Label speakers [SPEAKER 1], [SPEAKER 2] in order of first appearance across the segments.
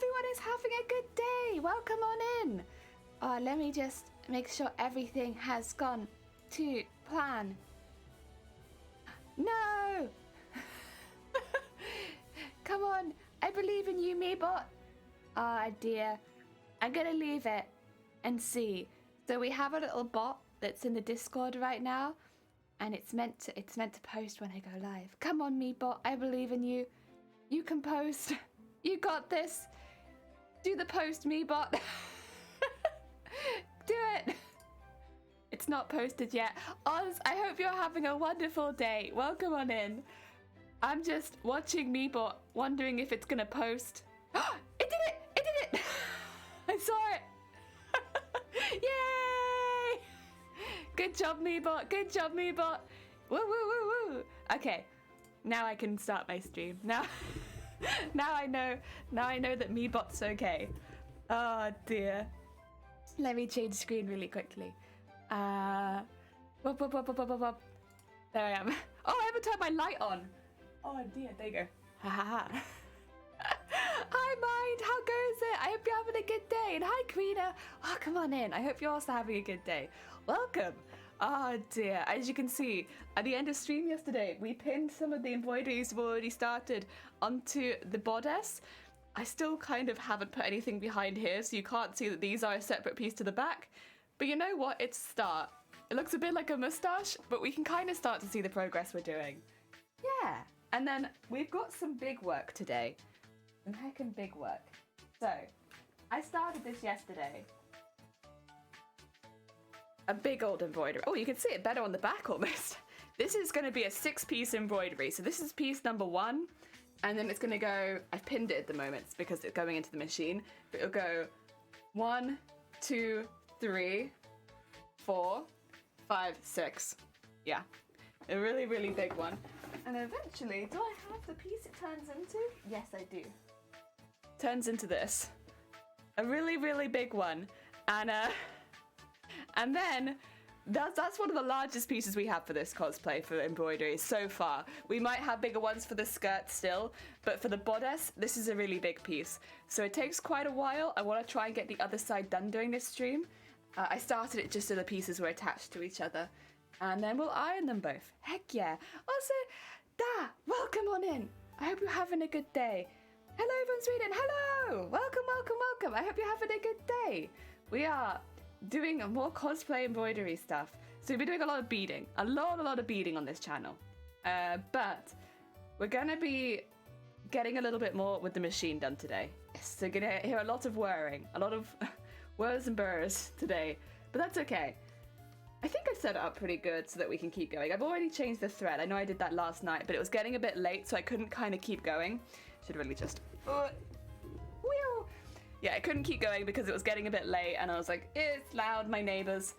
[SPEAKER 1] everyone is having a good day. Welcome on in. Let me just make sure everything has gone to plan. No! Come on, I believe in you, Meebot. Ah, dear. I'm gonna leave it and see. So we have a little bot that's in the Discord right now, and it's meant to post when I go live. Come on, Meebot, I believe in you. You can post. You got this. Do the post, Meebot. Do it. It's not posted yet. Oz, I hope you're having a wonderful day. Welcome on in. I'm just watching Meebot, wondering if it's gonna post. It did it! It did it! I saw it! Yay! Good job, Meebot. Good job, Meebot. Woo, woo, woo, woo. Okay, now I can start my stream. Now I know that Meebot's okay. Oh dear. Let me change screen really quickly. There I am. Oh, I haven't turned my light on. Oh dear, there you go. Ha ha ha. Hi Mind, how goes it? I hope you're having a good day. And hi Queena. Oh, come on in. I hope you're also having a good day. Welcome. Oh dear, as you can see, at the end of stream yesterday, we pinned some of the embroideries we've already started onto the bodice. I still kind of haven't put anything behind here, so you can't see that these are a separate piece to the back. But you know what? It's a start. It looks a bit like a moustache, but we can kind of start to see the progress we're doing. Yeah. And then we've got some big work today. Some heckin' big work. So, I started this yesterday. A big old embroidery. Oh, you can see it better on the back almost. This is going to be a 6-piece embroidery. So this is piece number 1. And then it's going to go, I've pinned it at the moment because it's going into the machine. But it'll go 1, 2, 3, 4, 5, 6. Yeah, a really, really big one. And eventually, do I have the piece it turns into? Yes, I do. Turns into this. A really, really big one. And then that's one of the largest pieces we have for this cosplay for embroidery so far. We might have bigger ones for the skirt still, but for the bodice, this is a really big piece. So it takes quite a while. I want to try and get the other side done during this stream. I started it just so the pieces were attached to each other. And then we'll iron them both. Heck yeah. Also, welcome on in. I hope you're having a good day. Hello from Sweden. Hello. Welcome, welcome, welcome. I hope you're having a good day. We are doing more cosplay embroidery stuff. So we've been doing a lot of beading. A lot of beading on this channel. But we're going to be getting a little bit more with the machine done today. Yes, so you're going to hear a lot of whirring. A lot of whirs and burrs today. But that's okay. I think I set it up pretty good so that we can keep going. I've already changed the thread. I know I did that last night, but it was getting a bit late, so I couldn't kind of keep going. Should really just... Wheel! Yeah, I couldn't keep going because it was getting a bit late, and I was like, it's loud, my neighbours.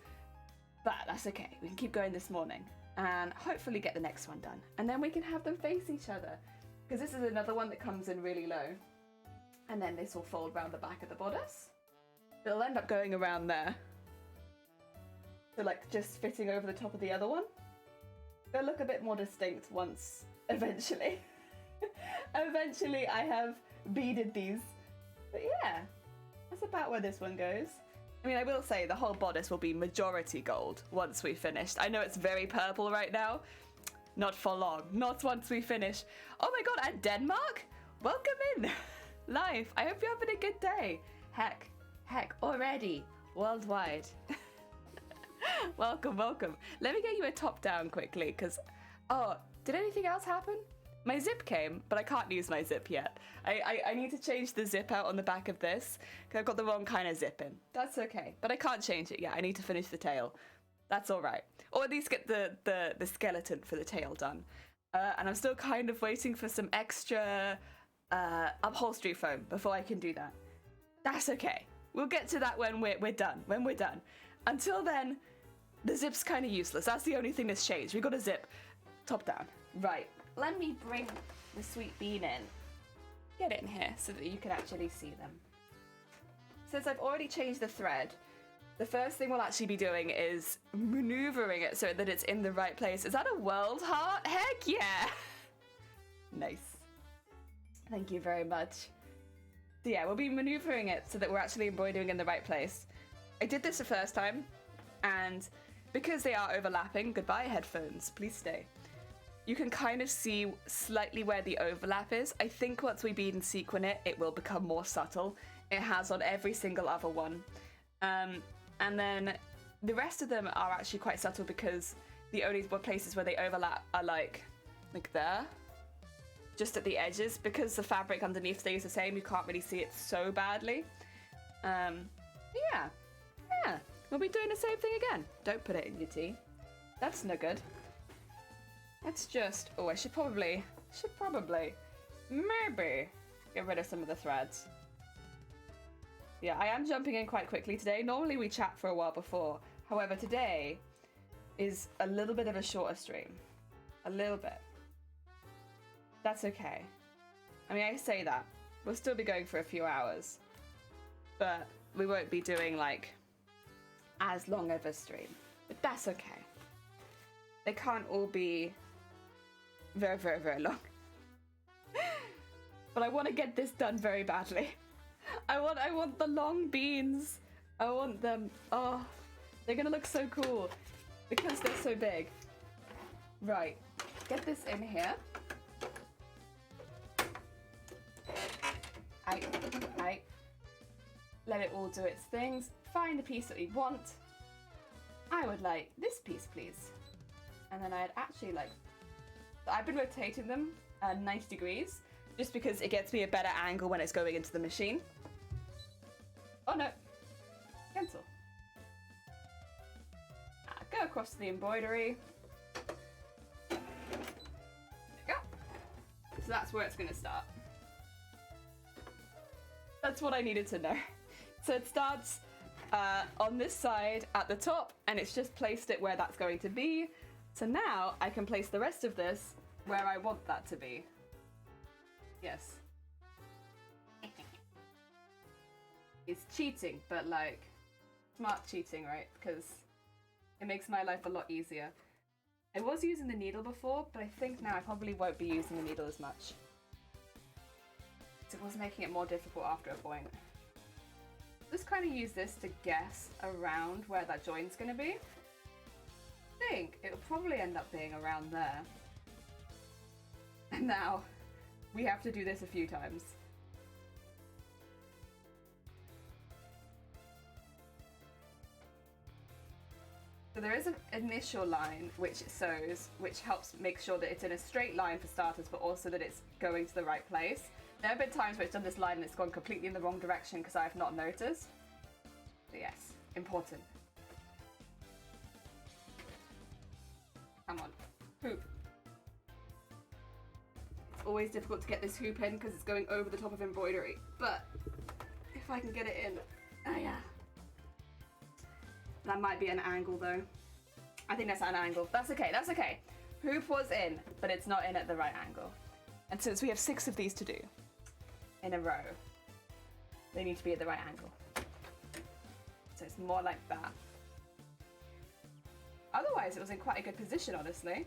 [SPEAKER 1] But that's okay. We can keep going this morning and hopefully get the next one done. And then we can have them face each other, because this is another one that comes in really low. And then this will fold around the back of the bodice. It'll end up going around there. So like just fitting over the top of the other one. They'll look a bit more distinct once, eventually. Eventually I have beaded these. But yeah, that's about where this one goes. I mean, I will say the whole bodice will be majority gold once we finished. I know it's very purple right now. Not for long. Not once we finish. Oh my god, and Denmark? Welcome in. Live. I hope you're having a good day. Heck, already. Worldwide. Welcome, welcome. Let me get you a top down quickly, because... Oh, did anything else happen? My zip came, but I can't use my zip yet. I need to change the zip out on the back of this, because I've got the wrong kind of zip in. That's okay, but I can't change it yet. I need to finish the tail. That's all right. Or at least get the skeleton for the tail done. And I'm still kind of waiting for some extra upholstery foam before I can do that. That's okay. We'll get to that when we're done. When we're done. Until then, the zip's kind of useless. That's the only thing that's changed. We got a zip. Top down. Right. Let me bring the sweet bean in. Get it in here so that you can actually see them. Since I've already changed the thread, the first thing we'll actually be doing is maneuvering it so that it's in the right place. Is that a world heart? Heck yeah! Nice. Thank you very much. So yeah, we'll be maneuvering it so that we're actually embroidering in the right place. I did this the first time, and because they are overlapping, goodbye headphones, please stay. You can kind of see slightly where the overlap is. I think once we bead and sequin it, it will become more subtle. It has on every single other one. And then the rest of them are actually quite subtle because the only places where they overlap are like there, just at the edges. Because the fabric underneath stays the same, you can't really see it so badly. Yeah, we'll be doing the same thing again. Don't put it in your tea. That's no good. Let's just, oh, I should probably, maybe get rid of some of the threads. Yeah, I am jumping in quite quickly today. Normally we chat for a while before. However, today is a little bit of a shorter stream. A little bit. That's okay. I mean, I say that. We'll still be going for a few hours. But we won't be doing, like, as long of a stream. But that's okay. They can't all be very, very, very long. But I want to get this done very badly. I want the long beans. I want them. Oh, they're gonna look so cool because they're so big. Right, get this in here. I let it all do its things. Find the piece that we want. I would like this piece, please. And then I'd actually like, I've been rotating them 90 degrees just because it gets me a better angle when it's going into the machine. Oh no, cancel. Go across to the embroidery. There we go. So that's where it's gonna start. That's what I needed to know. So it starts on this side at the top, and it's just placed it where that's going to be. So now I can place the rest of this where I want that to be. Yes. It's cheating, but like smart cheating, right? Because it makes my life a lot easier. I was using the needle before, but I think now I probably won't be using the needle as much. It was making it more difficult after a point. Just kind of use this to guess around where that joint's going to be. I think it'll probably end up being around there. And now we have to do this a few times. So there is an initial line which it sews, which helps make sure that it's in a straight line for starters, but also that it's going to the right place. There have been times where it's done this line and it's gone completely in the wrong direction because I have not noticed. But yes, important. Come on, hoop. It's always difficult to get this hoop in because it's going over the top of embroidery, but if I can get it in, oh yeah. That might be an angle though. I think that's an angle. That's okay, that's okay. Hoop was in, but it's not in at the right angle. And since we have 6 of these to do in a row, they need to be at the right angle. So it's more like that. Otherwise, it was in quite a good position, honestly.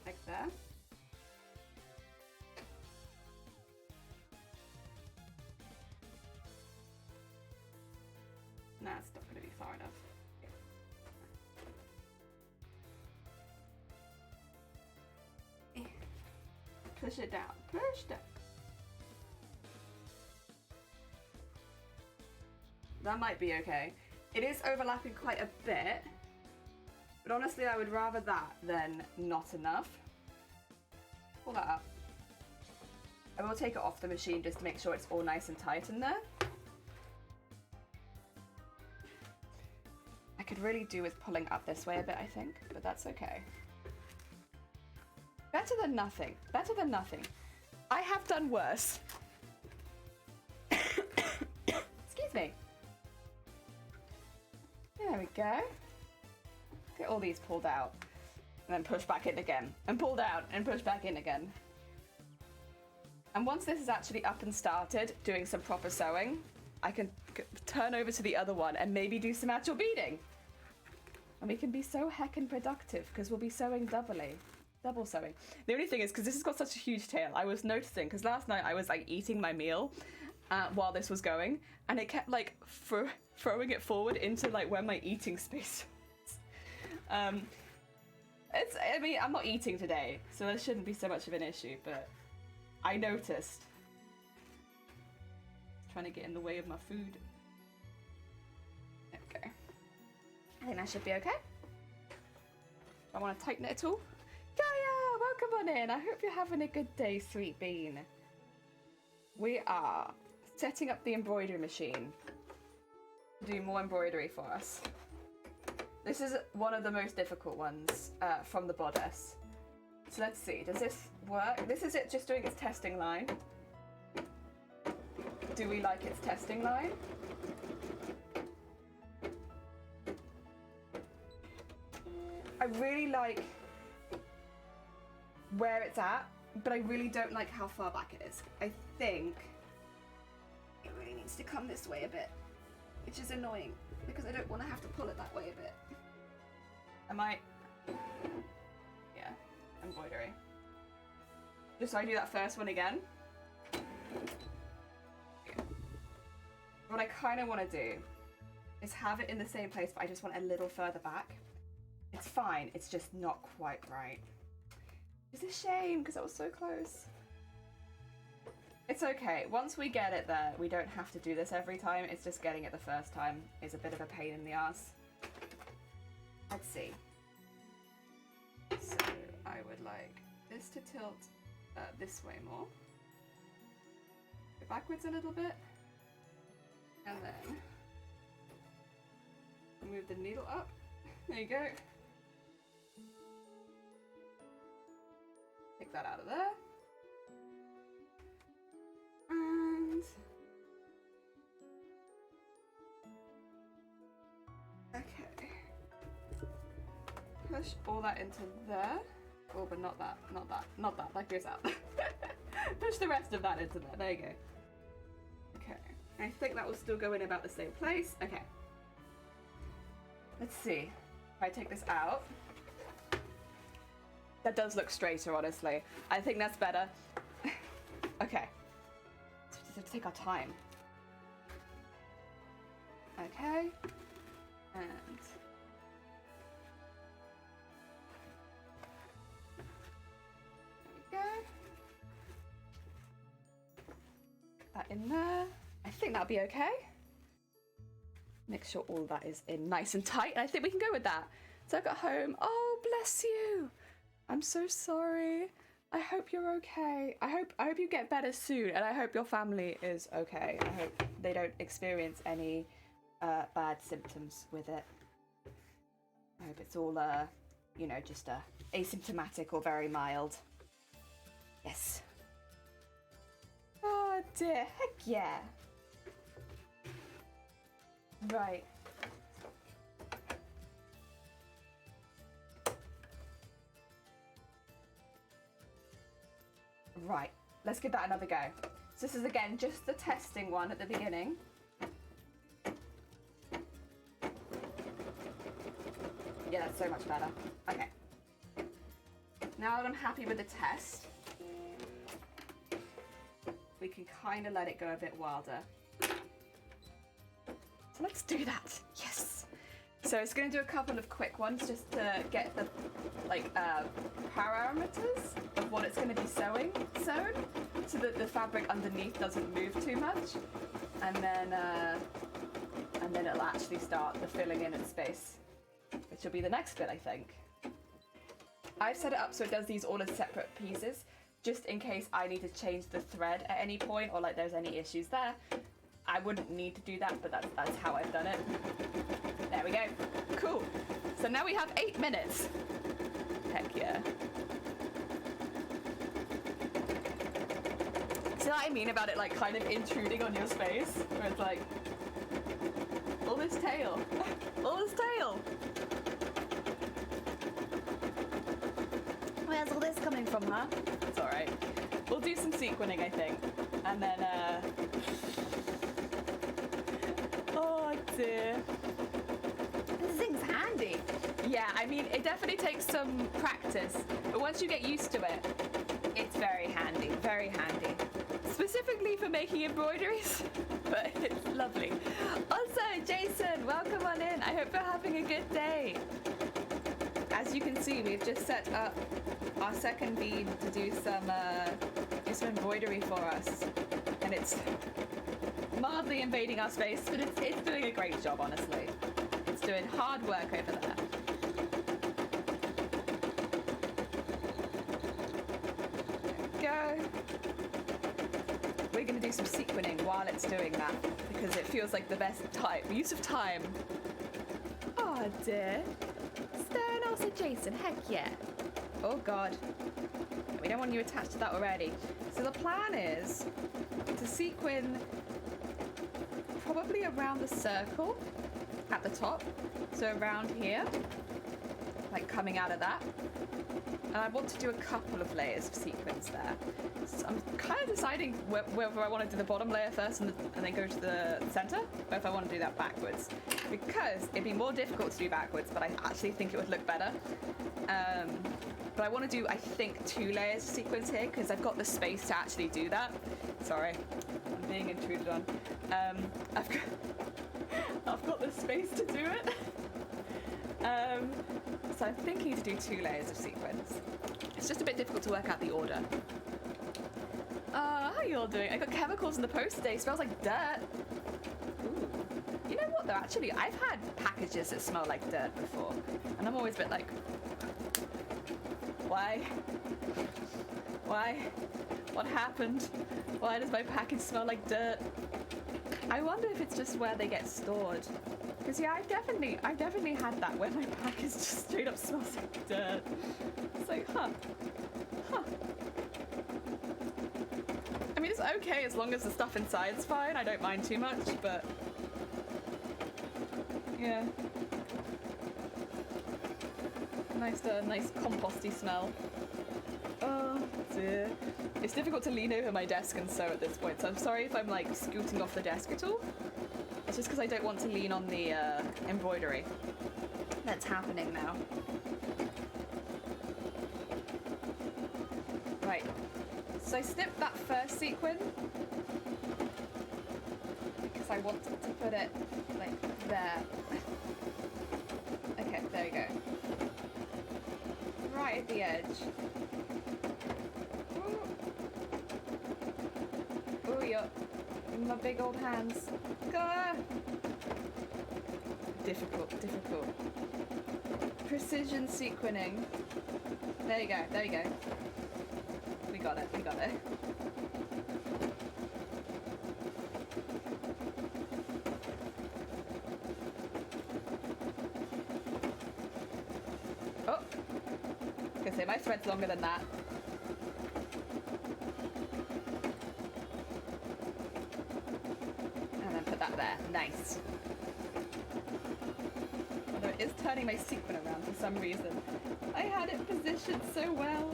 [SPEAKER 1] Like there. Nah, it's not going to be far enough. Push it down. Push down. That might be okay. It is overlapping quite a bit, but honestly I would rather that than not enough. Pull that up. I will take it off the machine just to make sure it's all nice and tight in there. I could really do with pulling up this way a bit, I think, but that's okay. Better than nothing. Better than nothing. I have done worse. Excuse me. There we go. Get all these pulled out. And then push back in again. And pulled out and push back in again. And once this is actually up and started doing some proper sewing, I can turn over to the other one and maybe do some actual beading. And we can be so heckin' productive because we'll be sewing double sewing. The only thing is, because this has got such a huge tail, I was noticing, because last night I was like eating my meal while this was going, and it kept like throwing it forward into like where my eating space was. I mean, I'm not eating today, so there shouldn't be so much of an issue, but I noticed. It's trying to get in the way of my food. Okay. I think that should be okay. I want to tighten it at all. Gaia, welcome on in. I hope you're having a good day, sweet bean. We are setting up the embroidery machine to do more embroidery for us. This is one of the most difficult ones from the bodice. So let's see, does this work? This is it just doing its testing line. Do we like its testing line? I really like where it's at, but I really don't like how far back it is. I think it really needs to come this way a bit, which is annoying because I don't want to have to pull it that way a bit. Yeah, embroidery. Just so I do that first one again. What I kind of want to do is have it in the same place, but I just want a little further back. It's fine, it's just not quite right. It's a shame, because that was so close. It's okay, once we get it there, we don't have to do this every time, it's just getting it the first time is a bit of a pain in the ass. Let's see. So, I would like this to tilt this way more. Go backwards a little bit. And then move the needle up. There you go. Take that out of there. And okay. Push all that into there. Oh, but not that, not that, not that. That goes out. Push the rest of that into there. There you go. Okay. I think that will still go in about the same place. Okay. Let's see. If I take this out. That does look straighter, honestly. I think that's better. Okay. So we just have to take our time. Okay. And there we go. Put that in there. I think that'll be okay. Make sure all that is in nice and tight, and I think we can go with that. So I got home. Oh, bless you. I'm so sorry. I hope you're okay. I hope you get better soon, and I hope your family is okay. I hope they don't experience any bad symptoms with it. I hope it's all, you know, just asymptomatic or very mild. Yes. Oh dear, heck yeah. Right. Right, let's give that another go. So this is again just the testing one at the beginning. Yeah, that's so much better. Okay. Now that I'm happy with the test, we can kind of let it go a bit wilder. So let's do that. Yes. So it's going to do a couple of quick ones just to get the parameters of what it's going to be sewn, so that the fabric underneath doesn't move too much, and then it'll actually start the filling in space, which will be the next bit, I think. I've set it up so it does these all as separate pieces, just in case I need to change the thread at any point, or like there's any issues there. I wouldn't need to do that, but that's how I've done it. There we go. Cool. So now we have 8 minutes. Heck yeah. See what I mean about it like kind of intruding on your space? Where it's like, all this tail. All this tail. Where's all this coming from, huh? It's alright. We'll do some sequinning, I think. And then, oh dear. This thing's handy. handy. Yeah, I mean, it definitely takes some practice, but once you get used to it, it's very handy, very handy. Specifically for making embroideries, but it's lovely. Also, Jason, welcome on in. I hope you're having a good day. As you can see, we've just set up our second bead to do some embroidery for us, and it's mildly invading our space, but it's doing a great job, honestly. It's doing hard work over there. There we go. We're going to do some sequining while it's doing that, because it feels like the best use of time. Oh dear. Stern also Jason, heck yeah. Oh god. We don't want you attached to that already. So the plan is to sequin probably around the circle at the top. So around here, like coming out of that. And I want to do a couple of layers of sequins there. So I'm kind of deciding whether I want to do the bottom layer first and then go to the center, or if I want to do that backwards. Because it'd be more difficult to do backwards, but I actually think it would look better. But I want to do, I think, 2 layers of sequins here, because I've got the space to actually do that. Sorry, I'm being intruded on. I've got the space to do it. So I'm thinking to do 2 layers of sequins. It's just a bit difficult to work out the order. How you all doing? I got chemicals in the post today. Smells like dirt. Ooh. You know what though? Actually, I've had packages that smell like dirt before, and I'm always a bit like, why? Why? What happened? Why does my package smell like dirt? I wonder if it's just where they get stored. Because yeah, I've definitely had that where my package just straight up smells like dirt. It's like, huh. I mean, it's okay as long as the stuff inside's fine. I don't mind too much, but yeah. Nice composty smell. Oh dear. It's difficult to lean over my desk and sew at this point, so I'm sorry if I'm like scooting off the desk at all. It's just because I don't want to lean on the embroidery that's happening now. Right, so I snipped that first sequin because I wanted to put it like there. Okay, there we go. Right at the edge. Ooh, you're in my big old hands. Ah. Difficult. Precision sequining. There you go. We got it. Oh! I was gonna say, my thread's longer than that. There. Nice. Although it is turning my sequin around for some reason. I had it positioned so well.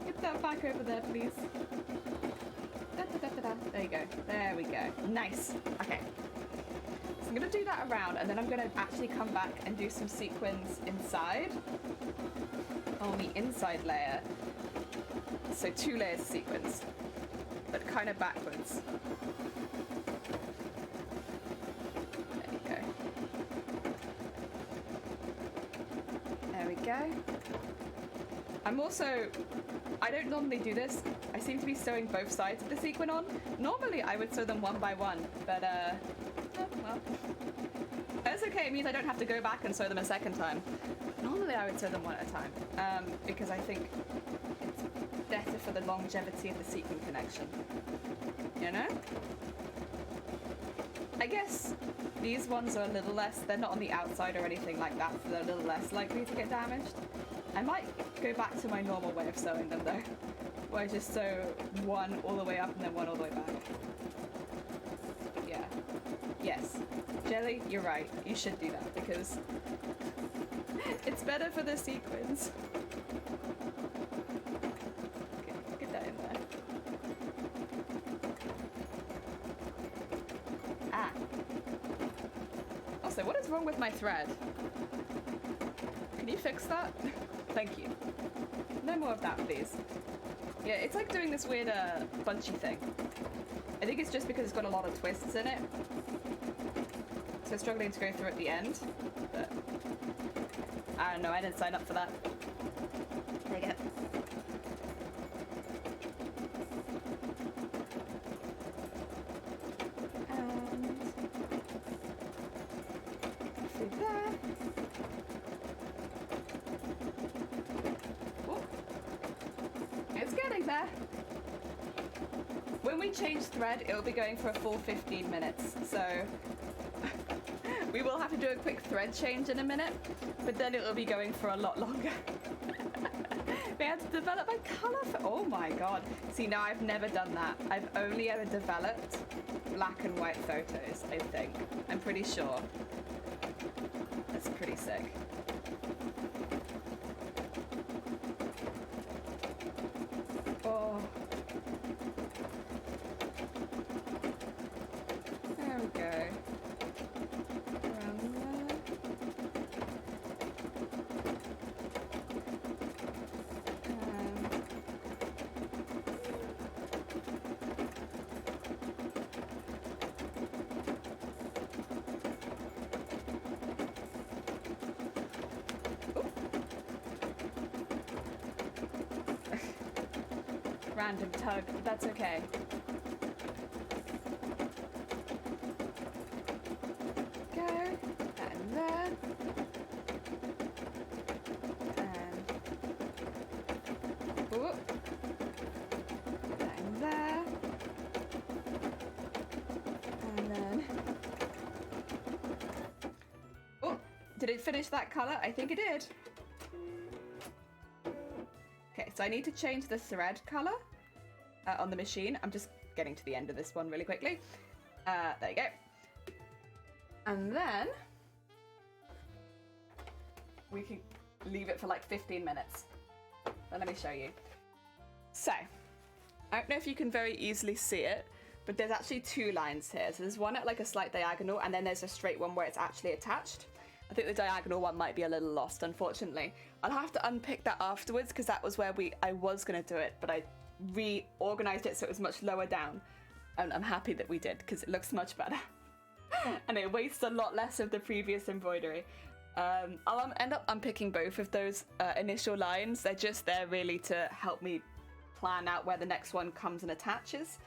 [SPEAKER 1] Get that back over there, please. There you go. There we go. Nice. Okay. So I'm going to do that around, and then I'm going to actually come back and do some sequins inside. On the inside layer. So 2 layers of sequins. But kind of backwards. Go. I don't normally do this. I seem to be sewing both sides of the sequin on. Normally I would sew them one by one, but well. That's okay, it means I don't have to go back and sew them a second time. Normally I would sew them one at a time, because I think it's better for the longevity of the sequin connection. You know? I guess these ones are a little less, they're not on the outside or anything like that, so they're a little less likely to get damaged. I might go back to my normal way of sewing them though, where I just sew one all the way up and then one all the way back. But yeah. Yes. Jelly, you're right. You should do that because it's better for the sequins. Okay, get that in there. Also, what is is wrong with my thread? Can you fix that? Thank you. No more of that, please. Yeah, it's like doing this weird bunchy thing. I think it's just because it's got a lot of twists in it. So struggling to go through at the end. But I don't know, I didn't sign up for that. There you go. Through there. Oh. It's getting there. When we change thread, it'll be going for a full 15 minutes, so we will have to do a quick thread change in a minute, but then it'll be going for a lot longer. We had to develop a color for, oh my god. See, now I've never done that. I've only ever developed black and white photos, I think. I'm pretty sure. That's pretty sick. Oh. There we go. Around there. Random tug, but that's okay. Go, and there. And whoop. And there. And then oh, did it finish that color? I think it did. Okay, so I need to change the thread color on the machine. I'm just getting to the end of this one really quickly. There you go. And then we can leave it for like 15 minutes. But let me show you. So, I don't know if you can very easily see it, but there's actually two lines here. So there's one at like a slight diagonal, and then there's a straight one where it's actually attached. I think the diagonal one might be a little lost, unfortunately. I'll have to unpick that afterwards, because that was where I was going to do it, but I reorganized it so it was much lower down. And I'm happy that we did, because it looks much better. And it wastes a lot less of the previous embroidery. I'll end up unpicking both of those initial lines. They're just there really to help me plan out where the next one comes and attaches.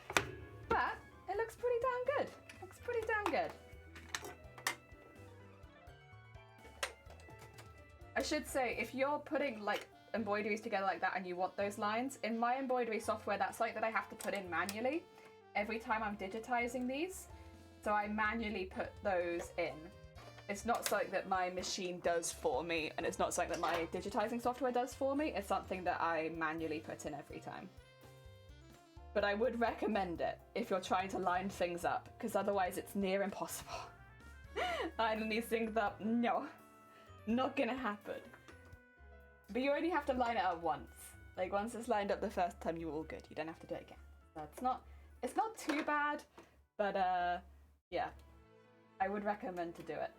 [SPEAKER 1] But it looks pretty damn good. Looks pretty damn good. I should say, if you're putting like embroideries together like that and you want those lines, in my embroidery software, that's something that I have to put in manually every time I'm digitizing these. So I manually put those in. It's not something that my machine does for me, and it's not something that my digitizing software does for me. It's something that I manually put in every time. But I would recommend it if you're trying to line things up, because otherwise it's near impossible. Lining these things up, no. Not gonna happen. But you only have to line it up once. Like, once it's lined up the first time, you're all good. You don't have to do it again. So it's not too bad, but yeah, I would recommend to do it.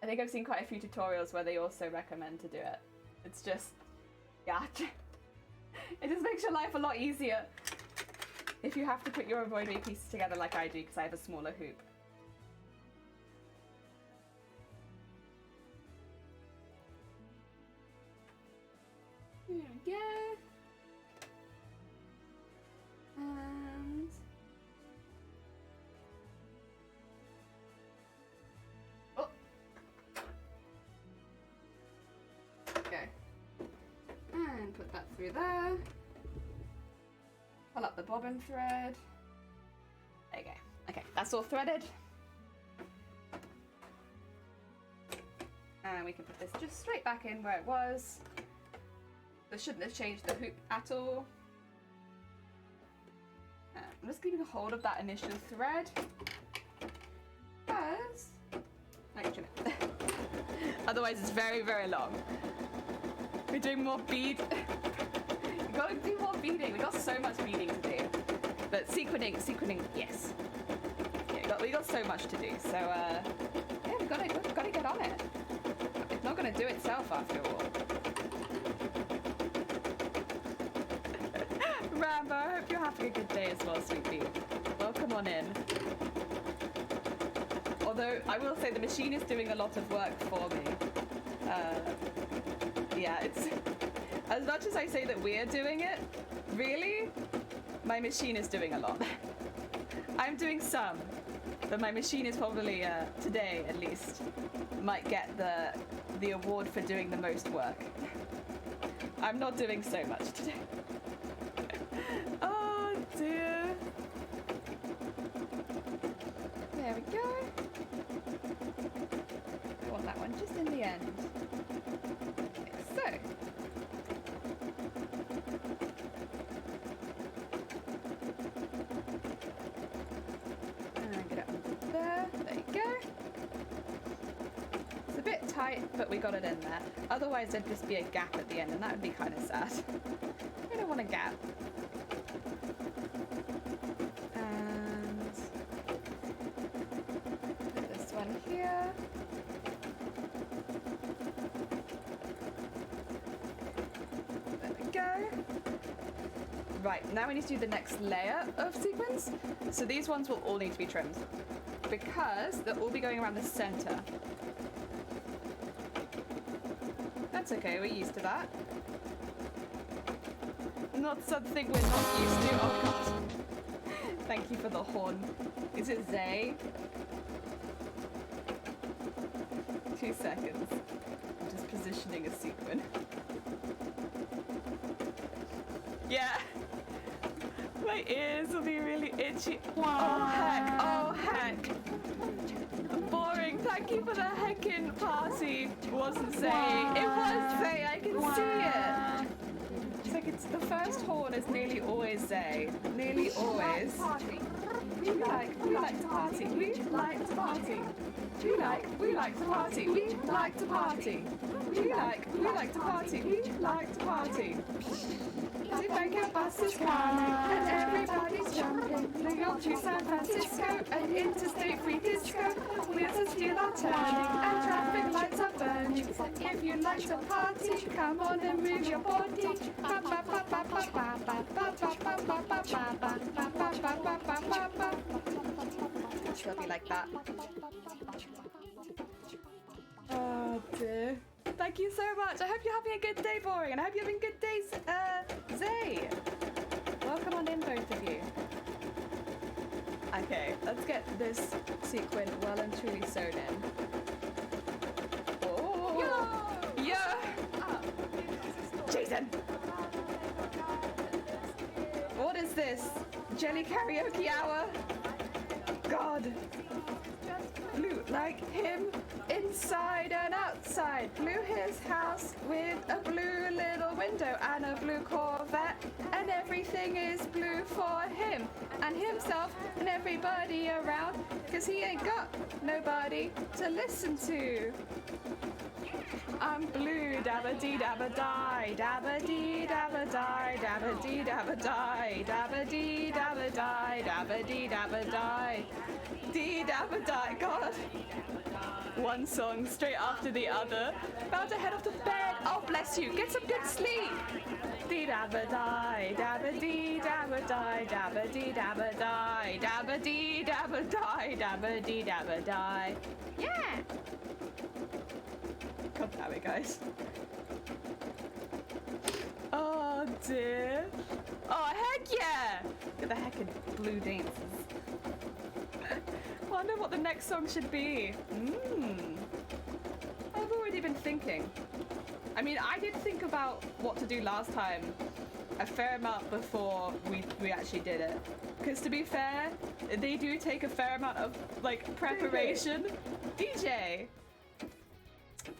[SPEAKER 1] I think I've seen quite a few tutorials where they also recommend to do it. It's just, yeah, it just makes your life a lot easier if you have to put your embroidery pieces together like I do, because I have a smaller hoop. There we go. And oh, okay. And put that through there. Pull up the bobbin thread. There you go. Okay, that's all threaded. And we can put this just straight back in where it was. This shouldn't have changed the hoop at all. I'm just keeping a hold of that initial thread, because actually, otherwise it's very, very long. We're doing more bead. We gotta do more beading. We got so much beading to do. But sequining, yes. Yeah, we got so much to do. So yeah, gotta get on it. It's not gonna do itself after all. Rambo, I hope you're having a good day as well, sweetie. Welcome on in. Although, I will say the machine is doing a lot of work for me. Yeah, it's... As much as I say that we're doing it, really, my machine is doing a lot. I'm doing some, but my machine is probably, today at least, might get the award for doing the most work. I'm not doing so much today. Oh dear. There we go. I want that one just in the end. Okay, so. And get it under there. There you go. It's a bit tight, but we got it in there. Otherwise, there'd just be a gap at the end, and that would be kind of sad. I don't want a gap. And put this one here. There we go. Right, now we need to do the next layer of sequins. So these ones will all need to be trimmed because they'll all be going around the center. That's okay, we're used to that. Not something we're not used to. Oh god. Thank you for the horn. Is it Zay? 2 seconds. I'm just positioning a sequin. Yeah. My ears will be really itchy. Oh heck, oh heck. Boring. Thank you for the heckin' party. It wasn't Zay. It was Zay, I can see it. It's like it's the first horn is nearly always Zay. Nearly always. We like to party. We like to party. We like to party. We like to party. We like to party. We like to party. The bank bus is coming and everybody's jumping. New York to San Francisco and interstate free disco. Wheels of steel are turning and traffic lights are burning. If you like to party, come on and move your body. She'll be like that. Oh dear. Thank you so much. I hope you're having a good day, Boring, and I hope you're having good days, Zay. Welcome on in, both of you. Okay, let's get this sequin well and truly sewn in. Oh! Yeah! Jason! What is this? Jelly karaoke hour? God. Blue like him, inside and outside. Blew his house with a blue little window and a blue Corvette, and everything is blue for him and himself and everybody around, 'cause he ain't got nobody to listen to. I'm blue, dabba-dee dabba-die, dabba-dee dabba-die, dabba-dee dabba-die, dabba-dee dabba-die, dabba-dee dabba-die, dee dabba-die. God. One song straight after the other. About to head off to bed. Oh, bless you. Get some good sleep. Dee dabba-die, dabba-dee dabba-die, dabba-dee dabba-die, dabba-dee dabba-die, dabba-dee dabba-die. Yeah. God damn it, guys. Oh dear. Oh heck yeah! Get the heckin' blue dances. Wonder what the next song should be. I've already been thinking. I mean, I did think about what to do last time a fair amount before we actually did it. Because to be fair, they do take a fair amount of like preparation. DJ!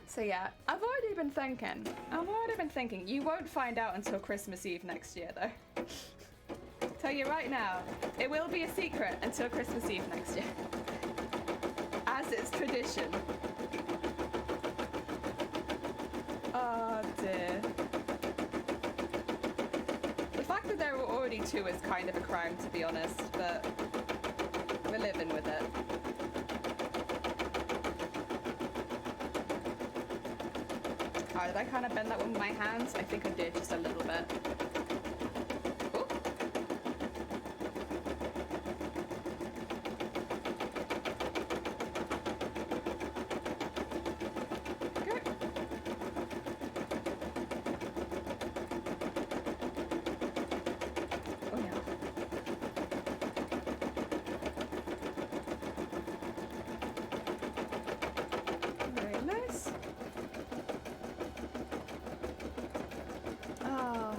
[SPEAKER 1] So yeah, I've already been thinking. You won't find out until Christmas Eve next year though. Tell you right now, it will be a secret until Christmas Eve next year. As it's tradition. Oh dear. The fact that there were already 2 is kind of a crime, to be honest, but we're living with it. car. Did I kind of bend that one with my hands? I think I did, just a little bit. Oh. Good. Oh yeah. Very nice. Oh.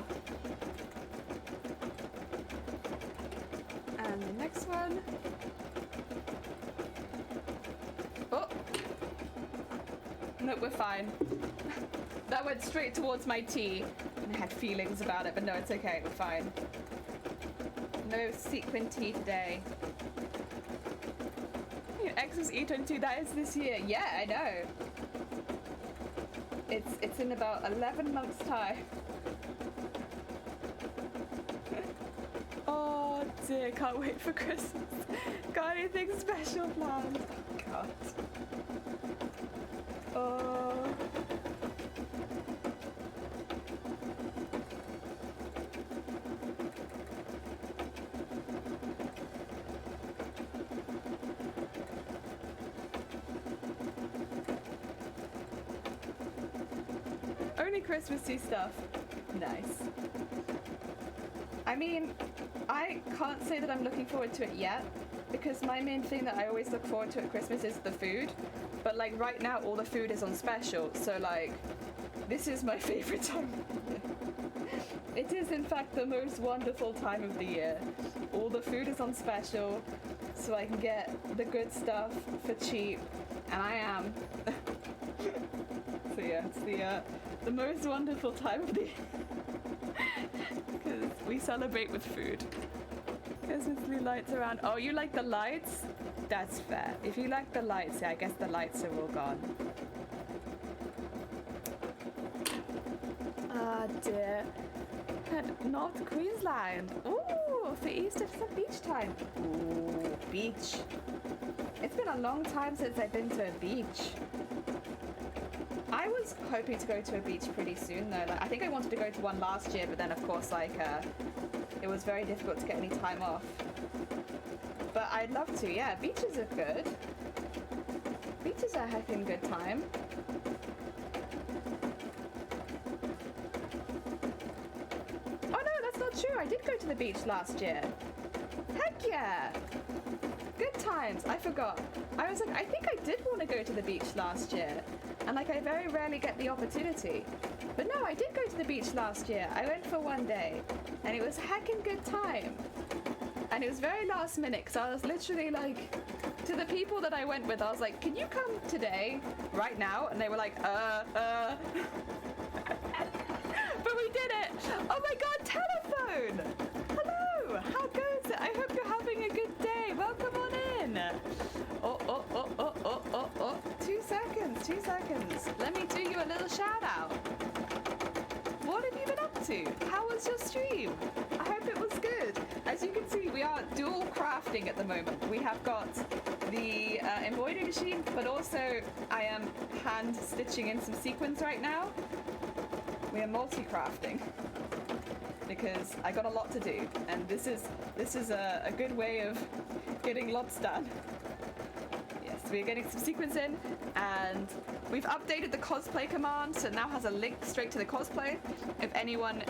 [SPEAKER 1] And the next one. Oh. Nope, we're fine. That went straight towards my tea. And I had feelings about it, but no, it's okay, we're fine. No sequin tea today. X's E22, that is this year. Yeah, I know. It's in about 11 months' time. Oh dear, can't wait for Christmas. Got anything special planned? Oh god. Oh. Only Christmassy stuff. Nice. I mean, I can't say that I'm looking forward to it yet, because my main thing that I always look forward to at Christmas is the food. But like right now, all the food is on special, so like, this is my favorite time of the year. It is in fact the most wonderful time of the year. All the food is on special, so I can get the good stuff for cheap, and I am. So yeah, it's the most wonderful time of the year. Because we celebrate with food. Christmas lights around. Oh, you like the lights? That's fair. If you like the lights, yeah, I guess the lights are all gone. Ah, dear. And North Queensland. Ooh, for Easter, it's a beach time. Ooh, beach. It's been a long time since I've been to a beach. I was hoping to go to a beach pretty soon though. Like, I think I wanted to go to one last year, but then of course it was very difficult to get any time off. But I'd love to, yeah, beaches are good. Beaches are a heckin' good time. Oh no, that's not true. I did go to the beach last year. Heck yeah! Good times. I forgot. I was like, I think I did want to go to the beach last year. And like, I very rarely get the opportunity. But no, I did go to the beach last year. I went for one day. And it was a heckin' good time. And it was very last minute, because I was literally like, to the people that I went with, I was like, can you come today, right now? And they were like, But we did it! Oh my god, telephone! Hello! How goes it? I hope you're having a good day. Welcome on in. Oh. 2 seconds, 2 seconds. Let me do you a little shout out. What have you been up to? How was your stream? I hope it was good. As you can see, we are dual crafting at the moment. We have got the embroidery machine, but also I am hand stitching in some sequins right now. We are multi-crafting because I got a lot to do, and this is a good way of getting lots done. Yes, we're getting some sequins in, and we've updated the cosplay command, so it now has a link straight to the cosplay. If anyone,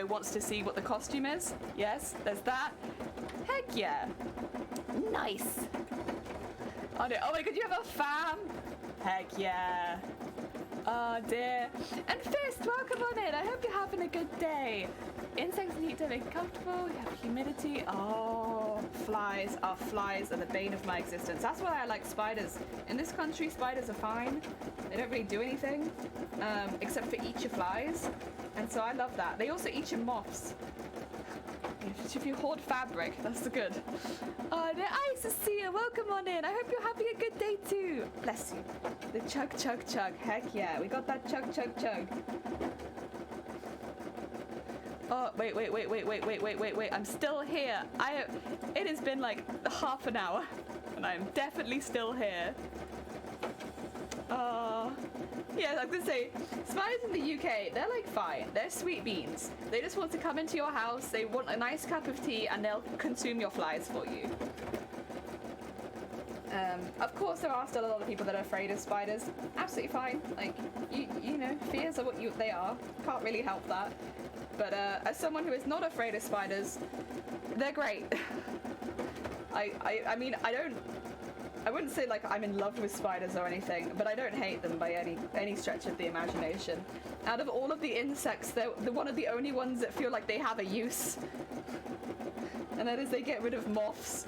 [SPEAKER 1] wants to see what the costume is, yes, there's that. Heck yeah. Nice. Oh no, oh my god, you have a fam? Heck yeah. Oh dear. And Fist, welcome on in. I hope you're having a good day. Insects and heat don't make it comfortable. You have humidity. Oh, flies are the bane of my existence. That's why I like spiders. In this country, spiders are fine. They don't really do anything, except for eat your flies. And so I love that. They also eat your moths. If you hoard fabric, that's good. Oh, no, Cecilia, welcome on in. I hope you're having a good day too. Bless you. The chug, chug, chug. Heck yeah, we got that chug, chug, chug. Oh, wait. I'm still here. It has been like half an hour, and I'm definitely still here. Yeah, I was gonna say, spiders in the UK, they're like fine. They're sweet beans. They just want to come into your house, they want a nice cup of tea, and they'll consume your flies for you. Of course, there are still a lot of people that are afraid of spiders. Absolutely fine. Like, you know, fears are what they are. Can't really help that. But as someone who is not afraid of spiders, they're great. I mean, I wouldn't say like I'm in love with spiders or anything, but I don't hate them by any stretch of the imagination. Out of all of the insects, they're one of the only ones that feel like they have a use. And that is they get rid of moths.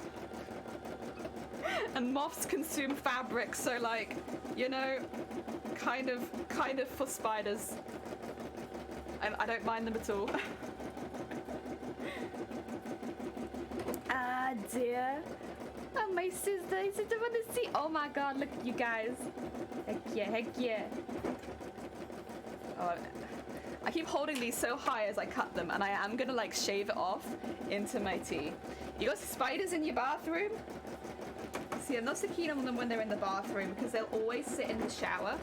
[SPEAKER 1] And moths consume fabric, so like, you know, kind of for spiders. I don't mind them at all. Ah, dear. Oh, my sister, I just want to see. Oh my god, look at you guys. Heck yeah, heck yeah. Oh, I keep holding these so high as I cut them, and I am gonna like shave it off into my tea. You got spiders in your bathroom? See, I'm not so keen on them when they're in the bathroom because they'll always sit in the shower.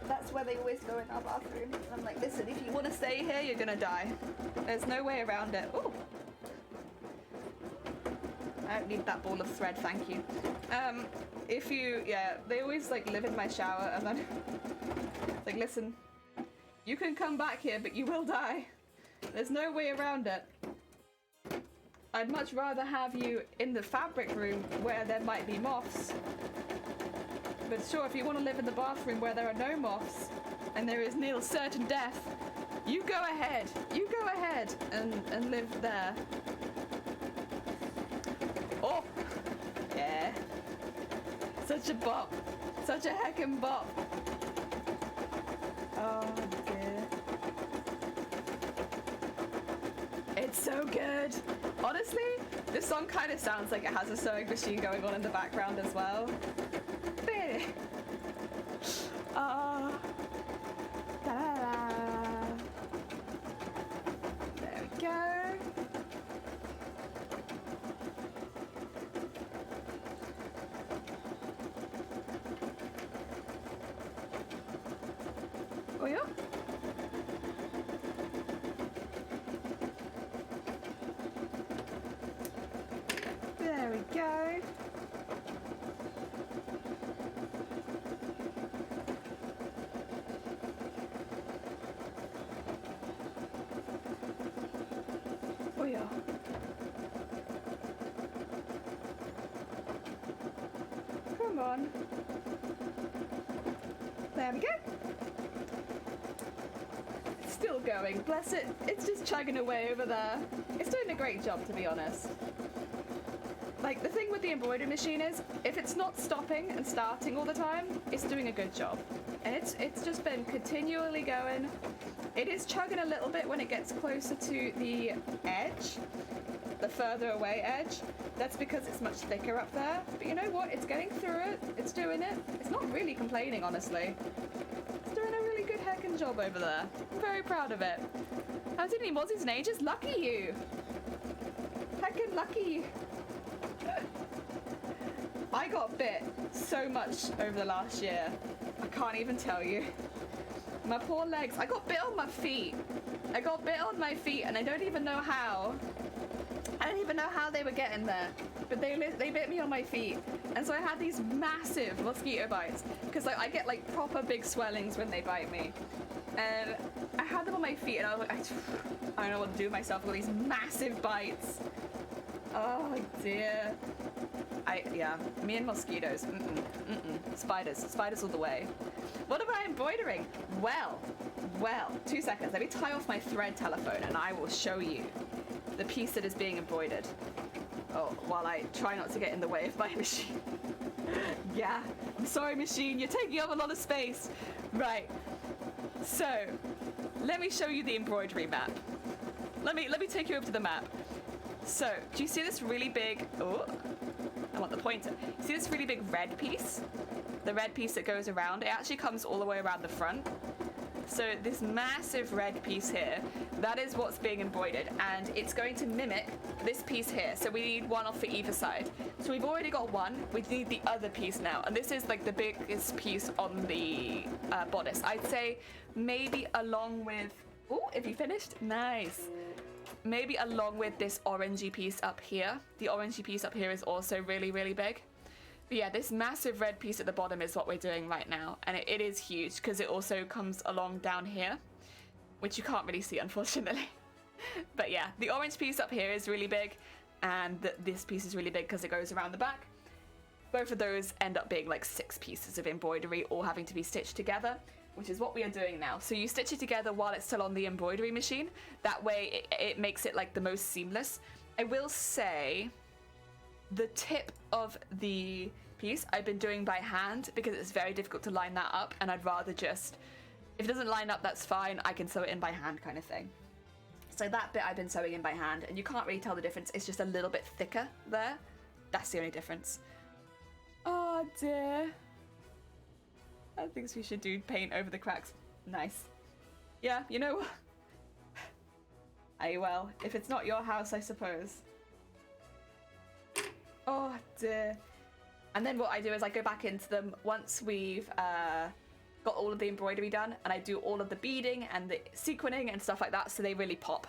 [SPEAKER 1] That's where they always go in our bathroom. I'm like, listen, if you want to stay here, you're gonna die. There's no way around it. Ooh. I don't need that ball of thread, thank you. Yeah, they always like live in my shower, and then it's like, listen, you can come back here, but you will die. There's no way around it. I'd much rather have you in the fabric room where there might be moths. But sure, if you want to live in the bathroom where there are no moths and there is near certain death, you go ahead. You go ahead and live there. Oh, yeah. Such a bop. Such a heckin' bop. Oh dear. It's so good. Honestly, this song kind of sounds like it has a sewing machine going on in the background as well. There we go. Oh yeah. There we go. Oh yeah. Come on. There we go. It's still going, bless it. It's just chugging away over there. It's doing a great job, to be honest. Like, the thing with the embroidery machine is, if it's not stopping and starting all the time, it's doing a good job. And it's just been continually going. It is chugging a little bit when it gets closer to the edge, the further away edge. That's because it's much thicker up there. But you know what? It's getting through it. It's doing it. It's not really complaining, honestly. It's doing a really good heckin' job over there. I'm very proud of it. I haven't seen any mozzies in ages. Lucky you. Heckin' lucky you. I got bit so much over the last year. I can't even tell you. My poor legs. I got bit on my feet. I got bit on my feet and I don't even know how. I don't even know how they were getting there. But they bit me on my feet. And so I had these massive mosquito bites. Because like, I get like proper big swellings when they bite me. And I had them on my feet and I was like, I don't know what to do with myself with these massive bites. Oh dear. Yeah, me and mosquitoes. Spiders all the way. What am I embroidering? Well, 2 seconds. Let me tie off my thread telephone and I will show you the piece that is being embroidered. Oh, while I try not to get in the way of my machine. Yeah, I'm sorry, machine. You're taking up a lot of space. Right. So, let me show you the embroidery map. Let me take you over to the map. So, do you see this really big... Oh, I want the pointer. You see this really big red piece? The red piece that goes around? It actually comes all the way around the front. So this massive red piece here, that is what's being embroidered, and it's going to mimic this piece here. So we need one off for either side. So we've already got one, we need the other piece now, and this is like the biggest piece on the bodice. I'd say maybe along with, oh, have you finished? Nice. Maybe along with this orangey piece up here. The orangey piece up here is also really, really big. But yeah, this massive red piece at the bottom is what we're doing right now. And it is huge because it also comes along down here, which you can't really see, unfortunately. But yeah, the orange piece up here is really big. And this piece is really big because it goes around the back. Both of those end up being like 6 pieces of embroidery, all having to be stitched together, which is what we are doing now. So you stitch it together while it's still on the embroidery machine. That way it makes it like the most seamless. I will say the tip of the piece I've been doing by hand because it's very difficult to line that up, and I'd rather just, if it doesn't line up, that's fine, I can sew it in by hand kind of thing. So that bit I've been sewing in by hand, and you can't really tell the difference. It's just a little bit thicker there. That's the only difference. Oh dear. I think we should do paint over the cracks. Nice. Yeah, you know what? Well, if it's not your house, I suppose. Oh dear. And then what I do is I go back into them once we've got all of the embroidery done, and I do all of the beading and the sequining and stuff like that, so they really pop.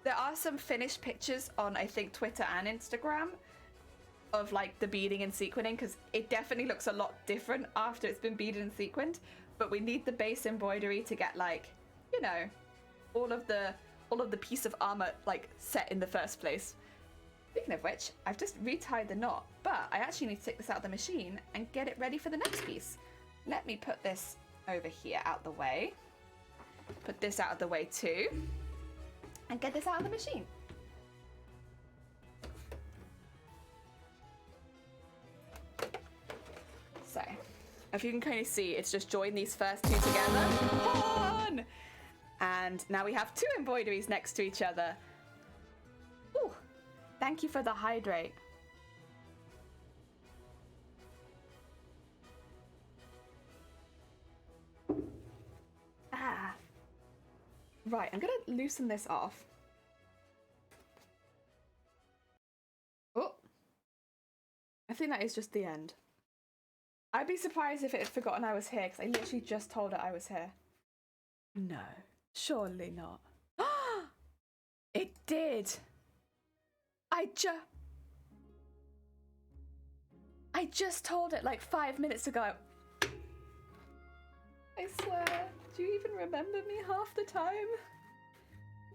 [SPEAKER 1] There are some finished pictures on, I think, Twitter and Instagram of like the beading and sequining, because it definitely looks a lot different after it's been beaded and sequined, but we need the base embroidery to get, like, you know, all of the piece of armor like set in the first place. Speaking of which, I've just retied the knot, but I actually need to take this out of the machine and get it ready for the next piece. Let me put this over here out the way. Put this out of the way too. And get this out of the machine. So, if you can kind of see, it's just joined these first two together. On! And now we have 2 embroideries next to each other. Ooh, thank you for the hydrate. Ah. Right, I'm gonna loosen this off. Oh, I think that is just the end. I'd be surprised if it had forgotten I was here, because I literally just told it I was here. No, surely not. It did. I just told it like 5 minutes ago. I swear. Do you even remember me half the time?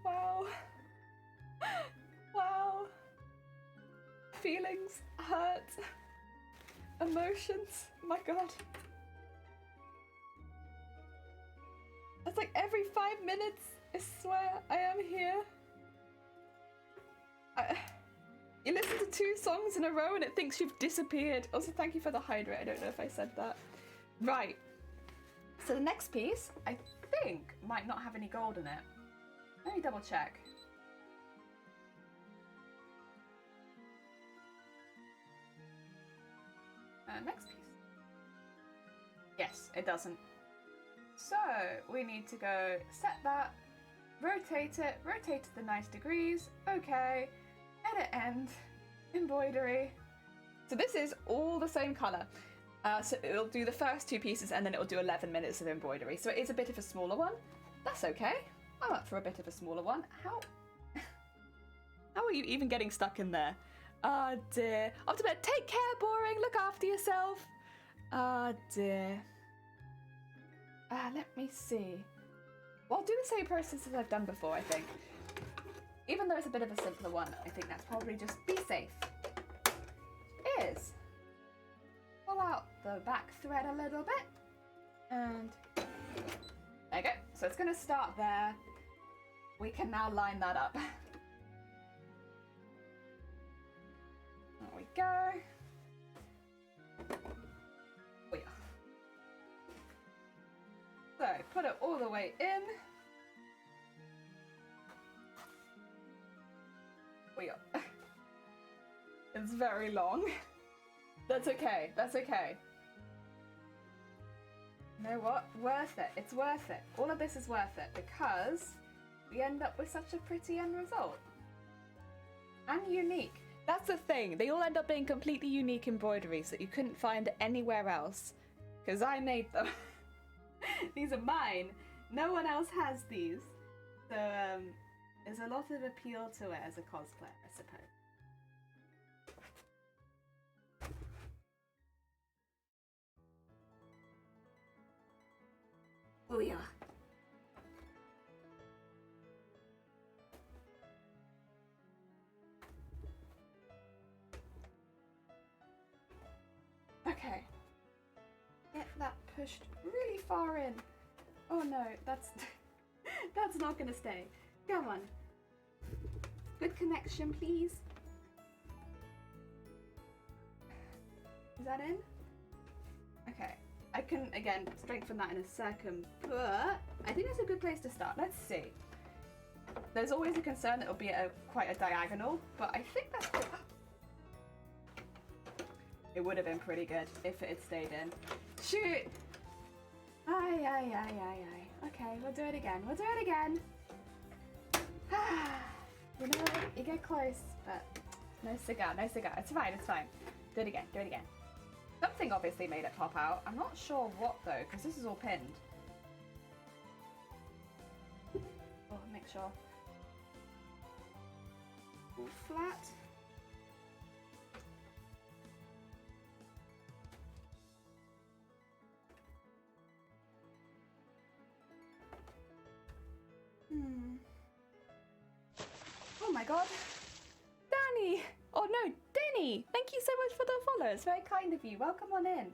[SPEAKER 1] Wow. Wow. Feelings, hurt, emotions. My God. It's like every 5 minutes. I swear I am here. You listen to 2 songs in a row and it thinks you've disappeared. Also, thank you for the hydrate. I don't know if I said that. Right. So the next piece, I think, might not have any gold in it. Let me double check. Next piece. Yes, it doesn't. So we need to go set that, rotate it to the 90 degrees. Okay, edit end, embroidery. So this is all the same color. So it'll do the first 2 pieces and then it'll do 11 minutes of embroidery. So it is a bit of a smaller one. That's okay. I'm up for a bit of a smaller one. How are you even getting stuck in there? Oh dear. Off to bed. Take care, boring. Look after yourself. Oh dear. Let me see. Well, I'll do the same process as I've done before, I think. Even though it's a bit of a simpler one, I think that's probably just be safe. Is pull out the back thread a little bit, and there you go. So it's going to start there. We can now line that up. There we go. Oh, yeah. So put it all the way in. Oh, yeah. It's very long. That's okay. That's okay. You know what? Worth it. It's worth it. All of this is worth it because we end up with such a pretty end result. And unique. That's the thing. They all end up being completely unique embroideries that you couldn't find anywhere else. Because I made them. These are mine. No one else has these. So, there's a lot of appeal to it as a cosplayer, I suppose. Oh yeah. Okay. Get that pushed really far in. Oh no, that's that's not gonna stay. Come on. Good connection, please. Is that in? Okay. I can, again, strengthen that in a second, but I think that's a good place to start. Let's see. There's always a concern that it'll be at quite a diagonal, but I think that's good. It would have been pretty good if it had stayed in. Shoot! Aye. Okay, we'll do it again. We'll do it again. You know what? You get close, but no cigar, no cigar. It's fine, it's fine. Do it again, do it again. Something obviously made it pop out. I'm not sure what though, because this is all pinned. Oh, make sure. All flat. Oh my god. Danny! Oh no, Denny! Thank you so much for the follow. It's very kind of you. Welcome on in.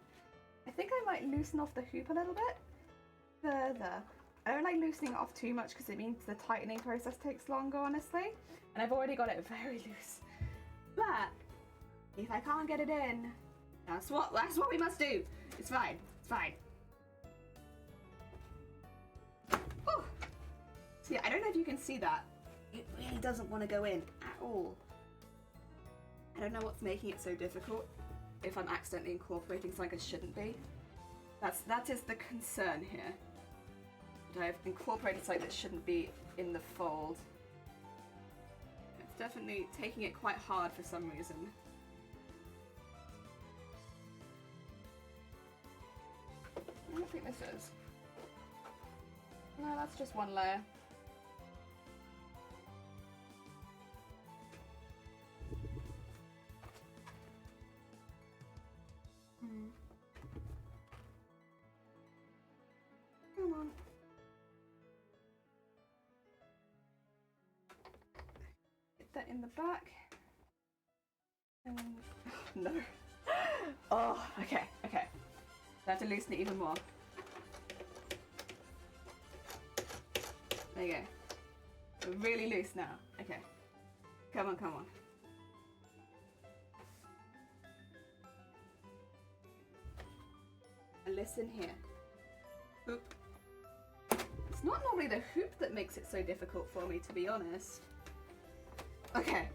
[SPEAKER 1] I think I might loosen off the hoop a little bit further. I don't like loosening it off too much because it means the tightening process takes longer, honestly. And I've already got it very loose. But if I can't get it in, that's what we must do. It's fine. It's fine. Oh. See, I don't know if you can see that. It really doesn't want to go in at all. I don't know what's making it so difficult. If I'm accidentally incorporating something I shouldn't be. That is the concern here. That I've incorporated something that shouldn't be in the fold. It's definitely taking it quite hard for some reason. What do you think this is? No, that's just one layer. Come on. Get that in the back. And no. Oh, okay. I have to loosen it even more. There you go. We're really loose now. Okay. Come on. And listen here. Hoop. It's not normally the hoop that makes it so difficult for me, to be honest. Okay.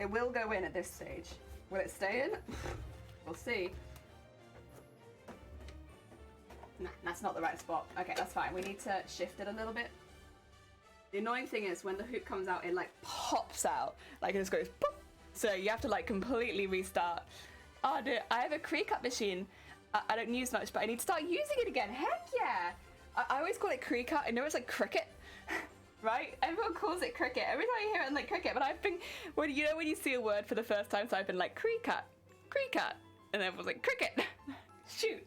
[SPEAKER 1] It will go in at this stage. Will it stay in? We'll see. Nah, that's not the right spot. Okay, that's fine. We need to shift it a little bit. The annoying thing is when the hoop comes out, it like pops out. Like it just goes pop. So you have to like completely restart. Oh, dude, I have a Cricut machine. I don't use much, but I need to start using it again. Heck yeah! I always call it Cricut. I know it's like cricket, right? Everyone calls it cricket. Every time I hear it, I'm like cricket. But I've been, when you see a word for the first time, so I've been like Cricut, and then everyone's like cricket. Shoot.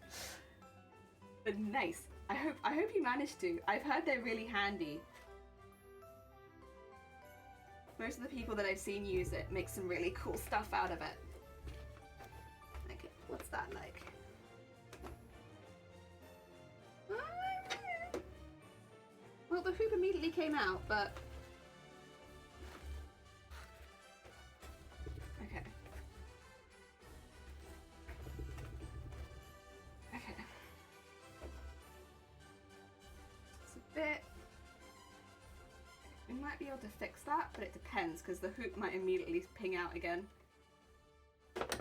[SPEAKER 1] But nice. I hope you managed to. I've heard they're really handy. Most of the people that I've seen use it make some really cool stuff out of it. Okay, what's that like? Well, the hoop immediately came out, but... Okay. It's a bit... We might be able to fix that, but it depends, because the hoop might immediately ping out again. Let's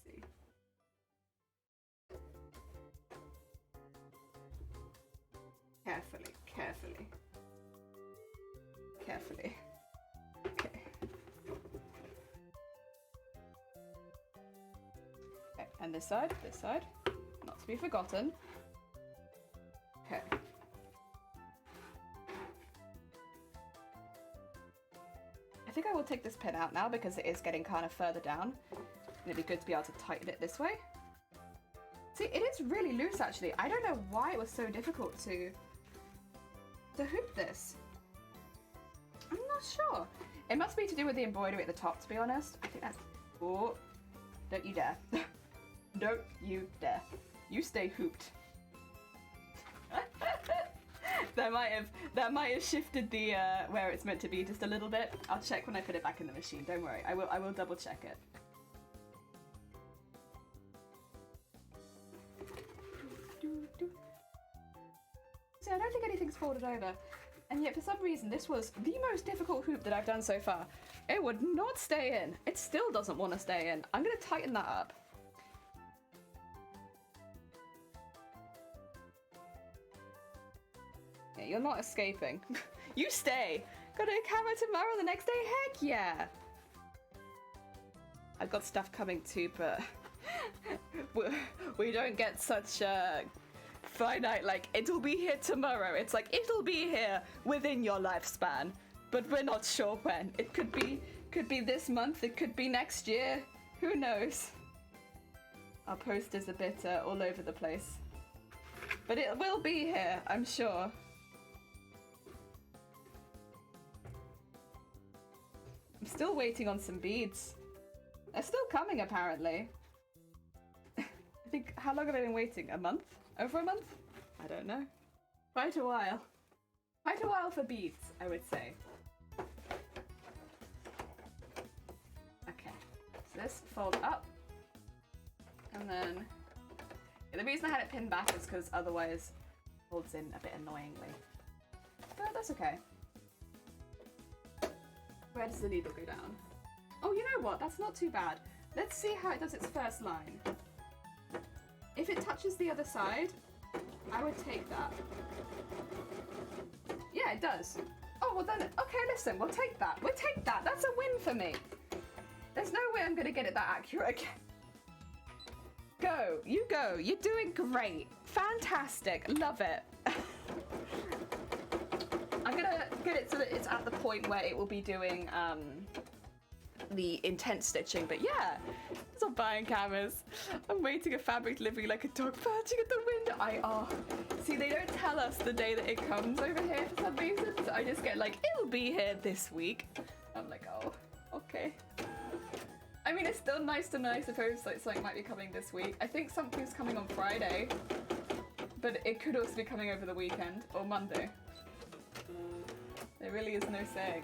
[SPEAKER 1] see. carefully. Okay. Okay, and this side, not to be forgotten. Okay. I think I will take this pin out now because it is getting kind of further down. It'd be good to be able to tighten it this way. See, it is really loose actually. I don't know why it was so difficult to hoop this. I'm not sure. It must be to do with the embroidery at the top, to be honest. I think that's... Oh, don't you dare. Don't you dare. You stay hooped. That might have shifted the where it's meant to be just a little bit. I'll check when I put it back in the machine. Don't worry. I will double check it. See, I don't think anything's folded over. And yet for some reason this was the most difficult hoop that I've done so far. It would not stay in. It still doesn't want to stay in. I'm going to tighten that up. Yeah, you're not escaping. You stay. Got a camera tomorrow, the next day? Heck yeah. I've got stuff coming too, but we don't get such finite, like, it'll be here tomorrow. It's like, it'll be here within your lifespan, but we're not sure when. It could be this month, it could be next year. Who knows? Our poster's a bit all over the place. But it will be here, I'm sure. I'm still waiting on some beads. They're still coming, apparently. I think, how long have I been waiting? A month? Over a month? I don't know. Quite a while. Quite a while for beads, I would say. Okay, so this folds up. And then, yeah, the reason I had it pinned back is because otherwise it folds in a bit annoyingly. But that's okay. Where does the needle go down? Oh, you know what? That's not too bad. Let's see how it does its first line. If it touches the other side, I would take that. Yeah, it does. Oh, well then, okay, listen, we'll take that. We'll take that. That's a win for me. There's no way I'm going to get it that accurate again. Go. You go. You're doing great. Fantastic. Love it. I'm going to get it so that it's at the point where it will be doing the intense stitching, but yeah, stop buying cameras. I'm waiting a fabric delivery like a dog perching at the window. See, they don't tell us the day that it comes over here for some reason, so I just get like, it'll be here this week. I'm like, oh, okay. I mean, it's still nice to know, I suppose, like something might be coming this week. I think something's coming on Friday, but it could also be coming over the weekend or Monday. There really is no saying.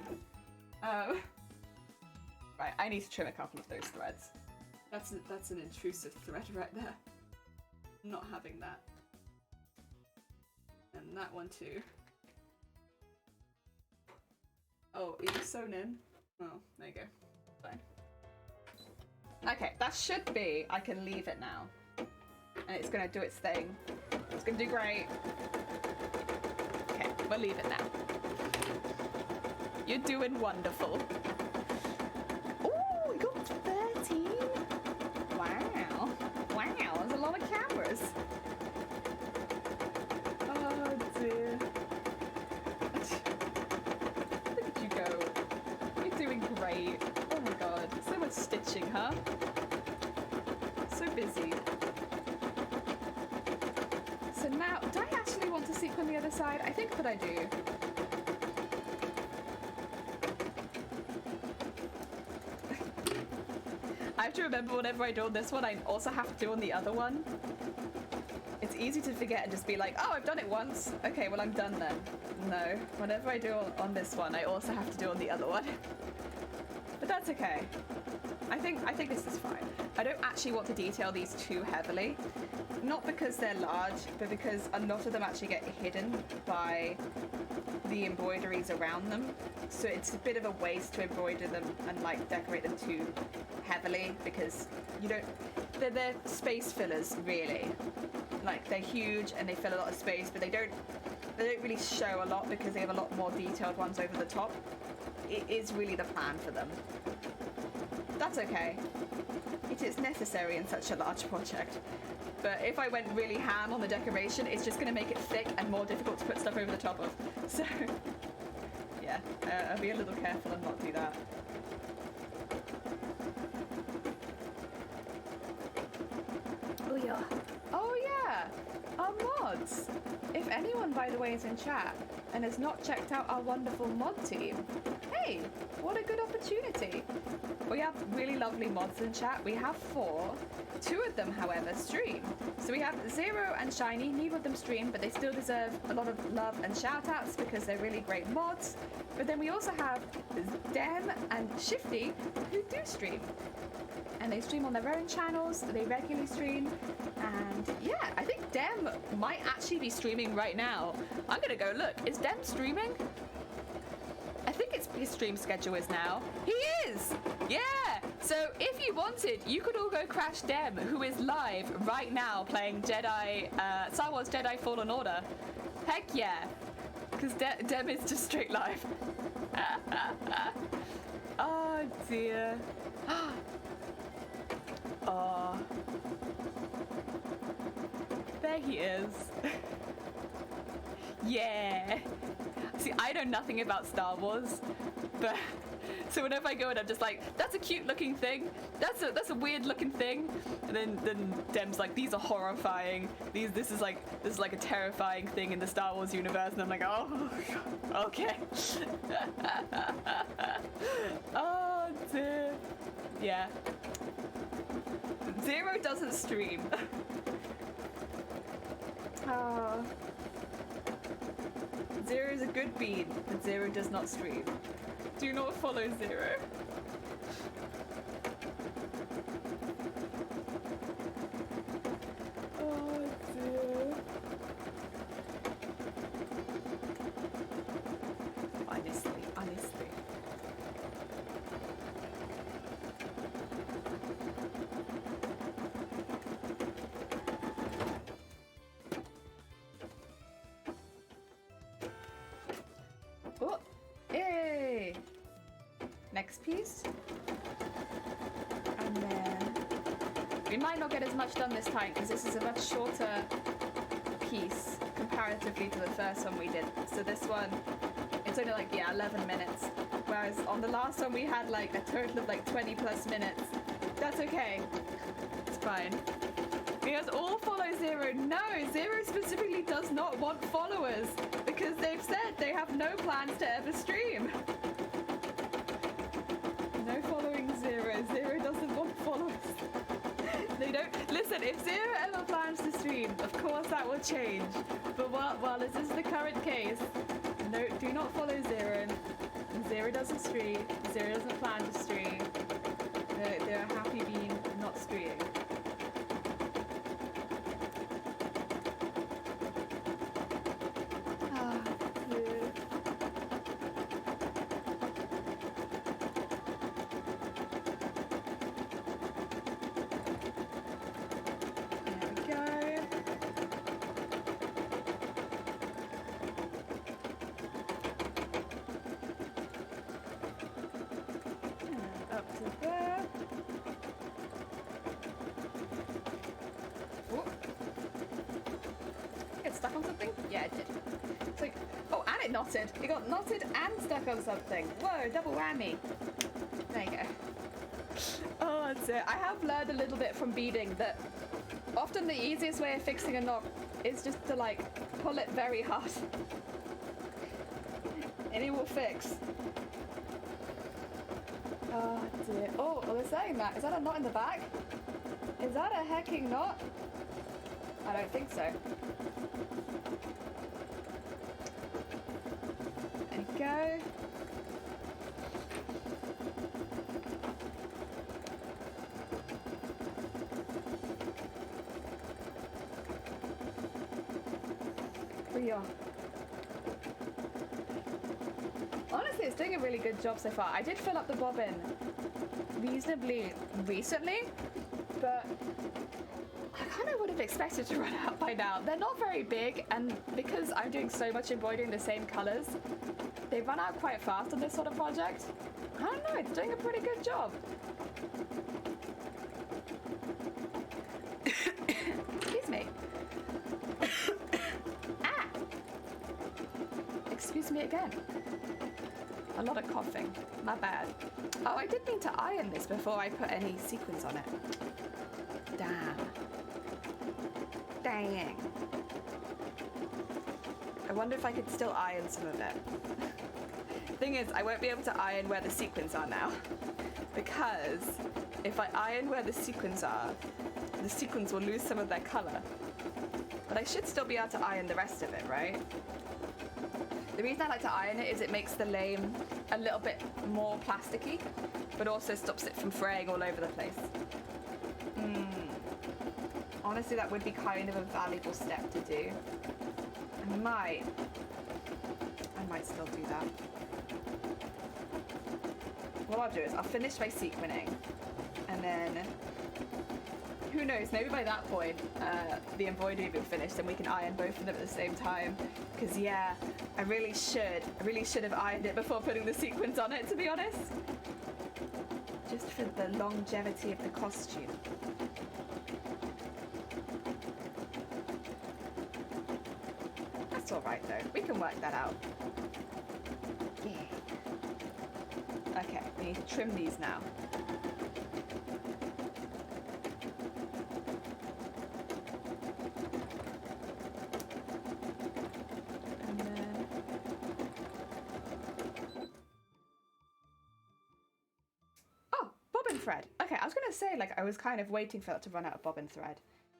[SPEAKER 1] Right, I need to trim a couple of those threads. That's an intrusive thread right there. I'm not having that. And that one too. Oh, are you sewn in? Oh, there you go. Fine. Okay, that should be, I can leave it now. And it's gonna do its thing. It's gonna do great. Okay, we'll leave it now. You're doing wonderful. Oh, we got 13. Wow. Wow, there's a lot of cameras. Oh dear. Look at you go. You're doing great. Oh my god. So much stitching, huh? So busy. So now, do I actually want to sequin the other side? I think that I do. I have to remember whenever I do on this one, I also have to do on the other one. It's easy to forget and just be like, oh, I've done it once. Okay, well, I'm done then. No, whenever I do on this one, I also have to do on the other one. But that's okay. I think this is fine. I don't actually want to detail these too heavily. Not because they're large, but because a lot of them actually get hidden by the embroideries around them. So it's a bit of a waste to embroider them and like decorate them too heavily, because you don't, they're space fillers really. Like they're huge and they fill a lot of space, but they don't They don't really show a lot because they have a lot more detailed ones over the top. It is really the plan for them. That's okay. It is necessary in such a large project. But if I went really ham on the decoration, it's just going to make it thick and more difficult to put stuff over the top of. So, yeah, I'll be a little careful and not do that. Oh yeah. Oh yeah, our mods. If anyone, by the way, is in chat and has not checked out our wonderful mod team, hey, what a good opportunity. We have really lovely mods in chat. We have 4. 2 of them, however, stream. So we have Zero and Shiny. Neither of them stream, but they still deserve a lot of love and shout outs because they're really great mods. But then we also have Dem and Shifty who do stream. And they stream on their own channels, they regularly stream, and yeah, I think Dem might actually be streaming right now. I'm gonna go look. Is Dem streaming? I think his stream schedule is now. He is! Yeah! So if you wanted, you could all go crash Dem, who is live right now playing Star Wars Jedi Fallen Order. Heck yeah! Because Dem is just straight live. Oh dear. Oh. There he is. Yeah. See, I know nothing about Star Wars, but so whenever I go in, I'm just like, that's a cute looking thing. That's a weird looking thing. And then Dem's like, these are horrifying. This is like a terrifying thing in the Star Wars universe. And I'm like, oh, okay. Oh dear. Yeah. Zero doesn't stream. Oh. Zero is a good bean, but Zero does not stream. Do not follow Zero. Oh dear. Honestly. Oh, yay! Next piece. And then we might not get as much done this time because this is a much shorter piece comparatively to the first one we did. So this one, it's only like, 11 minutes. Whereas on the last one we had like a total of like 20 plus minutes. That's okay. It's fine. Because all follow Zero. No, Zero specifically does not want followers because they've said they have no plans to ever stream. No following Zero. Zero doesn't want followers. They don't listen. If Zero ever plans to stream, of course that will change. But while this is the current case, no, do not follow Zero. Zero doesn't stream. Zero doesn't plan to stream. They're happy being not streaming. Stuck on something? Yeah, it did. It's like, oh, and it knotted. It got knotted and stuck on something. Whoa, double whammy. There you go. Oh, that's it. I have learned a little bit from beading that often the easiest way of fixing a knot is just to like pull it very hard. And it will fix. Oh dear. Oh, they're saying that. Is that a knot in the back? Is that a hecking knot? I don't think so. There you go. We are. Honestly, it's doing a really good job so far. I did fill up the bobbin reasonably recently, but I kind of would have expected to run out by now. They're not very big, and because I'm doing so much embroidering the same colors, they run out quite fast on this sort of project. I don't know, it's doing a pretty good job. Excuse me. Ah! Excuse me again. A lot of coughing. My bad. Oh, I did mean to iron this before I put any sequins on it. Damn. Dang. I wonder if I could still iron some of it. Thing is, I won't be able to iron where the sequins are now. Because if I iron where the sequins are, the sequins will lose some of their color. But I should still be able to iron the rest of it, right? The reason I like to iron it is it makes the lame a little bit more plasticky, but also stops it from fraying all over the place. Honestly, that would be kind of a valuable step to do. I might still do that. What I'll do is I'll finish my sequining, and then who knows, maybe by that point the embroidery will be finished and we can iron both of them at the same time. Because yeah, I really should have ironed it before putting the sequins on it, to be honest. Just for the longevity of the costume. That's alright though, we can work that out. Yeah. Okay, we need to trim these now. Thread. Okay, I was gonna say, like, I was kind of waiting for that to run out of bobbin thread.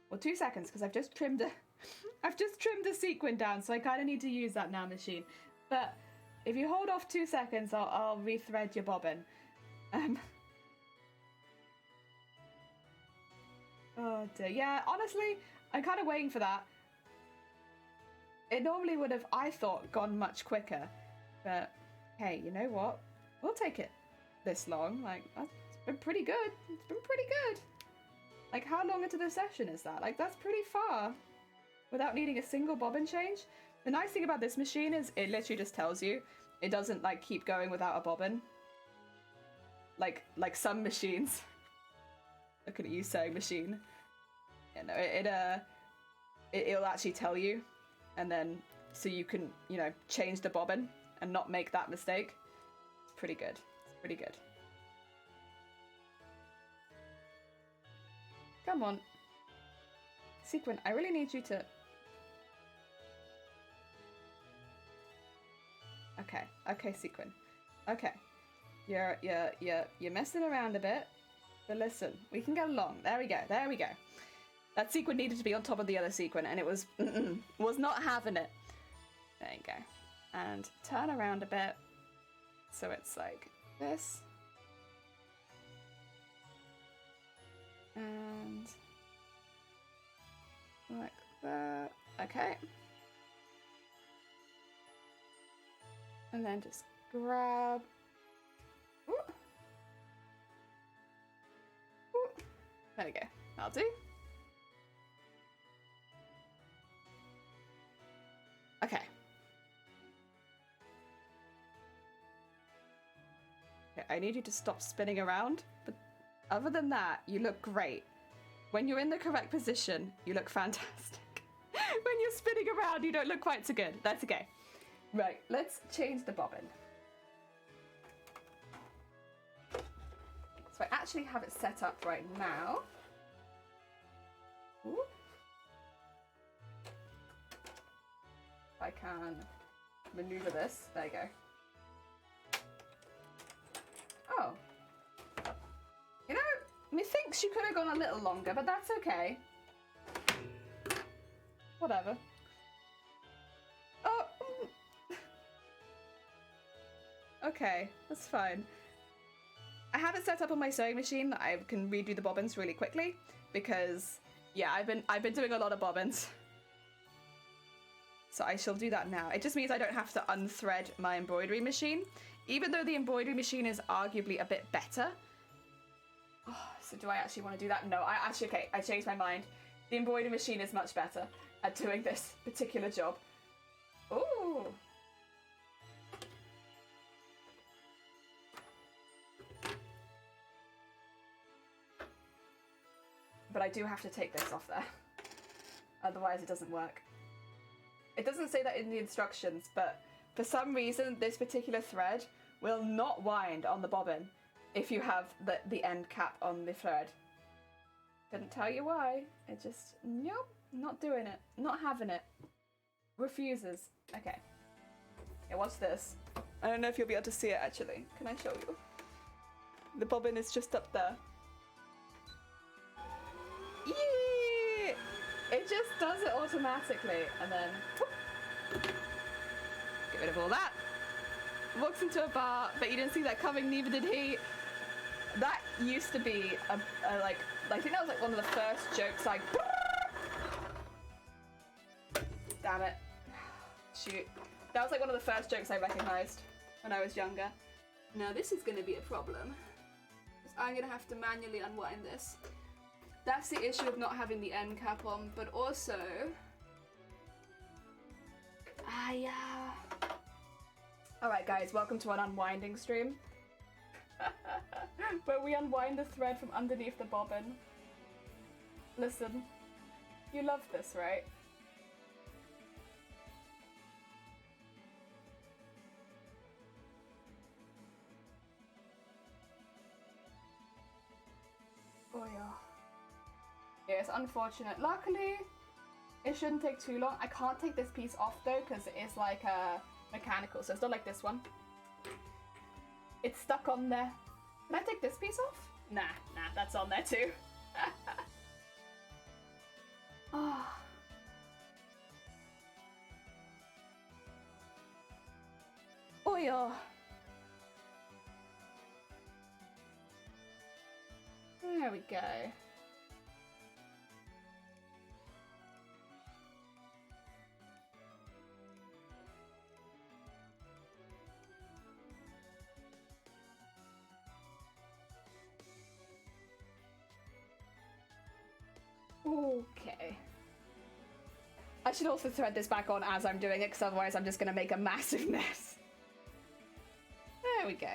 [SPEAKER 1] Well, 2 seconds, because I've just trimmed a sequin down, so I kind of need to use that now, machine. But if you hold off 2 seconds, I'll rethread your bobbin. Oh dear. Yeah, honestly, I'm kind of waiting for that. It normally would have, I thought, gone much quicker. But hey, you know what? We'll take it this long. Like, that's been pretty good. It's been pretty good. Like, how long into the session is that? Like, that's pretty far without needing a single bobbin change. The nice thing about this machine is it literally just tells you. It doesn't, like, keep going without a bobbin. Like some machines. Looking at you, sewing machine. You know, it'll actually tell you, and then so you can, you know, change the bobbin and not make that mistake. It's pretty good. It's pretty good. Come on. Sequin, I really need you to... Okay, Sequin. Okay. You're messing around a bit. But listen, we can get along. There we go. That sequin needed to be on top of the other sequin, and it was not having it. There you go. And turn around a bit. So it's like this. And like that. Okay. And then just grab. Ooh. Ooh. There we go. That'll do. Okay. Okay, I need you to stop spinning around, but other than that, you look great. When you're in the correct position, you look fantastic. When you're spinning around, you don't look quite so good. That's okay. Right, let's change the bobbin. So I actually have it set up right now. Ooh. I can maneuver this. There you go. Oh. You know, methinks you could have gone a little longer, but that's okay. Whatever. Oh. Okay, that's fine. I have it set up on my sewing machine that I can redo the bobbins really quickly because, yeah, I've been doing a lot of bobbins. So I shall do that now. It just means I don't have to unthread my embroidery machine. Even though the embroidery machine is arguably a bit better, Oh, so do I actually want to do that? No, okay, I changed my mind. The embroidery machine is much better at doing this particular job. Ooh. But I do have to take this off there. Otherwise it doesn't work. It doesn't say that in the instructions, but for some reason this particular thread will not wind on the bobbin if you have the end cap on the thread. Couldn't tell you why. It just, nope, not doing it. Not having it. Refuses. Okay. Yeah, watch this. I don't know if you'll be able to see it actually. Can I show you? The bobbin is just up there. Yee! It just does it automatically and then whoop, get rid of all that. Walks into a bar, but you didn't see that coming, neither did he. That used to be a like, I think that was like one of the first jokes I... Damn it. Shoot. That was like one of the first jokes I recognised when I was younger. Now this is going to be a problem. I'm going to have to manually unwind this. That's the issue of not having the end cap on, but also... Alright guys, welcome to an unwinding stream. Where we unwind the thread from underneath the bobbin. Listen, you love this, right? Oh yeah. Yeah, it's unfortunate. Luckily, it shouldn't take too long. I can't take this piece off though, because it is like mechanical, so it's not like this one. It's stuck on there. Can I take this piece off? Nah, that's on there too. Oh. Oh yeah. There we go. Okay. I should also thread this back on as I'm doing it, because otherwise I'm just going to make a massive mess. There we go.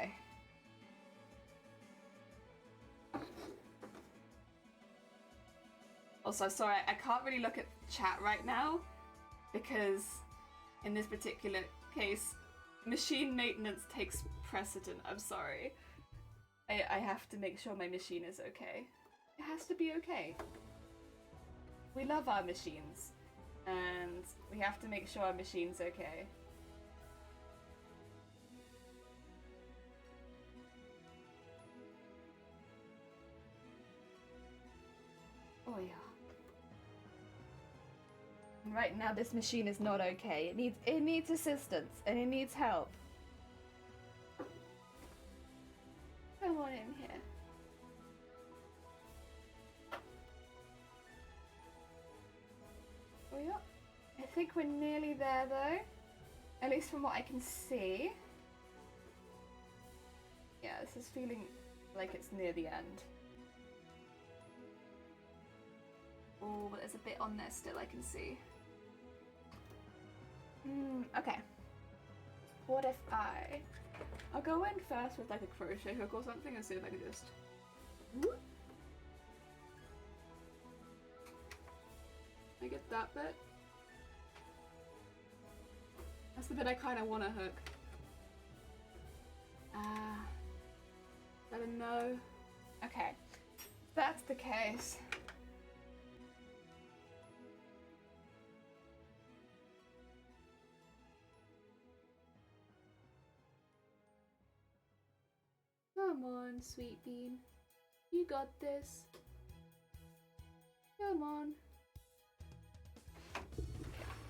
[SPEAKER 1] Also, sorry, I can't really look at chat right now, because in this particular case, machine maintenance takes precedent. I'm sorry. I have to make sure my machine is okay. It has to be okay. We love our machines, and we have to make sure our machine's okay. Oh yeah. And right now this machine is not okay. It needs assistance, and it needs help. Come on in here. Oh yeah. I think we're nearly there though. At least from what I can see. Yeah, this is feeling like it's near the end. Oh, but there's a bit on there still I can see. Okay. What if I'll go in first with like a crochet hook or something and see if I can just... I get that bit. That's the bit I kind of want to hook. Is that a no? Okay. If that's the case. Come on, sweet bean. You got this. Come on.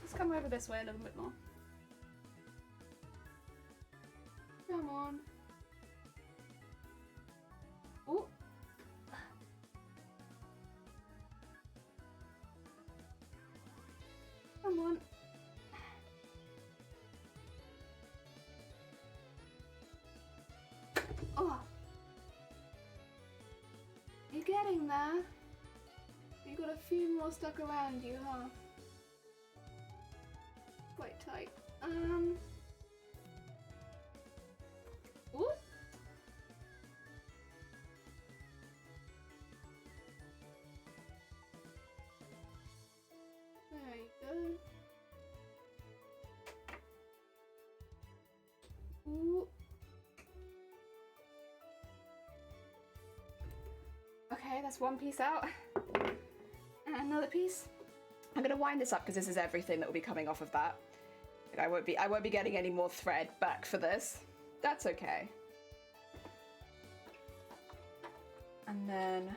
[SPEAKER 1] Let's come over this way a little bit more. Come on. Oh. Come on. Oh. there. You got a few more stuck around you, huh? Quite tight. Ooh. There you go. Ooh. Okay, that's one piece out. And another piece. I'm gonna wind this up because this is everything that will be coming off of that. I won't be getting any more thread back for this. That's okay. And then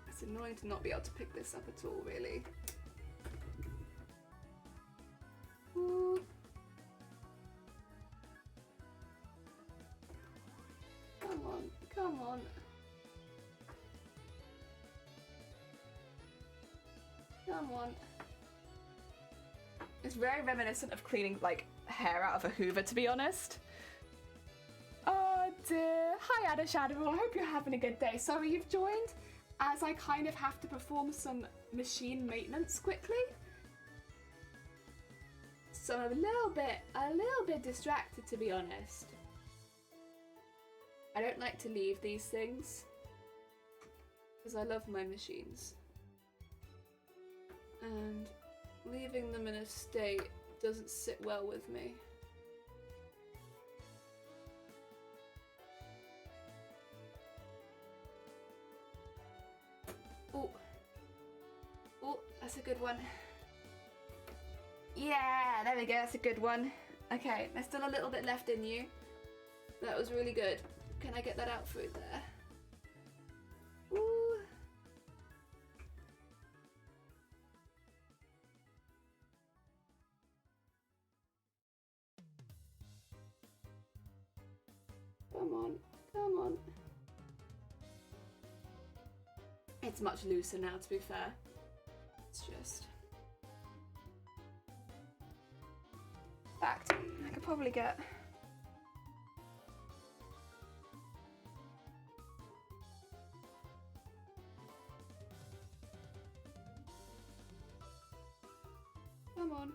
[SPEAKER 1] it's annoying to not be able to pick this up at all, really. Ooh. Come on, come on. Come on. It's very reminiscent of cleaning, like, hair out of a Hoover, to be honest. Oh dear. Hi, Ada Shadow. I hope you're having a good day. Sorry you've joined, as I kind of have to perform some machine maintenance quickly. So I'm a little bit distracted, to be honest. I don't like to leave these things, because I love my machines. And leaving them in a state doesn't sit well with me. Oh, oh, that's a good one. Yeah, there we go, that's a good one. Okay, there's still a little bit left in you. That was really good. Can I get that out through there? Ooh. Come on, come on. It's much looser now, to be fair. It's just fact. I could probably get come on.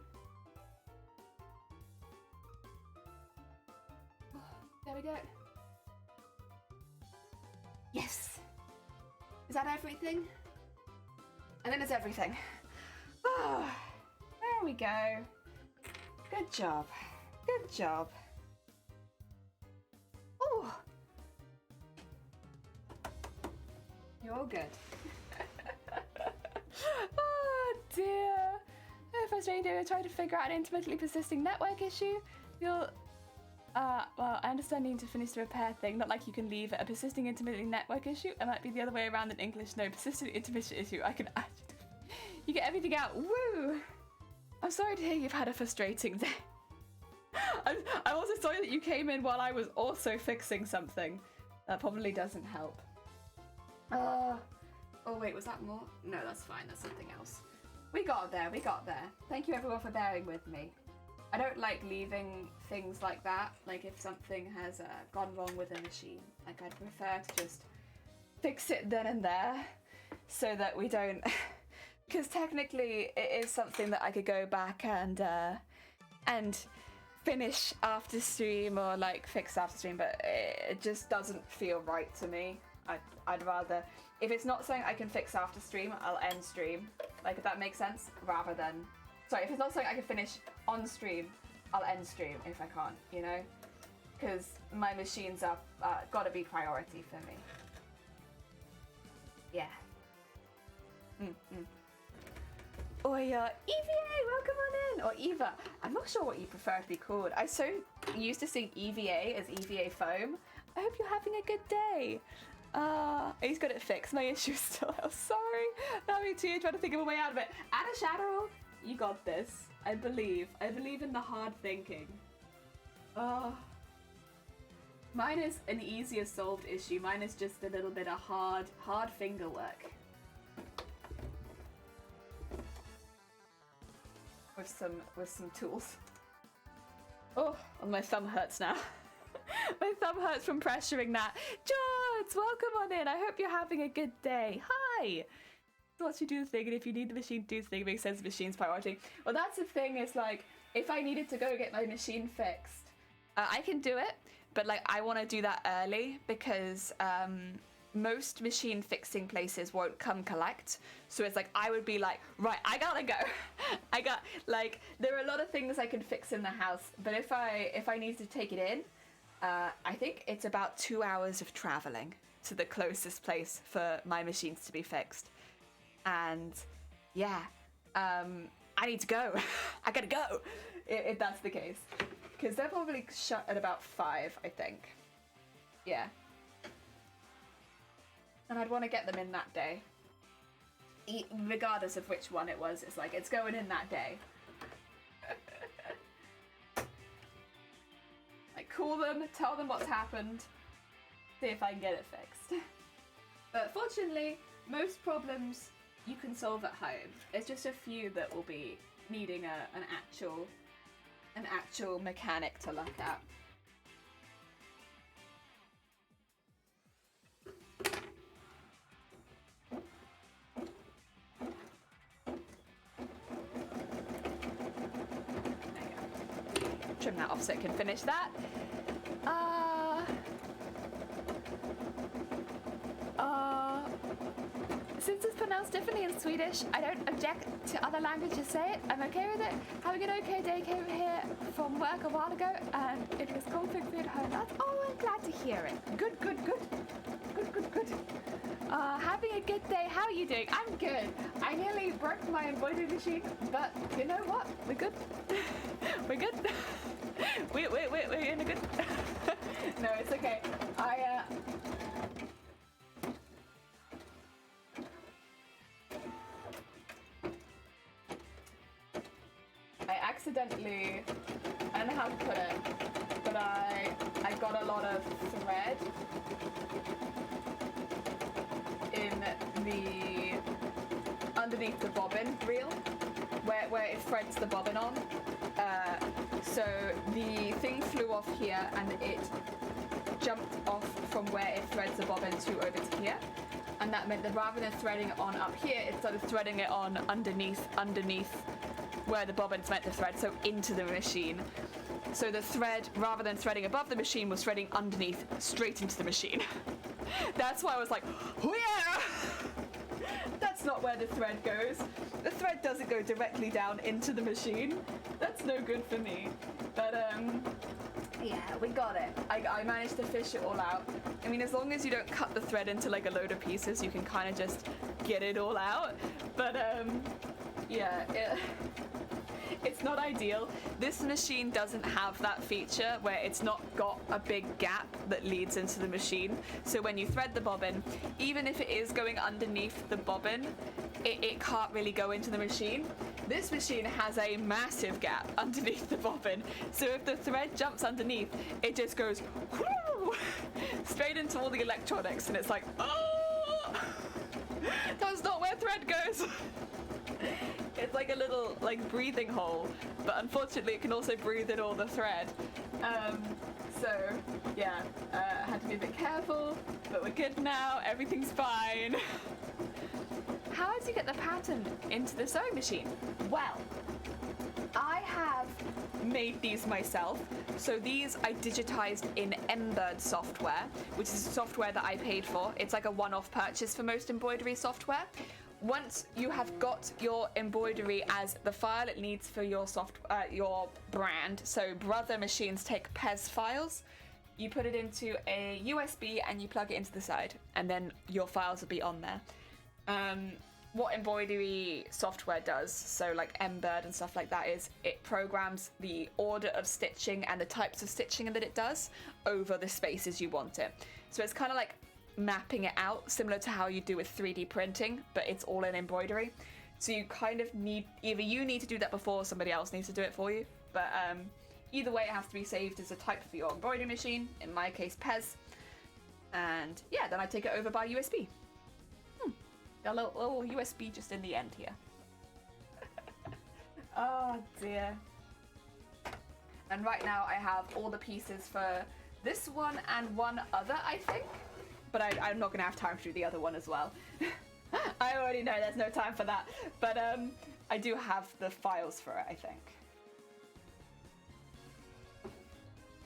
[SPEAKER 1] There we go. Yes! Is that everything? I think that's everything. Oh, there we go. Good job. Good job. Oh! You're all good. Oh dear. If I was trying to figure out an intermittently persisting network issue, you'll well, I understand needing to finish the repair thing, not like you can leave a persisting intermittent network issue. It might be the other way around in English. No, persistent intermittent issue. I can actually... You get everything out. Woo! I'm sorry to hear you've had a frustrating day. I'm also sorry that you came in while I was also fixing something. That probably doesn't help. Oh wait, was that more? No, that's fine. That's something else. We got there. We got there. Thank you everyone for bearing with me. I don't like leaving things like that, like if something has gone wrong with a machine. Like I'd prefer to just fix it then and there so that we don't... Because technically it is something that I could go back and finish after stream or like fix after stream, but it just doesn't feel right to me. I'd rather... If it's not something I can fix after stream, I'll end stream. Like if that makes sense, rather than... Sorry, if it's not something I can finish on stream, I'll end stream if I can't, you know? Because my machines are gotta be priority for me. Yeah. Oh yeah, EVA, welcome on in! Or Eva, I'm not sure what you prefer to be called. I'm so used to seeing EVA as EVA foam. I hope you're having a good day. He's got it fixed. My issue's still out. Sorry. Not me too. Trying to think of a way out of it. Ada Shadow, you got this. I believe. I believe in the hard thinking. Mine is an easier solved issue. Mine is just a little bit of hard finger work. With some tools. Oh, my thumb hurts now. My thumb hurts from pressuring that. George, welcome on in. I hope you're having a good day. Hi. Once you do the thing, and if you need the machine to do the thing, it makes sense the machine's priority. Well, that's the thing, is like, if I needed to go get my machine fixed, I can do it, but like, I want to do that early because most machine fixing places won't come collect. So it's like, I would be like, right, I gotta go. I got, like, there are a lot of things I can fix in the house, but if I need to take it in, I think it's about 2 hours of traveling to the closest place for my machines to be fixed. And yeah, I need to go. I gotta go if that's the case, because they're probably shut at about 5, I think. Yeah, and I'd want to get them in that day, regardless of which one it was. It's like, it's going in that day. Like, call them, tell them what's happened, see if I can get it fixed. But fortunately, most problems you can solve at home. There's just a few that will be needing an actual mechanic to look at. There you go. Trim that off so it can finish that. Since it's pronounced differently in Swedish, I don't object to other languages say it. I'm okay with it. Having an okay day, came here from work a while ago and it was conflict free at home. I'm glad to hear it. Good. Having a good day. How are you doing? I'm good. I nearly broke my embroidery machine, but you know what? We're good. We're good. We're in a good... No, it's okay. I accidentally, I don't know how to put it, but I got a lot of thread in underneath the bobbin reel, where it threads the bobbin on. So the thing flew off here and it jumped off from where it threads the bobbin to over to here. And that meant that rather than threading it on up here, it started threading it on underneath where the bobbin's meant to thread, so into the machine. So the thread, rather than threading above the machine, was threading underneath, straight into the machine. That's why I was like, oh yeah! That's not where the thread goes. The thread doesn't go directly down into the machine. That's no good for me. But yeah, we got it. I managed to fish it all out. I mean, as long as you don't cut the thread into like a load of pieces, you can kind of just get it all out. But yeah, it's not ideal. This machine doesn't have that feature where it's not got a big gap that leads into the machine. So when you thread the bobbin, even if it is going underneath the bobbin, it can't really go into the machine. This machine has a massive gap underneath the bobbin. So if the thread jumps underneath, it just goes whoo, straight into all the electronics, and it's like, oh, that's not where thread goes. It's like a little breathing hole, but unfortunately it can also breathe in all the thread. So yeah, I had to be a bit careful, but we're good now, everything's fine. How did you get the pattern into the sewing machine? Well, I have made these myself. So these I digitized in Embroidery software, which is software that I paid for. It's like a one-off purchase for most embroidery software. Once you have got your embroidery as the file it needs for your your brand, so Brother machines take PES files, you put it into a USB and you plug it into the side, and then your files will be on there. What embroidery software does, so like Embed and stuff like that, is it programs the order of stitching and the types of stitching that it does over the spaces you want it. So it's kind of like mapping it out, similar to how you do with 3D printing, but it's all in embroidery. So you kind of need, either you need to do that before somebody else needs to do it for you, but either way it has to be saved as a type for your embroidery machine, in my case PES, and yeah, then I take it over by USB. A little USB just in the end here. Oh dear. And right now I have all the pieces for this one and one other, I think. But I'm not gonna have time to do the other one as well. I already know there's no time for that. But I do have the files for it, I think.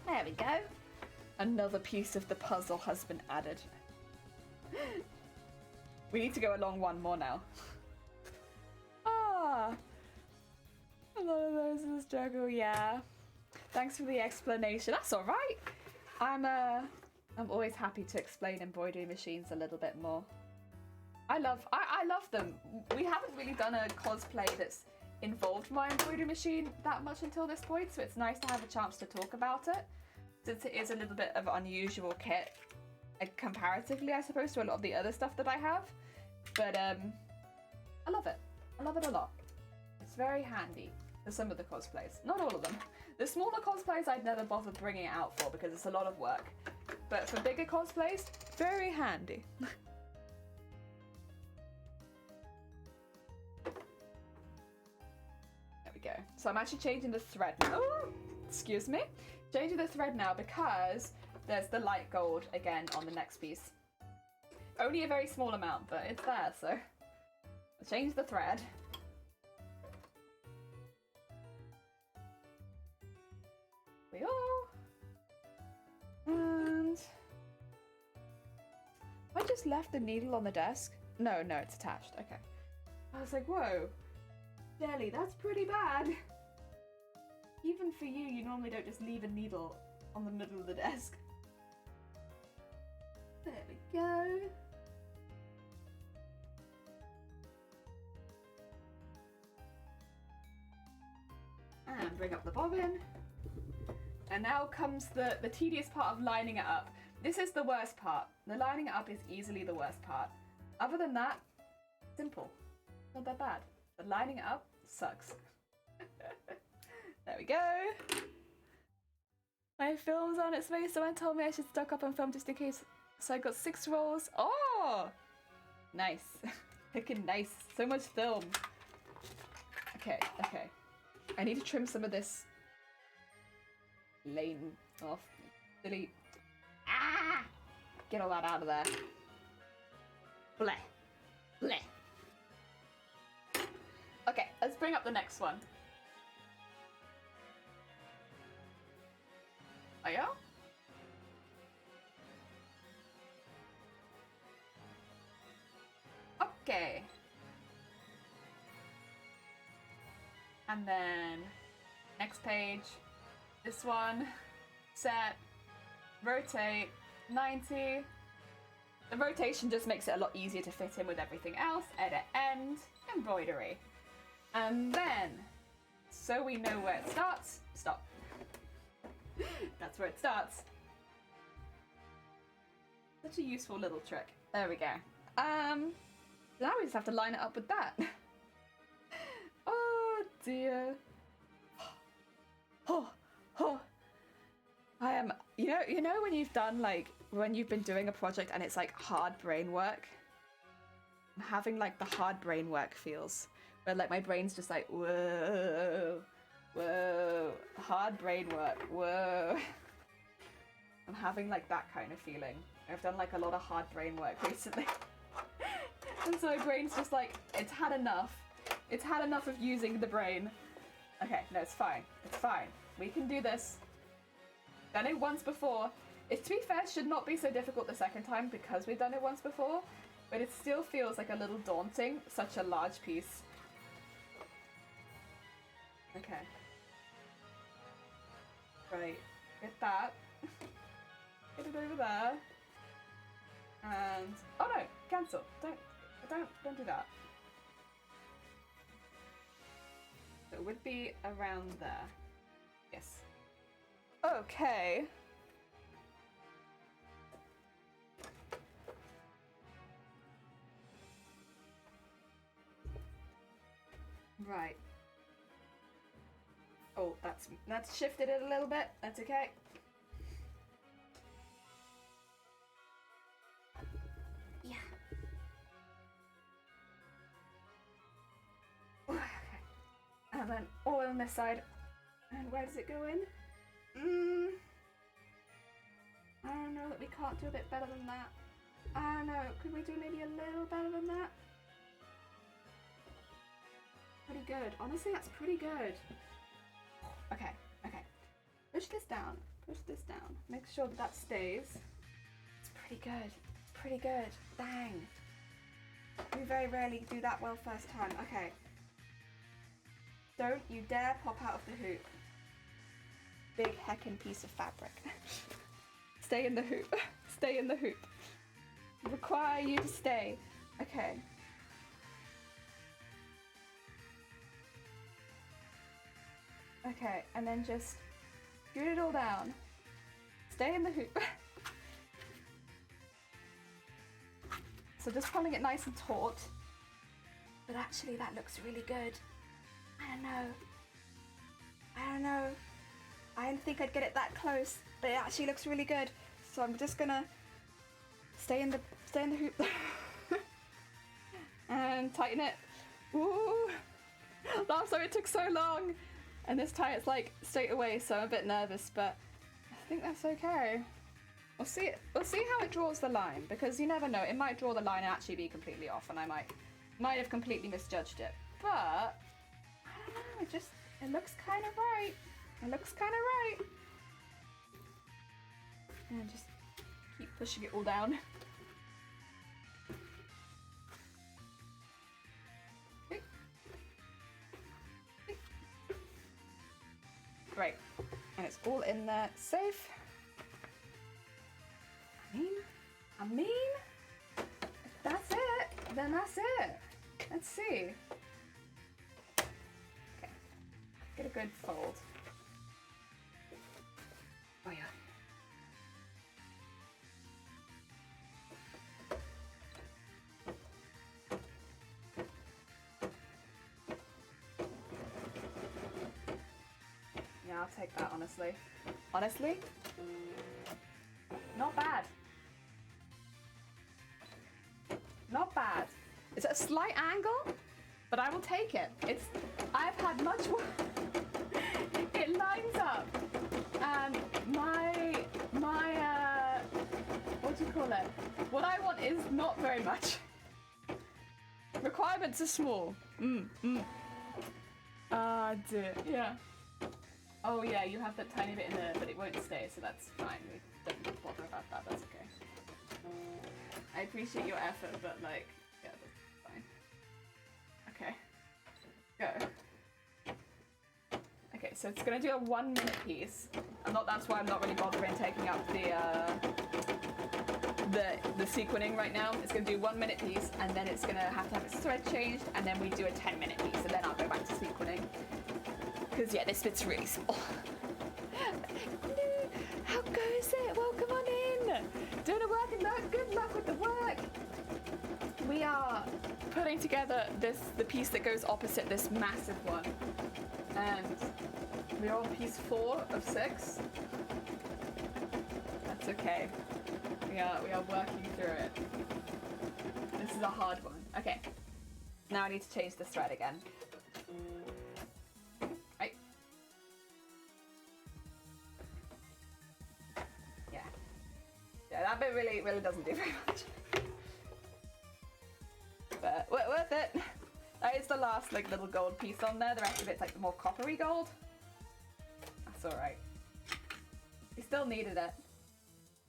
[SPEAKER 1] There we go. Another piece of the puzzle has been added. We need to go along one more now. Ah, a lot of those in the struggle, yeah. Thanks for the explanation. That's all right. I'm always happy to explain embroidery machines a little bit more. I love them. We haven't really done a cosplay that's involved my embroidery machine that much until this point, so it's nice to have a chance to talk about it, since it is a little bit of an unusual kit, comparatively, I suppose, to a lot of the other stuff that I have. But I love it. I love it a lot. It's very handy for some of the cosplays. Not all of them. The smaller cosplays I'd never bother bringing it out for because it's a lot of work. But for bigger cosplays, very handy. There we go. So I'm actually changing the thread now. Oh, excuse me. Changing the thread now because there's the light gold again on the next piece. Only a very small amount, but it's there, so I'll change the thread. We are. And I just left the needle on the desk. No, it's attached. Okay. I was like, whoa, Jelly, that's pretty bad. Even for you, you normally don't just leave a needle on the middle of the desk. There we go. And bring up the bobbin. And now comes the tedious part of lining it up. This is the worst part. The lining it up is easily the worst part. Other than that, simple. Not that bad. But lining it up sucks. There we go. My film's on its way. Someone told me I should stock up on film just in case. So I got 6 rolls. Oh! Nice. Looking nice. So much film. Okay. I need to trim some of this lane off. Delete. Ah! Get all that out of there. Bleh. Bleh. Okay, let's bring up the next one. Oh yeah? Okay. And then next page, this one, set, rotate, 90. The rotation just makes it a lot easier to fit in with everything else. Edit end, embroidery. And then, so we know where it starts, stop. That's where it starts. Such a useful little trick. There we go. Now we just have to line it up with that. Oh dear. Oh. I am, you know when you've done when you've been doing a project and it's like hard brain work? I'm having like the hard brain work feels. Where like my brain's just like, whoa, hard brain work, whoa. I'm having like that kind of feeling. I've done like a lot of hard brain work recently. And so my brain's just like, it's had enough. It's had enough of using the brain. Okay, no, it's fine. It's fine. We can do this. Done it once before. It, to be fair, should not be so difficult the second time because we've done it once before, but it still feels like a little daunting, such a large piece. Okay. Right, get that. Get it over there. And, oh no, cancel. Don't do that. So it would be around there. Yes. Okay. Right. Oh, that's shifted it a little bit. That's okay. Yeah. Okay. And then all on this side. And where does it go in? I don't know that we can't do a bit better than that. I don't know, could we do maybe a little better than that? Pretty good. Honestly, that's pretty good. Okay, okay. Push this down. Push this down. Make sure that that stays. It's pretty good. Pretty good. Dang. We very rarely do that well first time. Okay. Don't you dare pop out of the hoop. Big heckin' piece of fabric. Stay in the hoop. Stay in the hoop. Require you to stay. Okay. Okay, and then just scoot it all down. Stay in the hoop. So just pulling it nice and taut. But actually that looks really good. I don't know. I don't know. I didn't think I'd get it that close, but it actually looks really good. So I'm just gonna stay in the hoop. And tighten it. Ooh. Last time it took so long. And this time it's like straight away, so I'm a bit nervous, but I think that's okay. We'll see how it draws the line, because you never know, it might draw the line and actually be completely off, and I might have completely misjudged it. But I don't know, it looks kind of right. It looks kind of right. And just keep pushing it all down. Right, and it's all in there safe. I mean, if that's it, then that's it. Let's see. Okay, get a good fold. Oh yeah. Yeah, I'll take that, honestly. Honestly, not bad. Not bad. It's at a slight angle, but I will take it. I've had much work. It lines up. And what do you call it? What I want is not very much. Requirements are small. Dear. Yeah. Oh yeah, you have that tiny bit in there, but it won't stay, so that's fine. We don't bother about that, that's okay. I appreciate your effort, but like, yeah, that's fine. Okay. Go. Okay, so it's gonna do a 1 minute piece. That's why I'm not really bothering taking up the sequining right now. It's gonna do 1 minute piece, and then it's gonna have to have its thread changed, and then we do a 10-minute piece, and then I'll go back to sequining. Because yeah, this bit's really small. How goes it? Welcome on in. Doing the work and luck. Good luck with the work. We are putting together the piece that goes opposite this massive one, and we're on piece 4 of 6. That's okay. We are working through it. This is a hard one. Okay. Now I need to change the thread again. Right. Yeah. Yeah, that bit really doesn't do very much. But worth it. That is the last like little gold piece on there. The rest of it's like the more coppery gold. That's alright. We still needed it.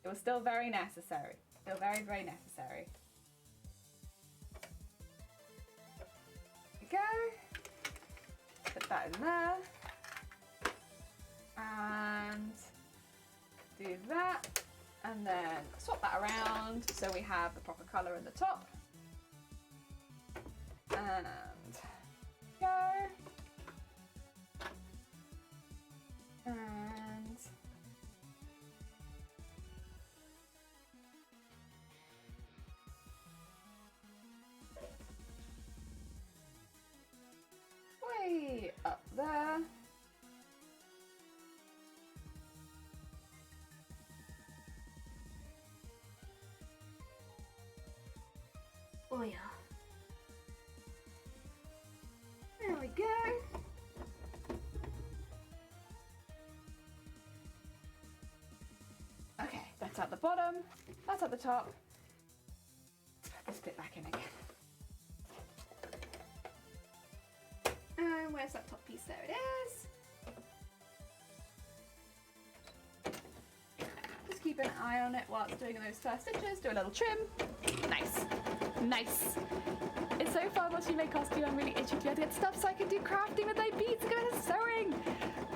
[SPEAKER 1] It was still very necessary. Still very, very necessary. There we go. Put that in there. And do that. And then swap that around so we have the proper colour in the top. And go. And way up there. Oh yeah. That's at the bottom. That's at the top. Put this bit back in again. And where's that top piece? There it is. Just keep an eye on it while it's doing those first stitches. Do a little trim. Nice. Nice. It's so fun watching you make costume. I'm really itchy to be able to get stuff so I can do crafting with my beads and go into sewing.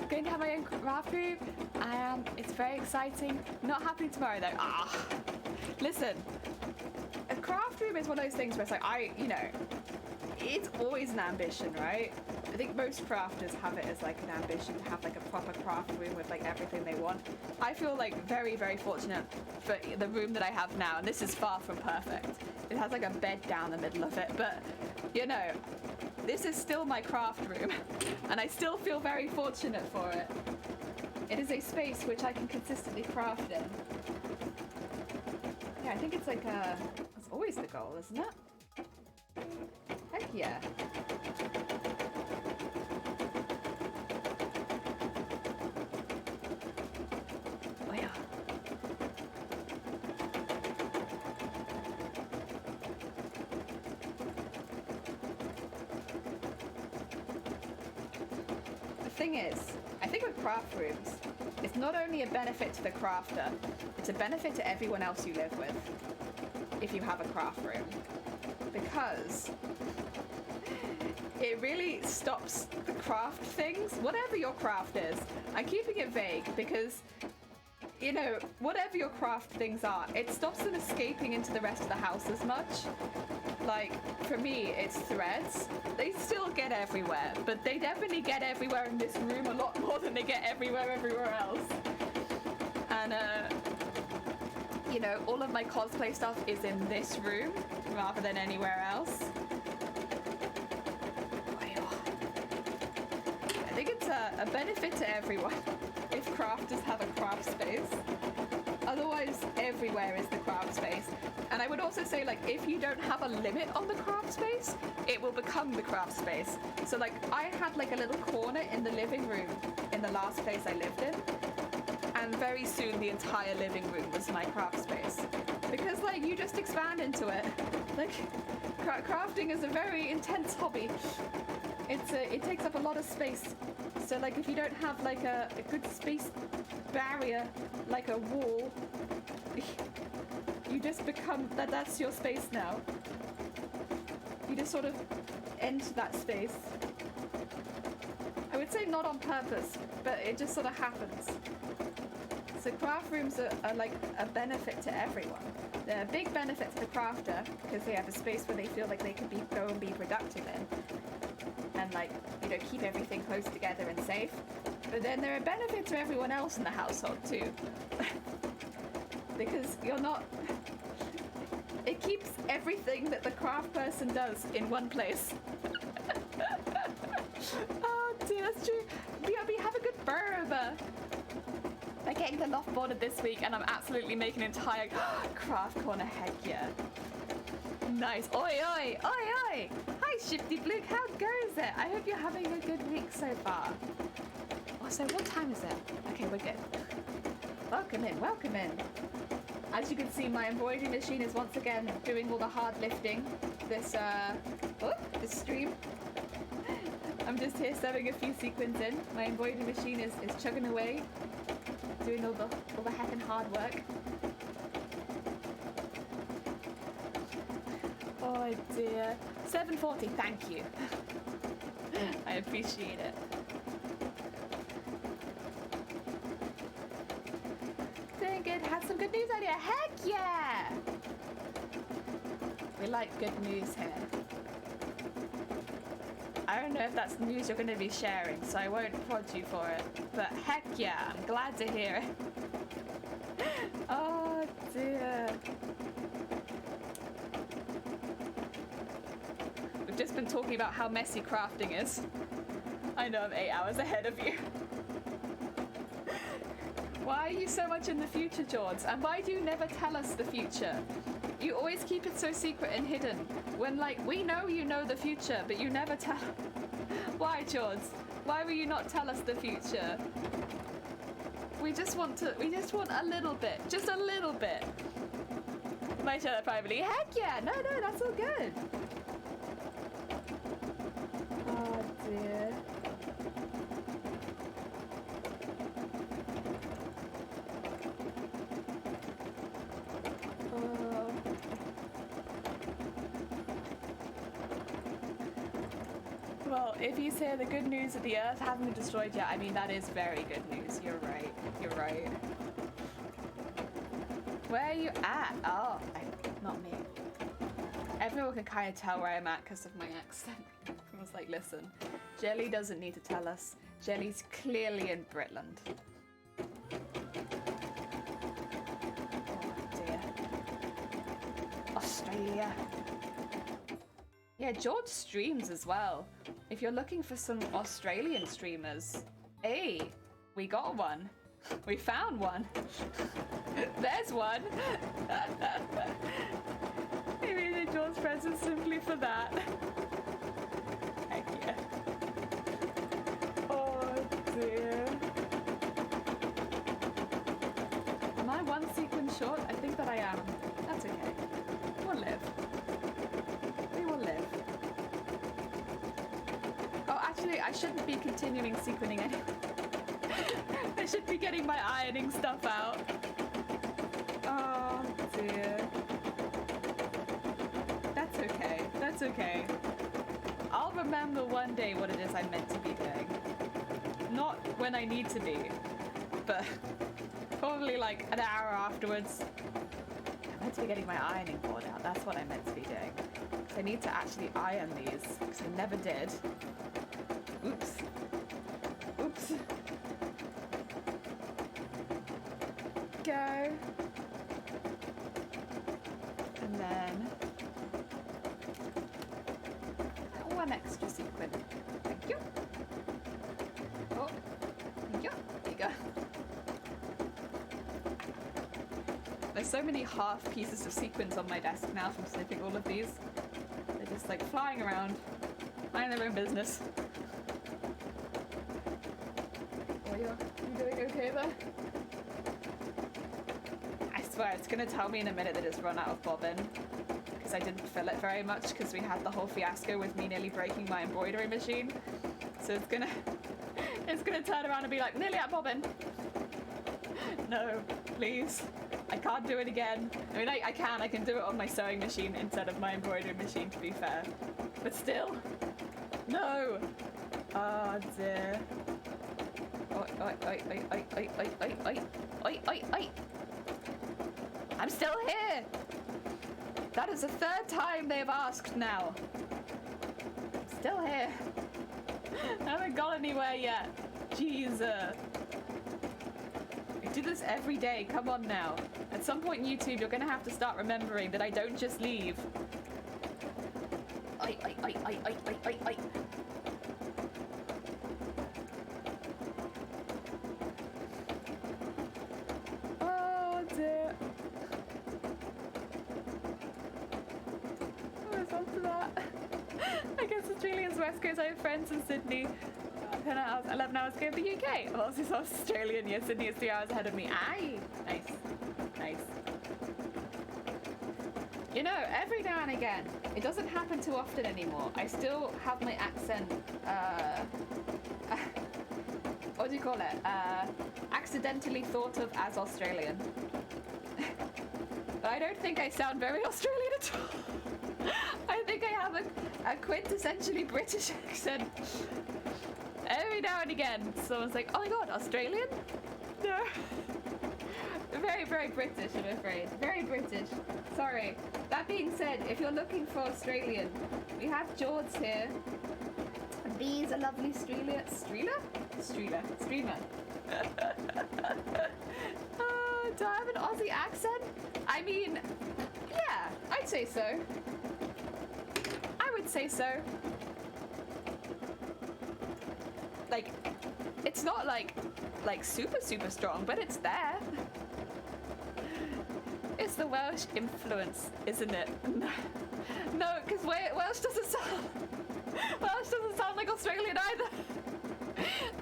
[SPEAKER 1] I'm going to have my own craft room. I am. It's very exciting. Not happening tomorrow though. Ah. Listen. A craft room is one of those things where it's like, you know, it's always an ambition, right? I think most crafters have it as like an ambition to have like a proper craft room with like everything they want. I feel like very, very fortunate for the room that I have now, and this is far from perfect. It has like a bed down the middle of it, but you know, this is still my craft room, and I still feel very fortunate for it. It is a space which I can consistently craft in. Yeah, I think it's like it's always the goal, isn't it? Heck yeah. Oh yeah. The thing is, I think with craft rooms, it's not only a benefit to the crafter, it's a benefit to everyone else you live with if you have a craft room. Because it really stops the craft things, whatever your craft is. I'm keeping it vague because, you know, whatever your craft things are, it stops them escaping into the rest of the house as much. Like, for me, it's threads. They still get everywhere, but they definitely get everywhere in this room a lot more than they get everywhere else. And, you know, all of my cosplay stuff is in this room rather than anywhere else. I think it's a benefit to everyone if crafters have a craft space. Otherwise, everywhere is the craft space. And I would also say, like, if you don't have a limit on the craft space, it will become the craft space. So, like, I had, like, a little corner in the living room in the last place I lived in. And very soon the entire living room was my craft space. Because, like, you just expand into it. Like, crafting is a very intense hobby. It takes up a lot of space. So, like, if you don't have, like, a good space barrier, like a wall, you just become, that's your space now. You just sort of enter that space. I would say not on purpose, but it just sort of happens. So craft rooms are like a benefit to everyone. They're a big benefit to the crafter because they have a space where they feel like they can go and be productive in. And like, you know, keep everything close together and safe. But then they're a benefit to everyone else in the household too. Because you're not... It keeps everything that the craft person does in one place. Oh dear, that's true. BRB, have a good burb. I'm getting the loft boarded this week and I'm absolutely making an entire craft corner. Heck yeah. Nice. Oi, oi, oi, oi. Hi, Shifty Blue. How goes it? I hope you're having a good week so far. Also, what time is it? Okay, we're good. Welcome in, welcome in. As you can see, my embroidery machine is once again doing all the hard lifting this stream. I'm just here sewing a few sequins in. My embroidery machine is chugging away, doing all the heckin' hard work. Oh dear. 740, thank you. I appreciate it. Doing good, had some good news idea. Heck yeah! We like good news here. I don't know if that's news you're going to be sharing, so I won't prod you for it. But heck yeah, I'm glad to hear it. Oh dear. We've just been talking about how messy crafting is. I know I'm 8 hours ahead of you. Why are you so much in the future, George? And why do you never tell us the future? You always keep it so secret and hidden. When, like, we know you know the future, but you never tell... Why, George? Why will you not tell us the future? We just want a little bit. Just a little bit. Might share that privately. Heck yeah! No, that's all good. Oh dear. Oh. Well, if you say the good news of the Earth hasn't been destroyed yet, I mean, that is very good news. You're right. You're right. Where are you at? Oh, not me. Everyone can kind of tell where I'm at because of my accent. I was like, listen, Jelly doesn't need to tell us. Jelly's clearly in Britland. Oh dear. Australia. Yeah, George streams as well. If you're looking for some Australian streamers, hey, we got one. We found one. There's one. Maybe the George present simply for that. Heck yeah. Oh dear. Am I one sequence short? I think that I am. That's okay. We'll live. We will live. Oh, actually, I shouldn't be continuing sequencing anymore. I should be getting my ironing stuff out. Oh dear. That's okay. That's okay. I'll remember one day what it is I'm meant to be doing. Not when I need to be, but probably like an hour afterwards. I'm meant to be getting my ironing board out. That's what I'm meant to be doing. I need to actually iron these, because I never did. Oops. Oops. Go. And then one extra sequin. Thank you. Oh, thank you. There you go. There's so many half pieces of sequins on my desk now from snipping all of these. They're just like flying around, minding their own business. Oh, you doing okay there? I swear, it's gonna tell me in a minute that it's run out of bobbin. Because I didn't fill it very much because we had the whole fiasco with me nearly breaking my embroidery machine. So it's gonna turn around and be like, nearly out bobbin. No, please. I can't do it again. I mean, I can do it on my sewing machine instead of my embroidery machine, to be fair. But still, no. Oh dear. Oi, oi, oi, oi, oi, oi, oi, oi, oi, oi, oi. I'm still here. That is the third time they've asked now. I'm still here. I haven't gone anywhere yet. Jesus. I do this every day. Come on now. At some point in YouTube, you're going to have to start remembering that I don't just leave. Oi, oi, oi, oi, oi, oi, oi, oi. Oh dear. What's up to that? I guess Australians West Coast. I have friends in Sydney. 10 hours, 11 hours ago in the UK. I'm also South Australian. Yes, Sydney is 3 hours ahead of me. Aye. Nice. Nice. You know, every now and again, it doesn't happen too often anymore. I still have my accent, what do you call it? Accidentally thought of as Australian. But I don't think I sound very Australian at all. I think I have a quintessentially British accent. Every now and again, someone's like, oh my god, Australian? No. Very, very British, I'm afraid. Very British. Sorry. That being said, if you're looking for Australian, we have George here. And these are lovely streamer. Do I have an Aussie accent? I mean, yeah, I'd say so. I would say so. Like, it's not like super, super strong, but it's there. It's the Welsh influence, isn't it? No, because Welsh doesn't sound like Australian either.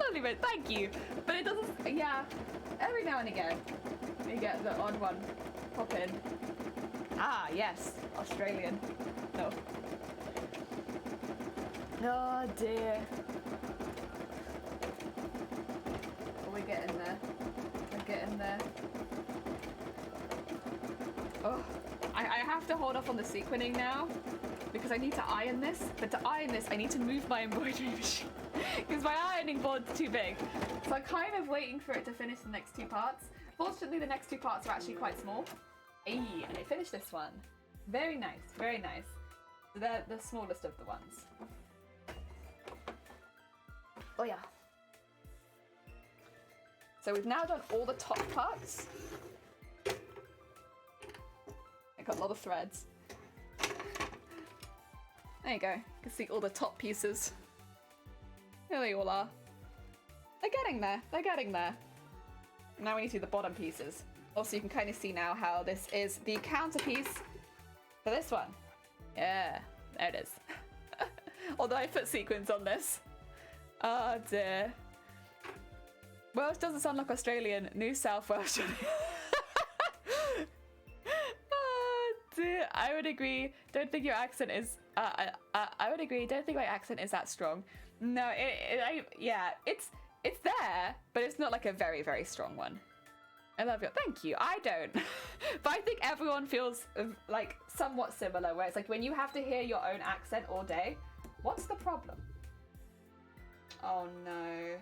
[SPEAKER 1] Let even, thank you. But it doesn't, yeah, every now and again, you get the odd one pop in. Ah, yes, Australian. No. Oh dear. Oh, we're getting there. We're getting there. Oh, I have to hold off on the sequining now because I need to iron this. But to iron this, I need to move my embroidery machine because my ironing board's too big. So I'm kind of waiting for it to finish the next two parts. Fortunately, the next two parts are actually quite small. Hey, and I finished this one. Very nice, very nice. So they're the smallest of the ones. Oh yeah. So we've now done all the top parts. I got a lot of threads. There you go. You can see all the top pieces. There they all are. They're getting there. They're getting there. Now we need to do the bottom pieces. Also, you can kind of see now how this is the counterpiece for this one. Yeah, there it is. Although I put sequins on this. Oh dear. Welsh doesn't sound like Australian. New South Welsh. Oh dear. I would agree. Don't think your accent is. I would agree. Don't think my accent is that strong. No, yeah, it's there, but it's not like a very, very strong one. I love your. Thank you. I don't, but I think everyone feels like somewhat similar. Where it's like when you have to hear your own accent all day, what's the problem? Oh no.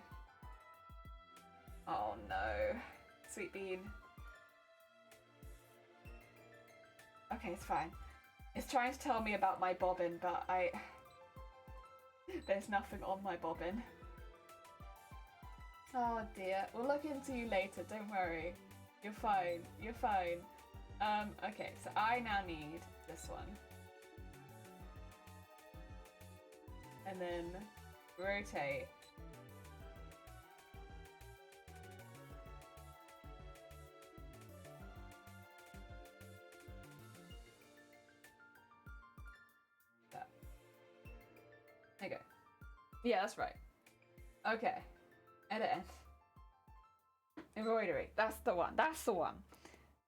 [SPEAKER 1] Oh no. Sweet bean. Okay, it's fine. It's trying to tell me about my bobbin, but there's nothing on my bobbin. Oh dear. We'll look into you later, don't worry. You're fine. You're fine. Okay, so I now need this one. And then rotate. That. There you go. Yeah, that's right. Okay. Edit end. Embroidery. That's the one. That's the one.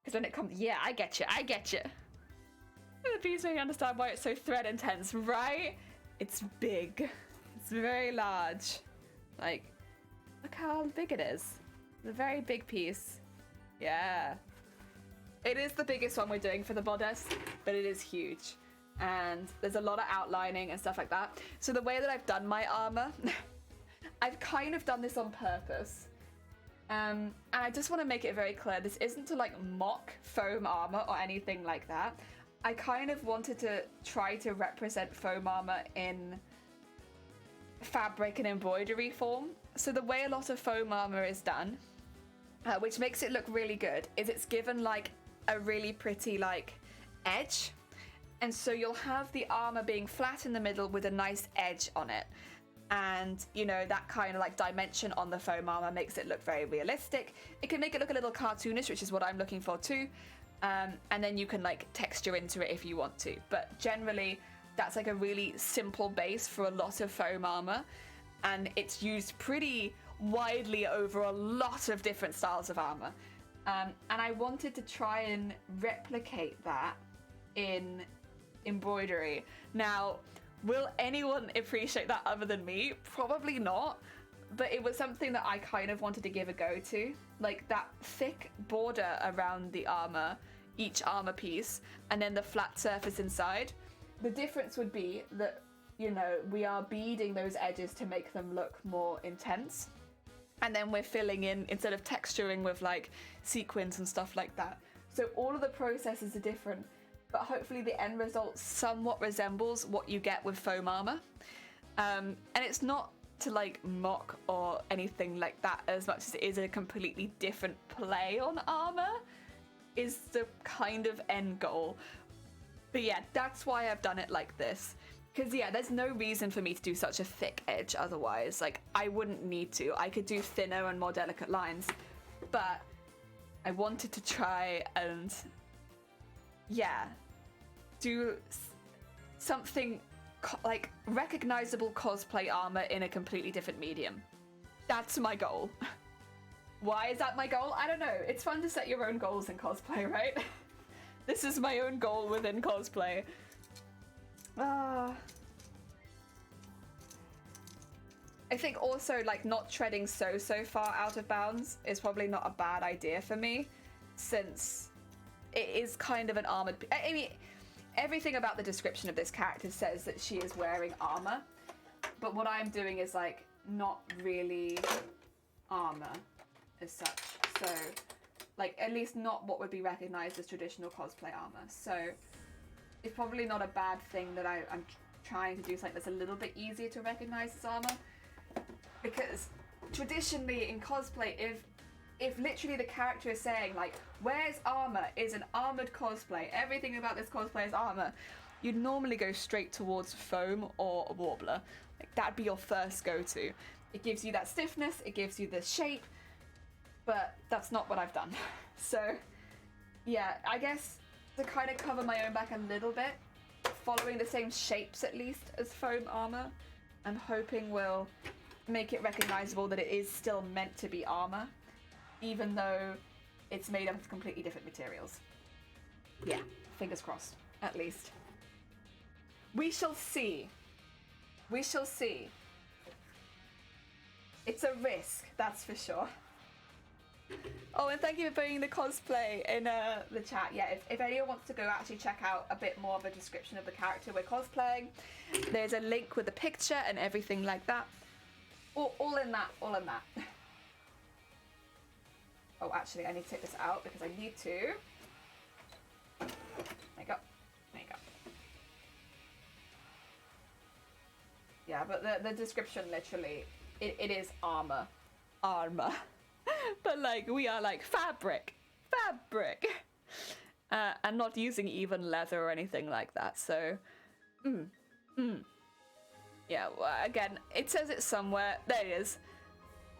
[SPEAKER 1] Because when it comes, yeah, I get you. I get you. Please make you understand why it's so thread intense, right? It's big. It's very large. Like, look how big it is. It's a very big piece. Yeah. It is the biggest one we're doing for the bodice, but it is huge. And there's a lot of outlining and stuff like that. So the way that I've done my armor, I've kind of done this on purpose. And I just want to make it very clear, this isn't to like mock foam armor or anything like that. I kind of wanted to try to represent foam armor in fabric and embroidery form. So the way a lot of foam armor is done, which makes it look really good, is it's given like a really pretty like edge. And so you'll have the armor being flat in the middle with a nice edge on it. And, you know, that kind of like dimension on the foam armor makes it look very realistic. It can make it look a little cartoonish, which is what I'm looking for too. And then you can like texture into it if you want to. But generally, that's like a really simple base for a lot of foam armor. And it's used pretty widely over a lot of different styles of armor. And I wanted to try and replicate that in embroidery. Now, will anyone appreciate that other than me? Probably not, but it was something that I kind of wanted to give a go to. Like that thick border around the armor, each armor piece, and then the flat surface inside. The difference would be that, you know, we are beading those edges to make them look more intense. And then we're filling in, instead of texturing with like sequins and stuff like that. So all of the processes are different, but hopefully the end result somewhat resembles what you get with foam armor. And it's not to like mock or anything like that as much as it is a completely different play on armor is the kind of end goal. But yeah, that's why I've done it like this. Because yeah, there's no reason for me to do such a thick edge otherwise. Like, I wouldn't need to. I could do thinner and more delicate lines. But I wanted to try and, yeah, do something like recognizable cosplay armor in a completely different medium. That's my goal. Why is that my goal? I don't know. It's fun to set your own goals in cosplay, right? This is my own goal within cosplay. I think also like not treading so far out of bounds is probably not a bad idea for me, since it is kind of an armored. I mean, everything about the description of this character says that she is wearing armor, but what I'm doing is like not really armor as such. So, like at least not what would be recognized as traditional cosplay armor. So it's probably not a bad thing that I'm trying to do something that's a little bit easier to recognize as armor. Because traditionally in cosplay, if literally the character is saying like, wears armor, is an armored cosplay, everything about this cosplay is armor, you'd normally go straight towards foam or a warbler. Like that'd be your first go-to. It gives you that stiffness, it gives you the shape, but that's not what I've done. So yeah, I guess to kind of cover my own back a little bit, following the same shapes at least as foam armor, I'm hoping will make it recognizable that it is still meant to be armor, even though it's made up of completely different materials. Yeah, fingers crossed, at least. We shall see. We shall see. It's a risk, that's for sure. Oh, and thank you for putting the cosplay in the chat. Yeah, if anyone wants to go actually check out a bit more of a description of the character we're cosplaying, there's a link with the picture and everything like that. All in that, all in that. Oh, actually, I need to take this out because I need to. There you go. There you go. Yeah, but the description literally, it is armor. Armor. But like, we are like fabric. And not using even leather or anything like that, so. Yeah, well, again, it says it somewhere. There it is.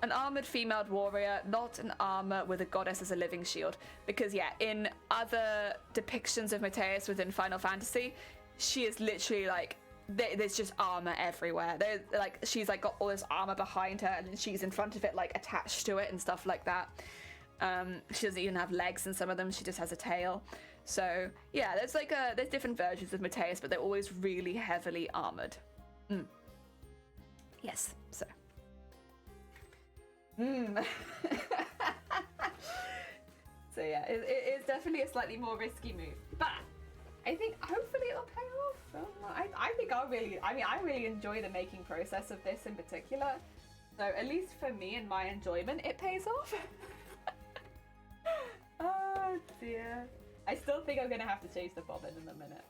[SPEAKER 1] An armored female warrior, not an armor with a goddess as a living shield. Because yeah, in other depictions of Mateus within Final Fantasy, she is literally like, there's just armor everywhere. There's like, she's like got all this armor behind her and she's in front of it, like attached to it and stuff like that. She doesn't even have legs in some of them, she just has a tail. So yeah, there's like there's different versions of Mateus, but they're always really heavily armored. Yes, so. So yeah, it is definitely a slightly more risky move, but I think hopefully it'll pay off. I think I really enjoy the making process of this in particular. So at least for me and my enjoyment, it pays off. Oh dear. I still think I'm gonna have to change the bobbin in a minute.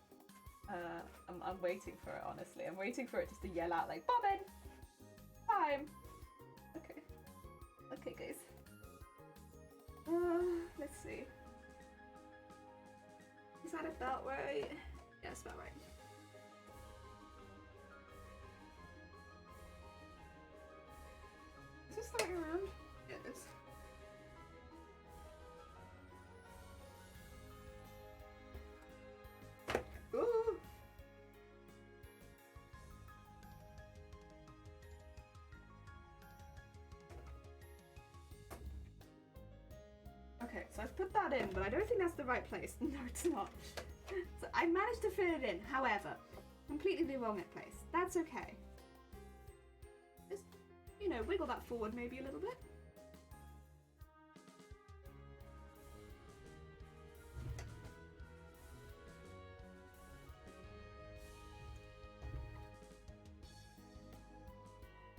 [SPEAKER 1] I'm waiting for it, honestly. I'm waiting for it just to yell out like, Bobbin! Time! Okay. Okay, guys. Let's see. Is that about right? Yeah, it's about right. Is this the way around? Yeah, it is. Ooh! Okay, so I've put that in, but I don't think that's the right place. No, it's not. So I managed to fit it in, however, completely the wrong place. That's okay. Just, you know, wiggle that forward maybe a little bit.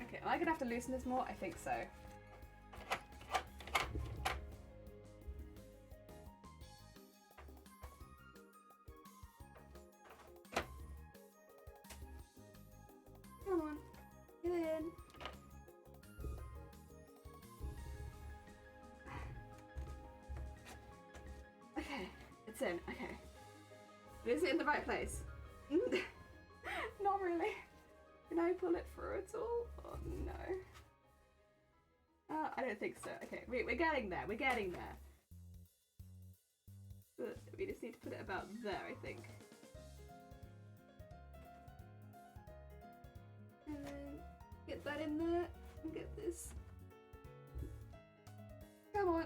[SPEAKER 1] Okay, am I gonna have to loosen this more? I think so. Come on, get in. Okay, it's in, okay. Is it in the right place? Not really. Can I pull it through at all? Oh no. I don't think so. Okay, we're getting there, we're getting there. But we just need to put it about there, I think. And then get that in there and get this Come on.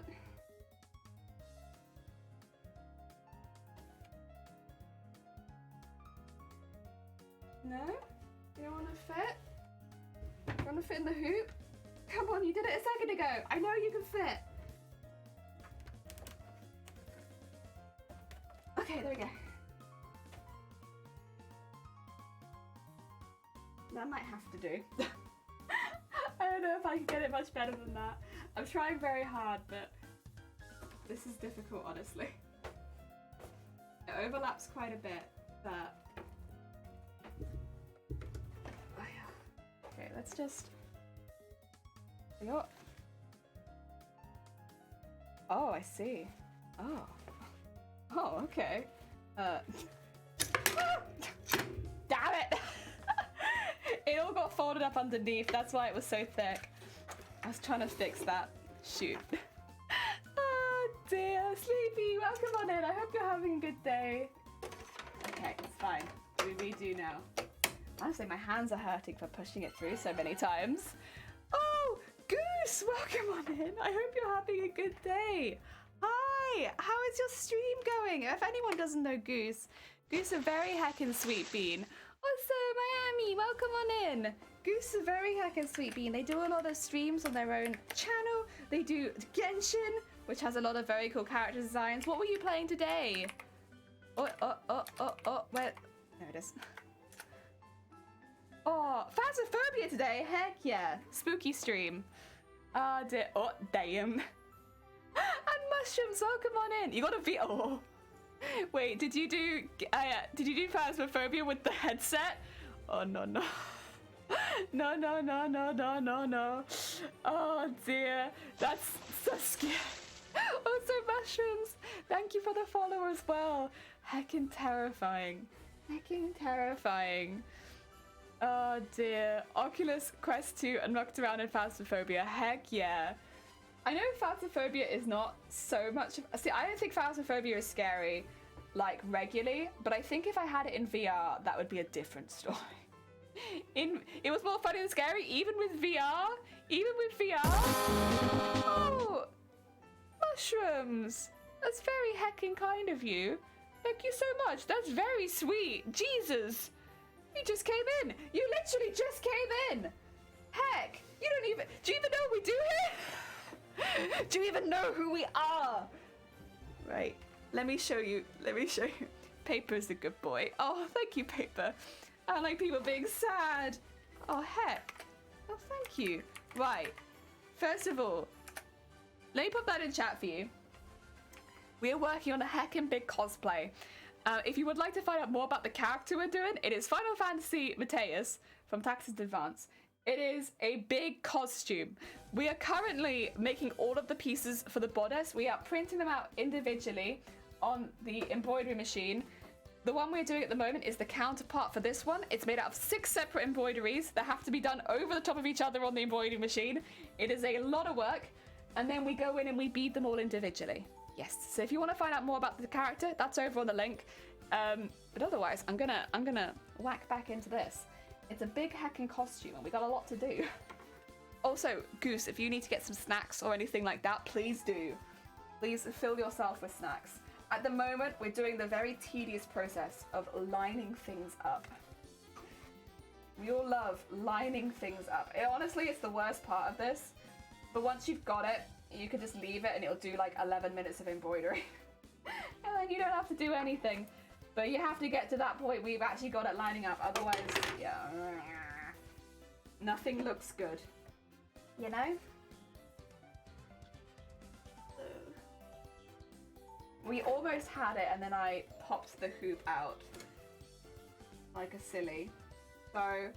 [SPEAKER 1] No? You don't want to fit? You want to fit in the hoop? Come on, you did it a second ago. I know you can fit. Okay, there we go. That might have to do. I don't know if I can get it much better than that. I'm trying very hard, but this is difficult, honestly. It overlaps quite a bit, but... Oh, yeah. Okay, let's just... Oh, I see. Oh. Oh, okay. Damn it! It all got folded up underneath, that's why it was so thick. I was trying to fix that. Shoot. Oh dear, Sleepy, welcome on in. I hope you're having a good day. Okay, it's fine. We redo now. Honestly, my hands are hurting for pushing it through so many times. Oh, Goose, welcome on in. I hope you're having a good day. Hi, how is your stream going? If anyone doesn't know Goose, Goose a very heckin' sweet bean. Also, Miami, welcome on in. Goose is a very heckin' sweet bean. They do a lot of streams on their own channel. They do Genshin, which has a lot of very cool character designs. What were you playing today? Where? There it is. Oh, Phasmophobia today. Heck yeah. Spooky stream. Oh, dear. Oh, damn. And Mushrooms, welcome on in. You got a V. Oh. Wait, did you do Phasmophobia with the headset? Oh no. No. Oh dear, that's so scary. Also, Mushrooms, thank you for the follow as well. Heckin' terrifying. Oh dear. Oculus Quest 2 and mucked around in Phasmophobia. Heck yeah. I know Phasmophobia is not so much... See, I don't think Phasmophobia is scary, like, regularly, but I think if I had it in VR, that would be a different story. It was more funny than scary, even with VR? Oh! Mushrooms! That's very heckin' kind of you. Thank you so much. That's very sweet. Jesus! You just came in. You literally just came in. Heck, you don't even... Do you even know what we do here? Do you even know who we are? Right, let me show you. Paper's a good boy. Oh, thank you, Paper. I don't like people being sad. Oh, heck. Oh, thank you. Right, first of all, let me put that in chat for you. We are working on a heckin' big cosplay. If you would like to find out more about the character we're doing, it is Final Fantasy Mateus from Taxis Advance. It is a big costume. We are currently making all of the pieces for the bodice. We are printing them out individually on the embroidery machine. The one we're doing at the moment is the counterpart for this one. It's made out of 6 separate embroideries that have to be done over the top of each other on the embroidery machine. It is a lot of work. And then we go in and we bead them all individually. Yes, so if you want to find out more about the character, that's over on the link. But otherwise, I'm gonna whack back into this. It's a big heckin' costume and we got a lot to do. Also, Goose, if you need to get some snacks or anything like that, please do. Please fill yourself with snacks. At the moment, we're doing the very tedious process of lining things up. We all love lining things up. Honestly, it's the worst part of this. But once you've got it, you can just leave it and it'll do like 11 minutes of embroidery. And then you don't have to do anything. But you have to get to that point where you've actually got it lining up. Otherwise, yeah, nothing looks good. You know? We almost had it and then I popped the hoop out. Like a silly. So,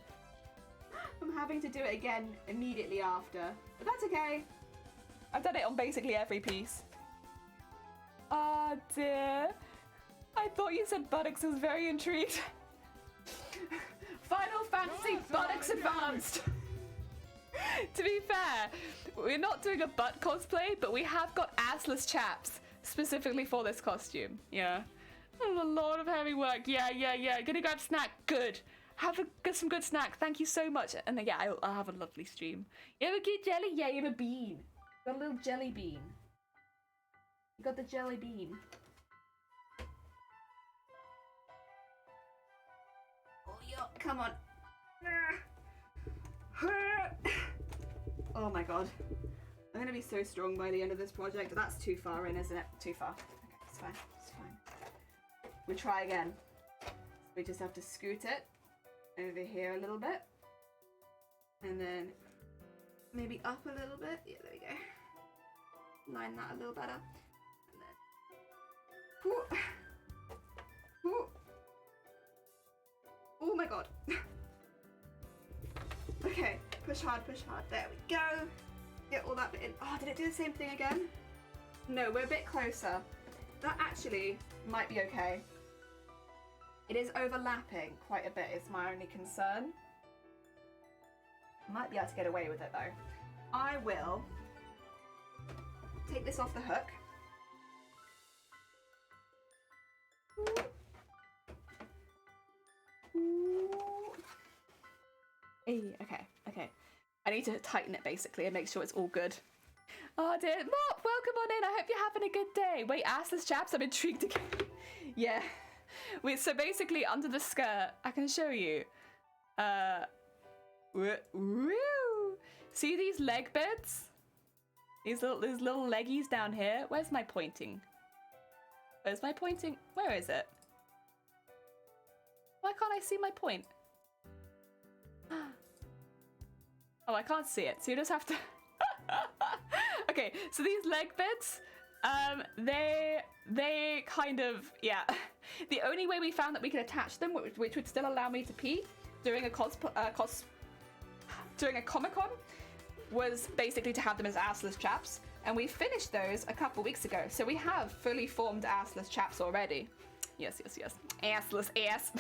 [SPEAKER 1] I'm having to do it again immediately after. But that's okay. I've done it on basically every piece. Oh dear. I thought you said buttocks. I was very intrigued. Final Fantasy Buttocks Advanced. To be fair, we're not doing a butt cosplay, but we have got assless chaps specifically for this costume. Yeah. Oh, a lot of heavy work. Yeah. Gonna grab snack. Good. Get some good snack. Thank you so much. And yeah, I'll have a lovely stream. You have a good jelly? Yeah, you have a bean. Got a little jelly bean. You got the jelly bean. Oh, yeah, come on. Oh my god. I'm gonna be so strong by the end of this project. That's too far in, isn't it? Too far. Okay, it's fine. It's fine. We try again. We just have to scoot it over here a little bit. And then maybe up a little bit. Yeah, there we go. Line that a little better. And then... Ooh. Ooh. Oh my god. Okay, push hard, push hard. There we go. Get all that bit in. Oh, did it do the same thing again? No, we're a bit closer. That actually might be okay. It is overlapping quite a bit, is my only concern. Might be able to get away with it though. I will take this off the hook. Hey, okay. I need to tighten it basically and make sure it's all good. Oh dear, Mop, welcome on in. I hope you're having a good day. Wait, assless chaps, I'm intrigued again. Yeah. Wait, so basically under the skirt, I can show you. Woo! See these leg bits? These little leggies down here? Where's my pointing? Where's my pointing? Where is it? Why can't I see my point? Oh, I can't see it, so you just have to... Okay, so these leg bits, they kind of, yeah. The only way we found that we could attach them, which would still allow me to pee during a Comic-Con, was basically to have them as assless chaps. And we finished those a couple weeks ago, so we have fully formed assless chaps already. Yes. Assless ass.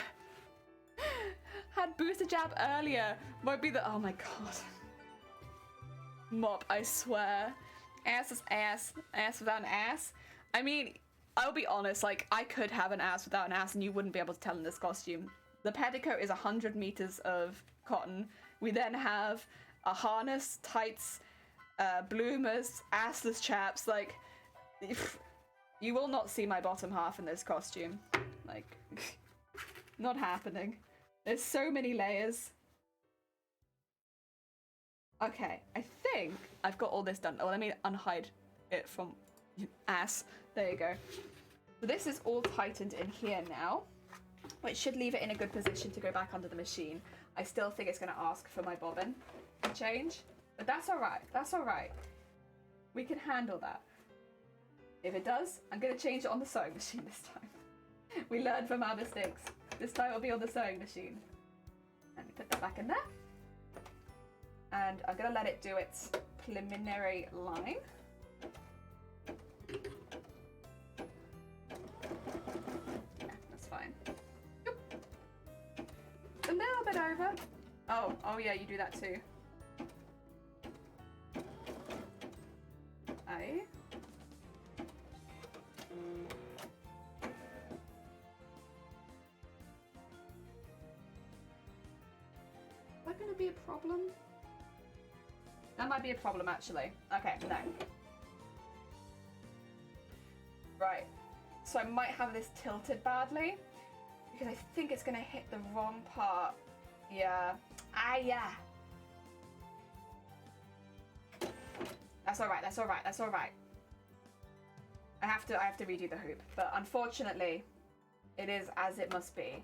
[SPEAKER 1] Had booster jab earlier. Won't be the... Oh my god. Mop, I swear. Ass is ass. Ass without an ass. I mean, I'll be honest, like, I could have an ass without an ass and you wouldn't be able to tell in this costume. The petticoat is 100 meters of cotton. We then have a harness, tights, bloomers, assless chaps. Like, you will not see my bottom half in this costume. Like, not happening. There's so many layers. Okay, I think I've got all this done. Oh, let me unhide it from ass. There you go. So this is all tightened in here now, which should leave it in a good position to go back under the machine. I still think it's going to ask for my bobbin to change, but that's all right. That's all right. We can handle that. If it does, I'm going to change it on the sewing machine this time. We learn from our mistakes. This time it'll be on the sewing machine. And put that back in there. And I'm going to let it do its preliminary line. Yeah, that's fine. Oop. A little bit over. Oh yeah, you do that too. Aye. Is that going to be a problem? That might be a problem, actually. Okay, no. Right. So I might have this tilted badly, because I think it's going to hit the wrong part. Yeah. Ah, yeah. That's alright, that's alright, that's alright. I have to redo the hoop, but unfortunately, it is as it must be.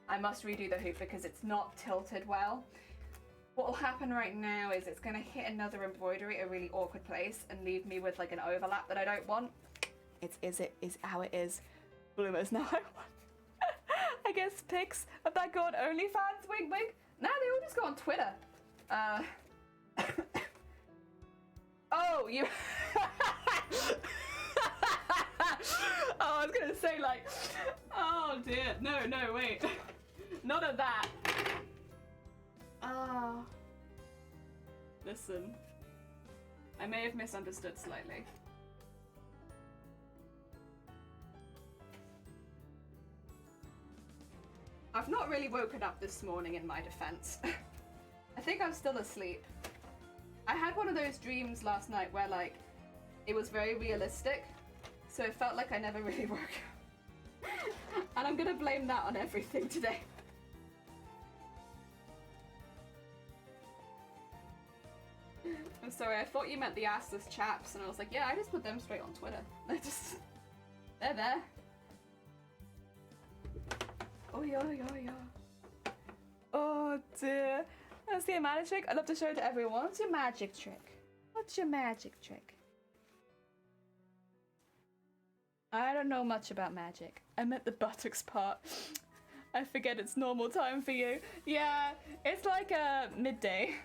[SPEAKER 1] I must redo the hoop because it's not tilted well. What will happen right now is it's going to hit another embroidery at a really awkward place and leave me with like an overlap that I don't want. Is how it is. Bloomers, now I want, I guess, pics of that go on OnlyFans, wink wink. Now they all just go on Twitter. Oh, you... Oh, I was going to say like, oh dear, no, wait. None of that. Ah. Listen. I may have misunderstood slightly. I've not really woken up this morning in my defense. I think I'm still asleep. I had one of those dreams last night where like, it was very realistic. So it felt like I never really work. And I'm gonna blame that on everything today. I'm sorry, I thought you meant the assless chaps, and I was like, yeah, I just put them straight on Twitter. They're there. Oh yeah, yeah, yeah. Oh dear. That's the magic trick. I'd love to show it to everyone. What's your magic trick? What's your magic trick? I don't know much about magic. I meant the buttocks part. I forget it's normal time for you. Yeah, it's like midday.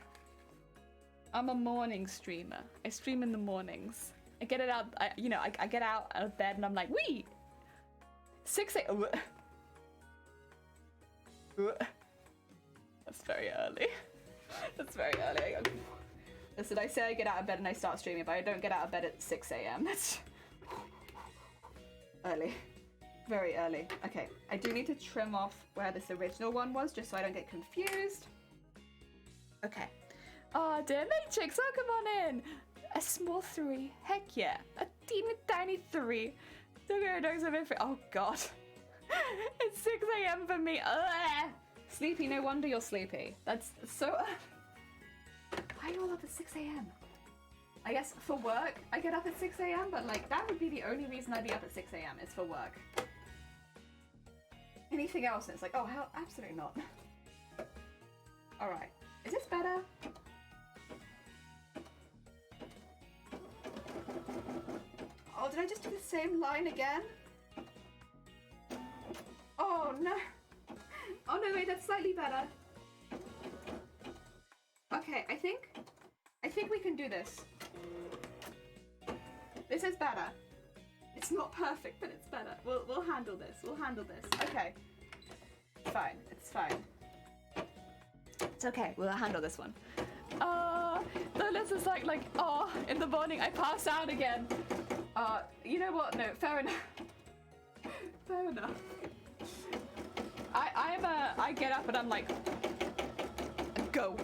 [SPEAKER 1] I'm a morning streamer. I stream in the mornings. I get it out, I get out of bed and I'm like, wee! 6 a.m. That's very early. That's very early. Listen, I say I get out of bed and I start streaming, but I don't get out of bed at 6 a.m. That's early. Very early. Okay, I do need to trim off where this original one was, just so I don't get confused. Okay. Oh dear, Matrix, oh come on in! A small 3, heck yeah. A teeny tiny 3. Oh god. It's 6 a.m. for me. Ugh. Sleepy, no wonder you're sleepy. That's so... Why are you all up at 6 a.m.? I guess for work, I get up at 6 a.m., but like, that would be the only reason I'd be up at 6 a.m. is for work. Anything else, and it's like, oh hell, absolutely not. Alright, is this better? Oh, did I just do the same line again? Oh no. Oh no, wait, that's slightly better. Okay, I think we can do this. This is better. It's not perfect, but it's better. We'll handle this. We'll handle this. Okay. Fine. It's fine. It's okay. We'll handle this one. This is like, in the morning I pass out again. You know what? No, fair enough. Fair enough. I get up and I'm like, go.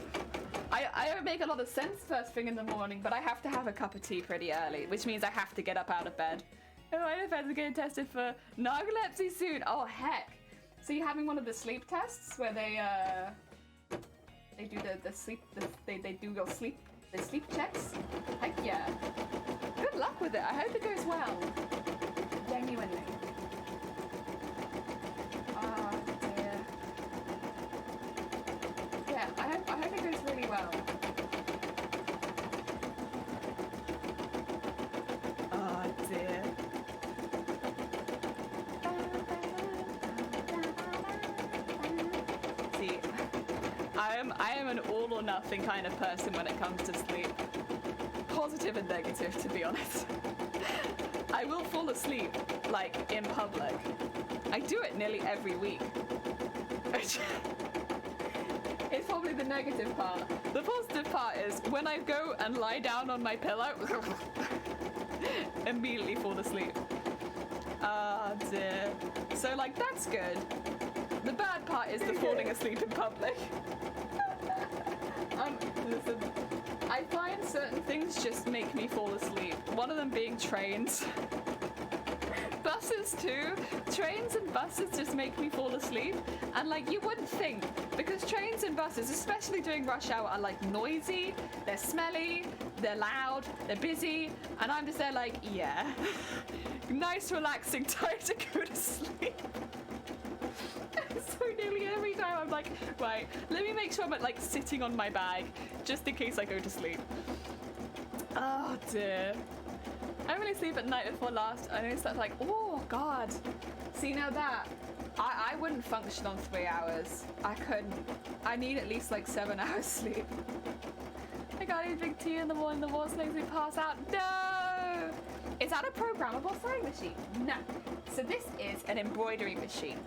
[SPEAKER 1] I don't make a lot of sense first thing in the morning, but I have to have a cup of tea pretty early, which means I have to get up out of bed. Oh, my defense is getting tested for narcolepsy soon. Oh, heck. So you're having one of the sleep tests where they do the sleep, they do your sleep, the sleep checks? Heck yeah. Good luck with it. I hope it goes well. Genuinely. Oh, dear. Yeah, I hope it goes really well. Oh, dear. See, I am an all or nothing kind of person when it comes to sleep. Positive and negative, to be honest. I will fall asleep, like, in public. I do it nearly every week. It's probably the negative part. The positive part is when I go and lie down on my pillow, immediately fall asleep. Ah, dear. So, like, that's good. The bad part is the falling asleep in public. Listen, I find certain things just make me fall asleep. One of them being trains. Buses too. Trains and buses just make me fall asleep. And like, you wouldn't think, because trains and buses, especially during rush hour, are like noisy, they're smelly, they're loud, they're busy, and I'm just there like, yeah. Nice relaxing time to go to sleep. So nearly every time I'm like, right, let me make sure I'm like sitting on my bag just in case I go to sleep. Oh dear. I really sleep at night before last. I know stuff like, oh god. See, now that I wouldn't function on 3 hours. I couldn't. I need at least like 7 hours sleep. I can't even drink tea in the morning. The water makes me pass out. No! Is that a programmable sewing machine? No. So this is an embroidery machine.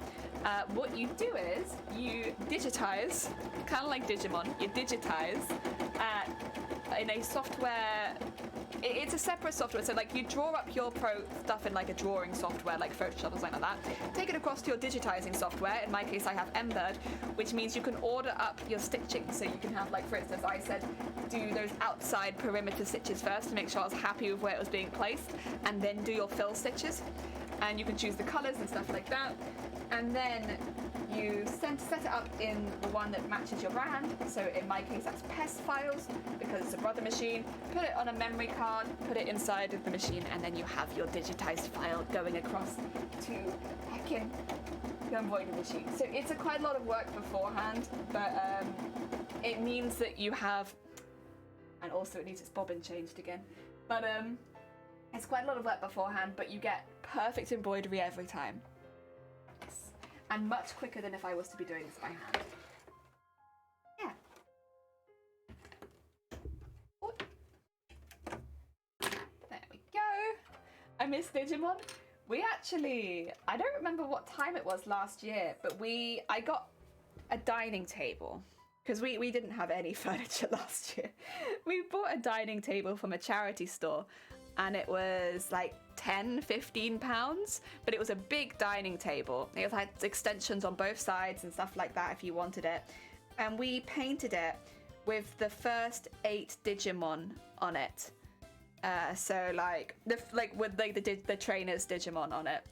[SPEAKER 1] What you do is you digitize, kind of like Digimon, you digitize in a software it's a separate software. So like you draw up your pro stuff in like a drawing software like Photoshop or something like that. Take it across to your digitizing software. In my case, I have Embed, which means you can order up your stitching. So you can have, like, for instance, I said do those outside perimeter stitches first to make sure I was happy with where it was being placed, and then do your fill stitches. And you can choose the colors and stuff like that. And then you set it up in the one that matches your brand. So in my case, that's PES files because it's a brother machine. Put it on a memory card, put it inside of the machine, and then you have your digitized file going across to heckin' your embroidery machine. So it's quite a lot of work beforehand, but it means that you have, and also it needs its bobbin changed again. But it's quite a lot of work beforehand, but you get perfect embroidery every time. Yes. And much quicker than if I was to be doing this by hand. Yeah. Oh. There we go. I miss Digimon. We actually, I don't remember what time it was last year, but I got a dining table. Because we didn't have any furniture last year. We bought a dining table from a charity store. And it was like £10-15, but it was a big dining table. It had extensions on both sides and stuff like that if you wanted it. And we painted it with the first 8 Digimon on it. So like with the trainer's Digimon on it.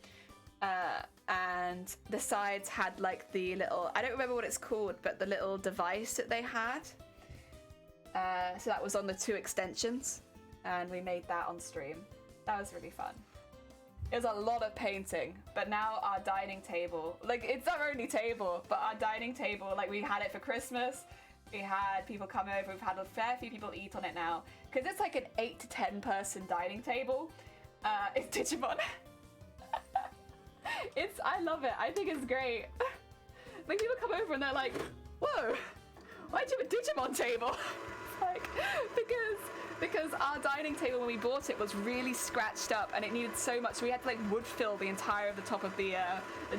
[SPEAKER 1] And the sides had like the little, I don't remember what it's called, but the little device that they had. So that was on the 2 extensions. And we made that on stream. That was really fun. It was a lot of painting, but now our dining table, like it's our only table, but our dining table, like we had it for Christmas. We had people come over. We've had a fair few people eat on it now because it's like an 8 to 10 person dining table. It's Digimon. I love it. I think it's great. Like people come over and they're like, "Whoa, why'd you have a Digimon table?" Like because our dining table when we bought it was really scratched up and it needed so much. We had to like wood fill the entire of the top of the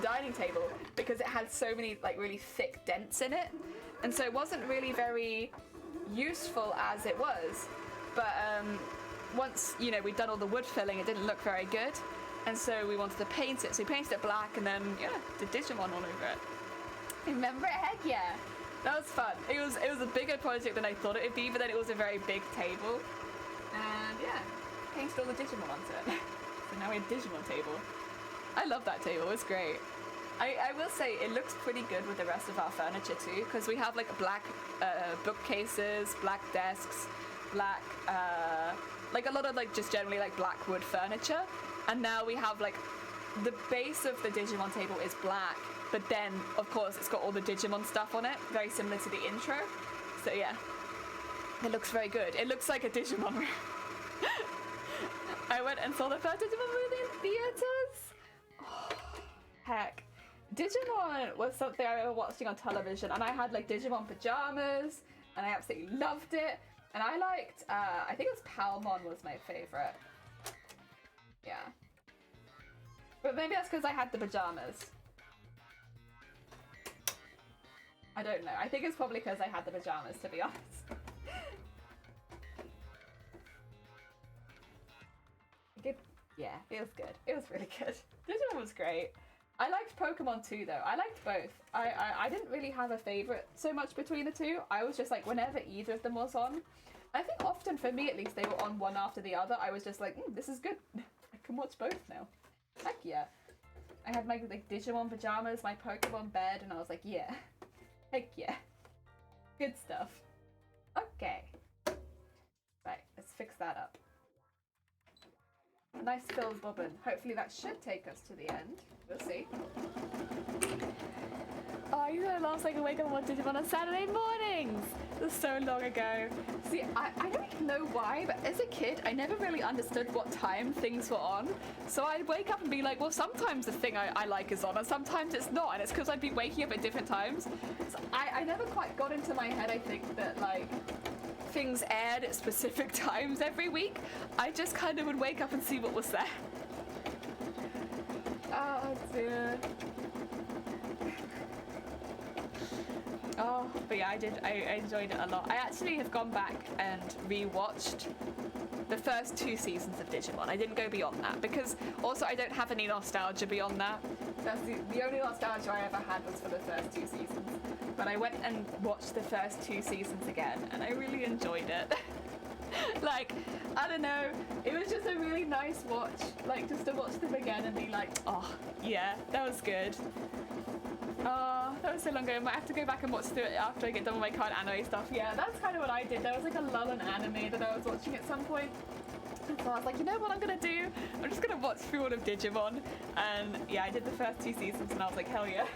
[SPEAKER 1] dining table because it had so many like really thick dents in it, and so it wasn't really very useful as it was. But once we'd done all the wood filling, it didn't look very good, and so we wanted to paint it. So we painted it black and then did Digimon all over it. Remember it? Heck yeah. That was fun. It was a bigger project than I thought it would be, but then it was a very big table. And yeah, painted all the Digimon onto it. So now we have a Digimon table. I love that table, it's great. I will say it looks pretty good with the rest of our furniture too, because we have like black bookcases, black desks, black, like a lot of like just generally like black wood furniture. And now we have like, the base of the Digimon table is black, but then, of course, it's got all the Digimon stuff on it, very similar to the intro. So yeah, it looks very good. It looks like a Digimon room. I went and saw the first Digimon movie in theaters. Oh, heck. Digimon was something I remember watching on television, and I had like Digimon pajamas, and I absolutely loved it. And I liked, I think it was Palmon was my favorite. Yeah. But maybe that's because I had the pajamas. I don't know. I think it's probably because I had the pajamas, to be honest. Yeah, it was good. It was really good. Digimon was great. I liked Pokemon too, though. I liked both. I didn't really have a favourite so much between the two. I was just like, whenever either of them was on, I think often, for me at least, they were on one after the other. I was just like, this is good. I can watch both now. Heck yeah. I had my like Digimon pajamas, my Pokemon bed, and I was like, yeah. Heck yeah. Good stuff. Okay. Right, let's fix that up. Nice filled bobbin. Hopefully that should take us to the end. We'll see. Oh, you know, last time I wake up and watch Digimon on Saturday mornings. This was so long ago. See, I don't even know why, but as a kid, I never really understood what time things were on. So I'd wake up and be like, well, sometimes the thing I like is on, and sometimes it's not, and it's because I'd be waking up at different times. So I never quite got into my head, I think, that, like, things aired at specific times every week. I just kind of would wake up and see what was there. Oh, dear. Oh, but yeah, I enjoyed it a lot. I actually have gone back and rewatched the first 2 seasons of Digimon. I didn't go beyond that because also I don't have any nostalgia beyond that. That's the only nostalgia I ever had was for the first 2 seasons. But I went and watched the first 2 seasons again, and I really enjoyed it. Like, I don't know, it was just a really nice watch. Like, just to watch them again and be like, oh, yeah, that was good. Oh, that was so long ago. I might have to go back and watch through it after I get done with my current anime stuff. Yeah, that's kind of what I did. There was like a lull in anime that I was watching at some point. And so I was like, you know what I'm going to do? I'm just going to watch through all of Digimon. And yeah, I did the first 2 seasons and I was like, hell yeah.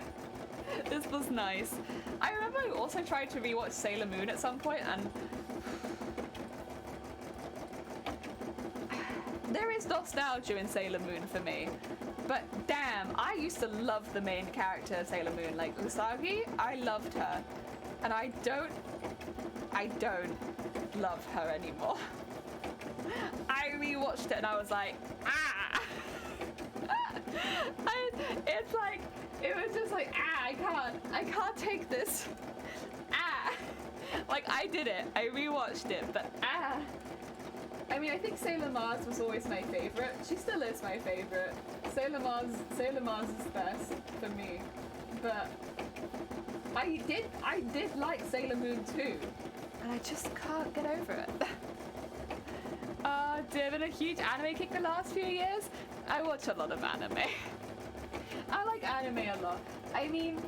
[SPEAKER 1] This was nice. I remember I also tried to rewatch Sailor Moon at some point, and there is nostalgia in Sailor Moon for me. But damn, I used to love the main character of Sailor Moon, like Usagi. I loved her. And I don't love her anymore. I rewatched it and I was like, ah! It's like, it was just like, ah, I can't take this. Ah! Like, I did it. I rewatched it, but ah! I mean, I think Sailor Mars was always my favorite. She still is my favorite. Sailor Mars is best for me. But I did like Sailor Moon too, and I just can't get over it. Dear, been a huge anime kick the last few years. I watch a lot of anime. I like anime a lot. I mean,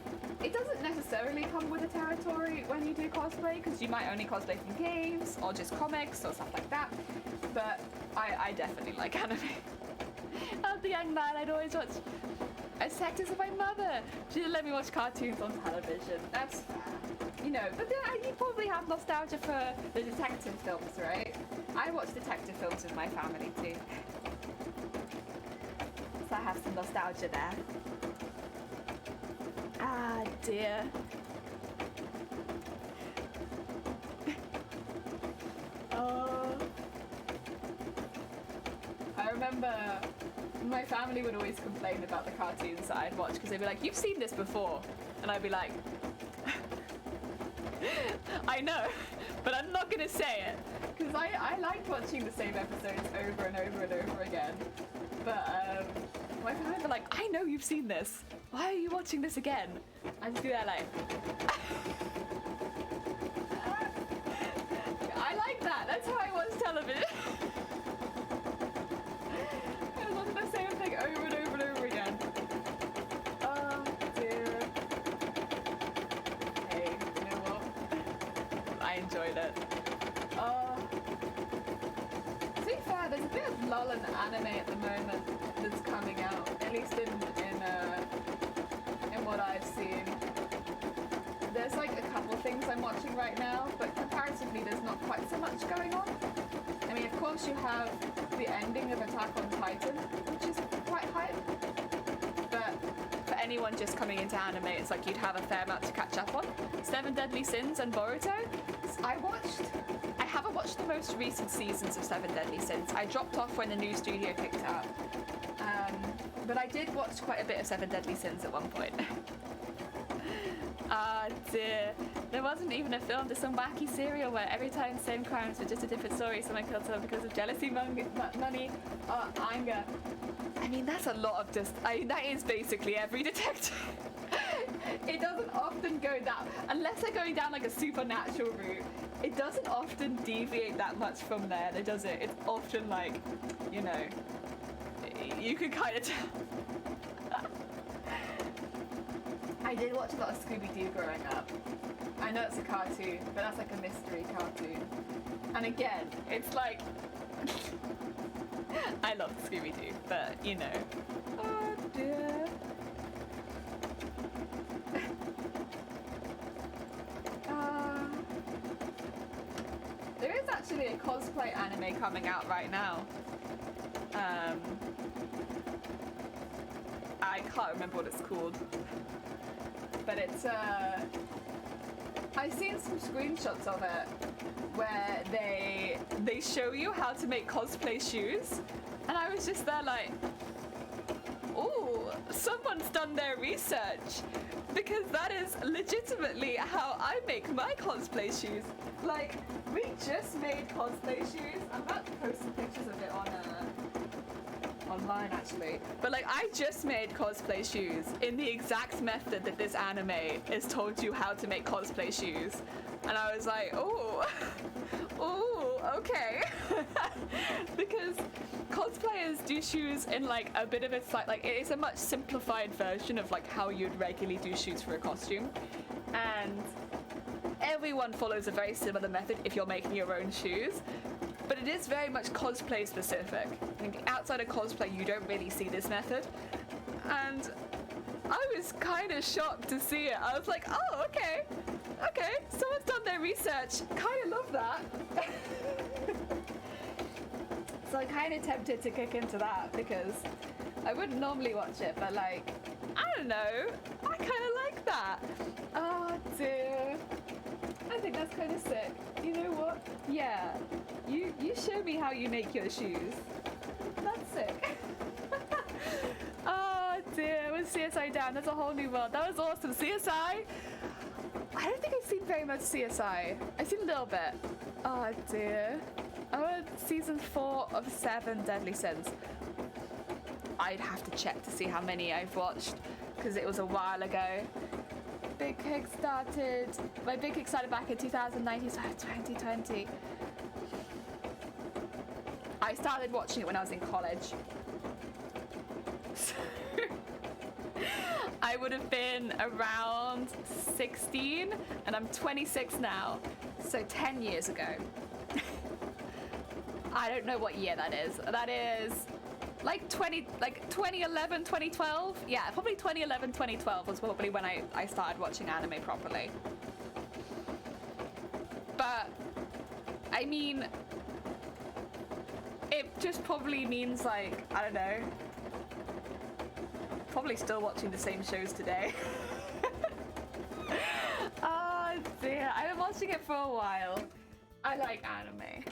[SPEAKER 1] it doesn't necessarily come with a territory when you do cosplay, because you might only cosplay from games or just comics or stuff like that. But I definitely like anime. As a young man, I'd always watch Detectives of my mother. She didn't let me watch cartoons on television. That's, you know, but then you probably have nostalgia for the detective films, right? I watch detective films with my family too. So I have some nostalgia there. Ah, dear. Oh. I remember my family would always complain about the cartoons that I'd watch because they'd be like, you've seen this before. And I'd be like, I know, but I'm not going to say it. Because I liked watching the same episodes over and over and over again. But my family would be like, I know you've seen this. Why are you watching this again? I just do that like... I like that. That's how I watch television. I was watching the same thing over and over and over again. Oh dear. Hey, you know what? I enjoyed it. To be fair, there's a bit of lull in anime at the moment that's coming out, at least in what I've seen. There's like a couple things I'm watching right now, but comparatively there's not quite so much going on. I mean, of course you have the ending of Attack on Titan, which is quite hype, but for anyone just coming into anime, it's like you'd have a fair amount to catch up on. Seven Deadly Sins and Boruto, I haven't watched the most recent seasons of Seven Deadly Sins. I dropped off when the new studio picked up. But I did watch quite a bit of Seven Deadly Sins at one point. Ah dear. There wasn't even a film, there's some wacky serial where every time same crimes but just a different story, someone killed someone because of jealousy, money, or anger. I mean, that's a lot of that is basically every detective. It doesn't often go down, unless they're going down like a supernatural route, it doesn't often deviate that much from there, does it? It's often like, you know, you can kind of tell. I did watch a lot of Scooby-Doo growing up. I know it's a cartoon, but that's like a mystery cartoon. And again, it's like... I love Scooby-Doo, but you know. Oh dear. There is actually a cosplay anime coming out right now. I can't remember what it's called. But it's, I've seen some screenshots of it where they show you how to make cosplay shoes, and I was just there like, ooh, someone's done their research, because that is legitimately how I make my cosplay shoes. Like, we just made cosplay shoes. I'm about to post some pictures online actually. But like, I just made cosplay shoes in the exact method that this anime is told you how to make cosplay shoes. And I was like, oh, okay. Because cosplayers do shoes in like a bit of a like it is a much simplified version of like how you'd regularly do shoes for a costume. And everyone follows a very similar method if you're making your own shoes. But it is very much cosplay specific. I think outside of cosplay, you don't really see this method. And I was kind of shocked to see it. I was like, oh, okay, someone's done their research. Kind of love that. So I'm kind of tempted to kick into that because I wouldn't normally watch it, but like, I don't know, I kind of like that. Oh dear. I think that's kind of sick. You know what? Yeah, you show me how you make your shoes. That's sick. Oh dear, with CSI down, that's a whole new world. That was awesome. CSI? I don't think I've seen very much CSI. I've seen a little bit. Oh dear. I'm on season 4 of 7 Deadly Sins. I'd have to check to see how many I've watched because it was a while ago. My big kick started back in 2019, so 2020. I started watching it when I was in college. So I would have been around 16 and I'm 26 now, so 10 years ago. I don't know what year that is. That is like 2011, 2012. Yeah, probably 2011, 2012 was probably when I started watching anime properly. But I mean, it just probably means like, I don't know, probably still watching the same shows today. Oh dear, I've been watching it for a while. I like anime.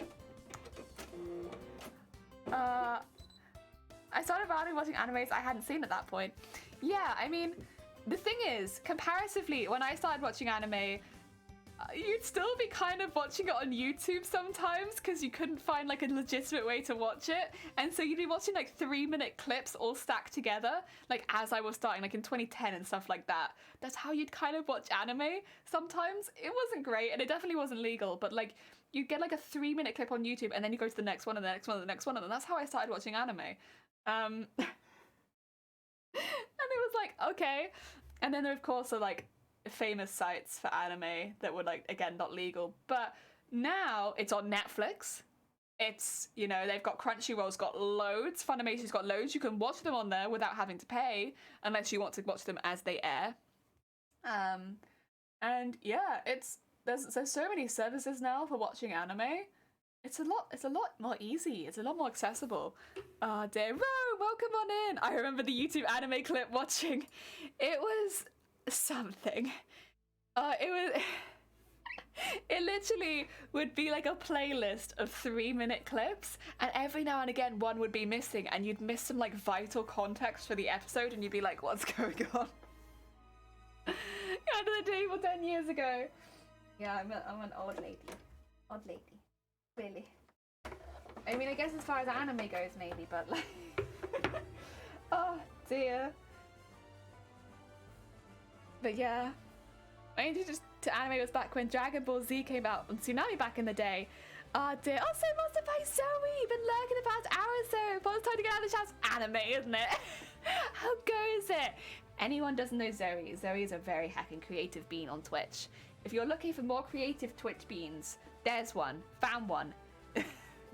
[SPEAKER 1] I started watching animes I hadn't seen at that point. Yeah, I mean, the thing is, comparatively, when I started watching anime, you'd still be kind of watching it on YouTube sometimes because you couldn't find like a legitimate way to watch it. And so you'd be watching like 3-minute clips all stacked together, like as I was starting, like in 2010 and stuff like that. That's how you'd kind of watch anime sometimes. It wasn't great and it definitely wasn't legal, but like you get like a 3-minute clip on YouTube and then you go to the next one and the next one and the next one. And that's how I started watching anime. And it was like, okay. And then there of course are like famous sites for anime that were like, again, not legal, but now it's on Netflix. It's, you know, they've got Crunchyroll's got loads, Funimation's got loads. You can watch them on there without having to pay unless you want to watch them as they air. And yeah, there's so many services now for watching anime. It's a lot more easy. It's a lot more accessible. Dear Ro, welcome on in. I remember the YouTube anime clip watching. It was something. It literally would be like a playlist of 3-minute clips, and every now and again one would be missing, and you'd miss some like vital context for the episode, and you'd be like, "What's going on?" End of the day, 10 years ago. Yeah, I'm an old lady. Old lady. Really. I mean, I guess as far as anime goes, maybe, but like, oh dear. But yeah, I introduced to anime was back when Dragon Ball Z came out on Tsunami back in the day. Oh dear. Also, Monster by Zoe, been lurking the past hour or so. But it's time to get out of the shouts. Anime, isn't it? How goes it? Anyone doesn't know Zoe? Zoe is a very hacking creative bean on Twitch. If you're looking for more creative Twitch beans, there's one. Found one.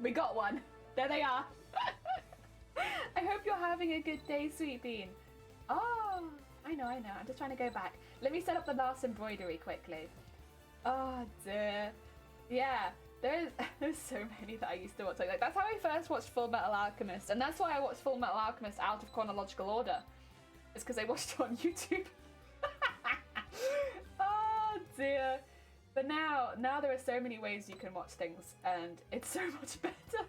[SPEAKER 1] We got one. There they are. I hope you're having a good day, sweet bean. Oh, I know. I'm just trying to go back. Let me set up the last embroidery quickly. Oh dear. Yeah, there's so many that I used to watch. Like that's how I first watched Full Metal Alchemist, and that's why I watched Full Metal Alchemist out of chronological order. It's because I watched it on YouTube. Oh dear. But now there are so many ways you can watch things, and it's so much better.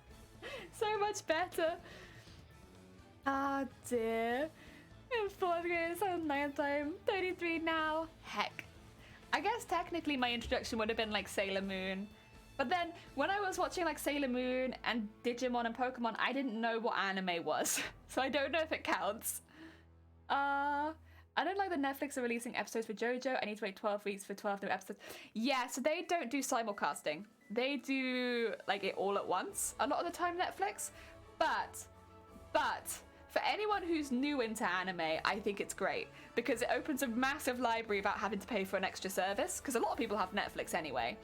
[SPEAKER 1] So much better. Ah dear. In 4th grade, it's on 9th, I'm 33 now. Heck. I guess technically my introduction would have been like Sailor Moon. But then when I was watching like Sailor Moon and Digimon and Pokemon, I didn't know what anime was. So I don't know if it counts. I don't like that Netflix are releasing episodes for JoJo. I need to wait 12 weeks for 12 new episodes. Yeah, so they don't do simulcasting. They do like it all at once a lot of the time, Netflix. But for anyone who's new into anime, I think it's great because it opens a massive library without having to pay for an extra service, because a lot of people have Netflix anyway.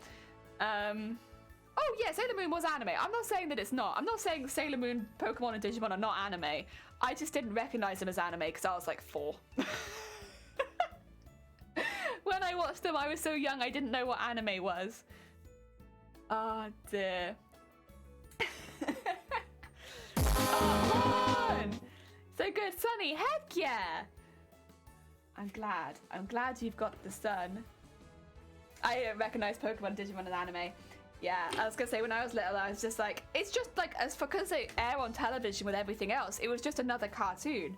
[SPEAKER 1] Oh yeah, Sailor Moon was anime. I'm not saying that it's not. I'm not saying Sailor Moon, Pokemon, and Digimon are not anime. I just didn't recognize them as anime because I was like 4. When I watched them, I was so young, I didn't know what anime was. Oh dear. Oh, man. So good, Sunny. Heck yeah. I'm glad you've got the sun. I recognize Pokemon, Digimon, and anime. Yeah, I was gonna say, when I was little, I was just like, it's just like, as for, because they air on television with everything else, it was just another cartoon.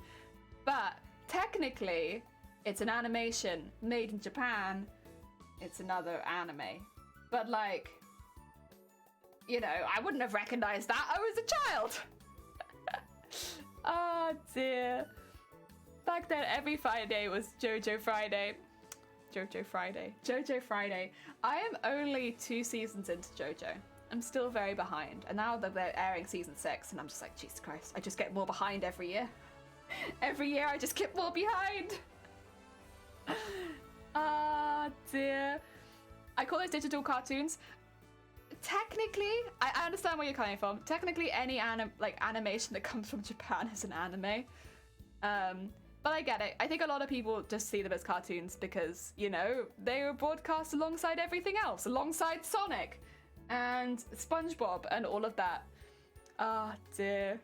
[SPEAKER 1] But technically, it's an animation made in Japan. It's another anime. But like, you know, I wouldn't have recognized that. I was a child. Oh dear. Back then, every Friday was JoJo Friday. JoJo Friday. I am only 2 seasons into JoJo. I'm still very behind. And now that they're airing season 6, and I'm just like, Jesus Christ, I just get more behind every year. Every year I just get more behind. Ah, dear. I call those digital cartoons. Technically, I understand where you're coming from. Technically, any animation that comes from Japan is an anime. But I get it. I think a lot of people just see them as cartoons because, you know, they were broadcast alongside everything else, alongside Sonic and SpongeBob and all of that. Ah, dear.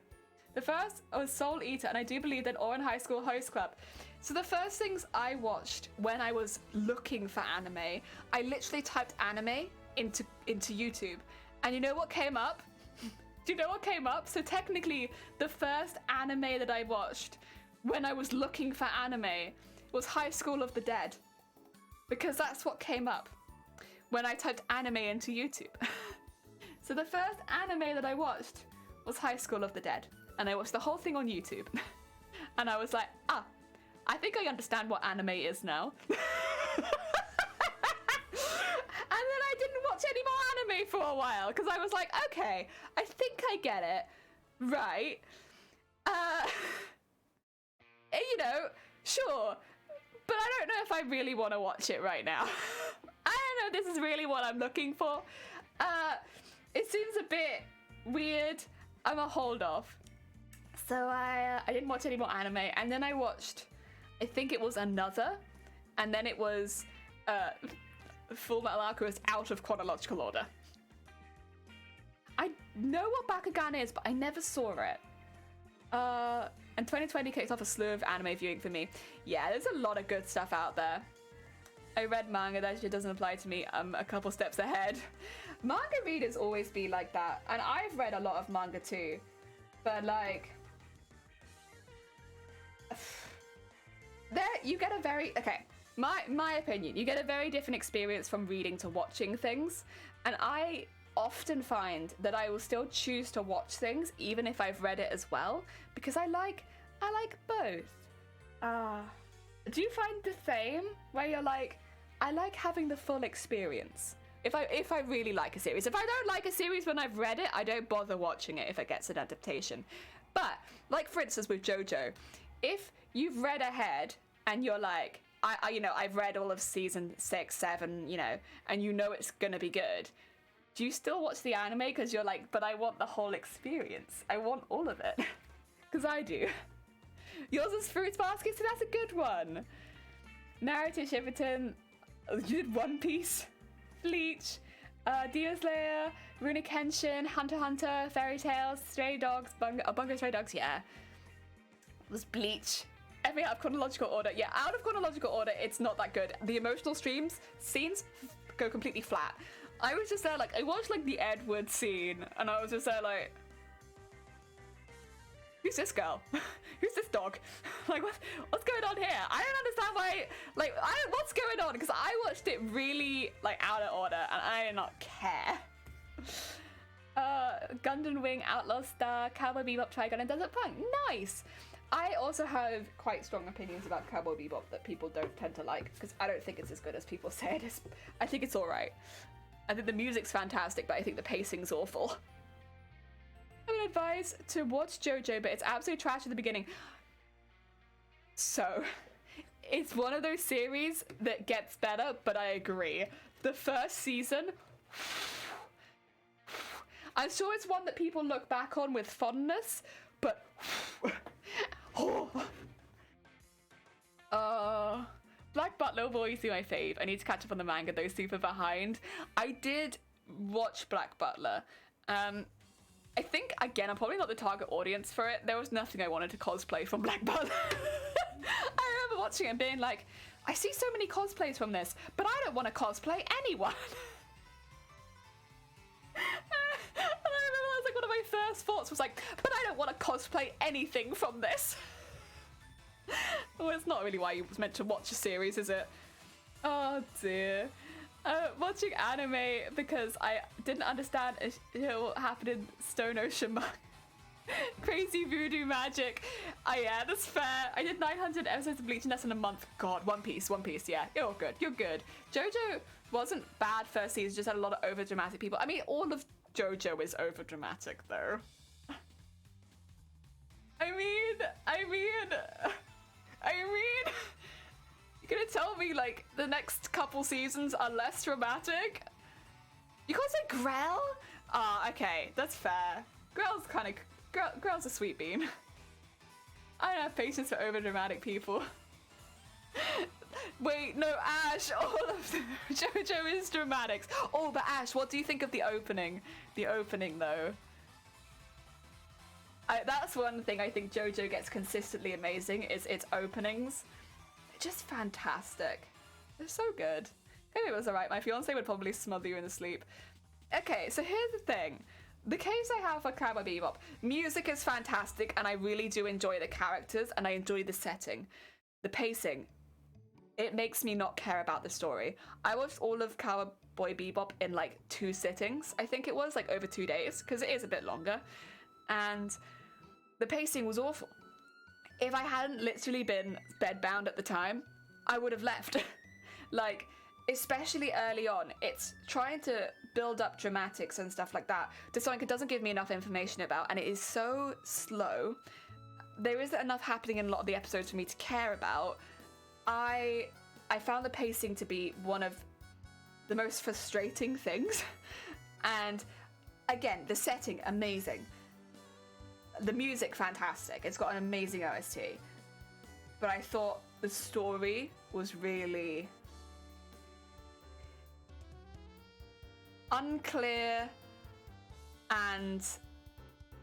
[SPEAKER 1] The first was Soul Eater, and I do believe that Oran High School Host Club. So the first things I watched when I was looking for anime, I literally typed anime into YouTube. And you know what came up? Do you know what came up? So technically, the first anime that I watched when I was looking for anime was High School of the Dead, because that's what came up when I typed anime into YouTube. So the first anime that I watched was High School of the Dead, and I watched the whole thing on YouTube. And I was like, I think I understand what anime is now. And then I didn't watch any more anime for a while because I was like, okay, I think I get it, right? You know, sure, but I don't know if I really want to watch it right now. I don't know if this is really what I'm looking for. It seems a bit weird. I'm a hold off. So I didn't watch any more anime, and then I watched, I think it was Another, and then it was Full Metal Alchemist out of chronological order. I know what Bakugan is, but I never saw it. And 2020 kicked off a slew of anime viewing for me. Yeah, there's a lot of good stuff out there. I read manga, that shit doesn't apply to me. I'm a couple steps ahead. Manga readers always be like that, and I've read a lot of manga too. But like, there you get a very, okay, my opinion, you get a very different experience from reading to watching things, and I often find that I will still choose to watch things even if I've read it as well, because I like both. Do you find the same, where you're like, I like having the full experience? If I really like a series. If I don't like a series when I've read it, I don't bother watching it if it gets an adaptation. But like, for instance, with JoJo, if you've read ahead and you're like, I've read all of season 6, 7, you know, and you know it's gonna be good, do you still watch the anime because you're like, but I want the whole experience, I want all of it? Because I do. Yours is Fruits Basket, so that's a good one. Naruto Shippuden, you did One Piece, Bleach, Demon Slayer, Rurouni Kenshin, Hunter x Hunter, Fairy Tales, Stray Dogs, Bungo Stray Dogs, yeah. It was Bleach. Everything out of chronological order. Yeah, out of chronological order, it's not that good. The emotional scenes go completely flat. I was just there like, I watched like the Edward scene, and I was just there like, who's this girl? Who's this dog? Like, what's going on here? I don't understand why, like, what's going on? Because I watched it really, like, out of order, and I did not care. Gundam Wing, Outlaw Star, Cowboy Bebop, Trigun, and Desert Punk. Nice! I also have quite strong opinions about Cowboy Bebop that people don't tend to like, because I don't think it's as good as people say it is. I think it's alright. I think the music's fantastic, but I think the pacing's awful. I would advise to watch JoJo, but it's absolutely trash at the beginning. So, it's one of those series that gets better, but I agree. The first season, I'm sure it's one that people look back on with fondness, but Black Butler will always be my fave. I need to catch up on the manga though, super behind. I did watch Black Butler. I think, again, I'm probably not the target audience for it. There was nothing I wanted to cosplay from Black Butler. I remember watching it and being like, I see so many cosplays from this, but I don't want to cosplay anyone. And I remember that was like one of my first thoughts was like, but I don't want to cosplay anything from this. Well, it's not really why you was meant to watch a series, is it? Oh dear. Watching anime because I didn't understand what happened in Stone Ocean. Crazy voodoo magic. Yeah, that's fair. I did 900 episodes of Bleach and less than a month. God, One Piece, yeah. You're good, you're good. JoJo wasn't bad first season, just had a lot of over-dramatic people. I mean, all of JoJo is over-dramatic, though. I mean... You're gonna tell me, like, the next couple seasons are less dramatic? You can't say Grell? Ah, okay, that's fair. Grell's kind of... Grell's a sweet bean. I don't have patience for over-dramatic people. Wait, no, Ash! All of JoJo is dramatics. Oh, but Ash, what do you think of the opening? The opening, though. That's one thing I think JoJo gets consistently amazing, is its openings. They're just fantastic. They're so good. Maybe it was alright. My fiance would probably smother you in the sleep. Okay, so here's the thing. The case I have for Cowboy Bebop, music is fantastic, and I really do enjoy the characters, and I enjoy the setting. The pacing, it makes me not care about the story. I watched all of Cowboy Bebop in like 2 sittings, I think it was, like over 2 days, because it is a bit longer. And the pacing was awful. If I hadn't literally been bedbound at the time, I would have left. Like, especially early on, it's trying to build up dramatics and stuff like that to something it doesn't give me enough information about, and it is so slow. There isn't enough happening in a lot of the episodes for me to care about. I found the pacing to be one of the most frustrating things. And again, the setting, amazing. The music, fantastic. It's got an amazing OST. But I thought the story was really unclear and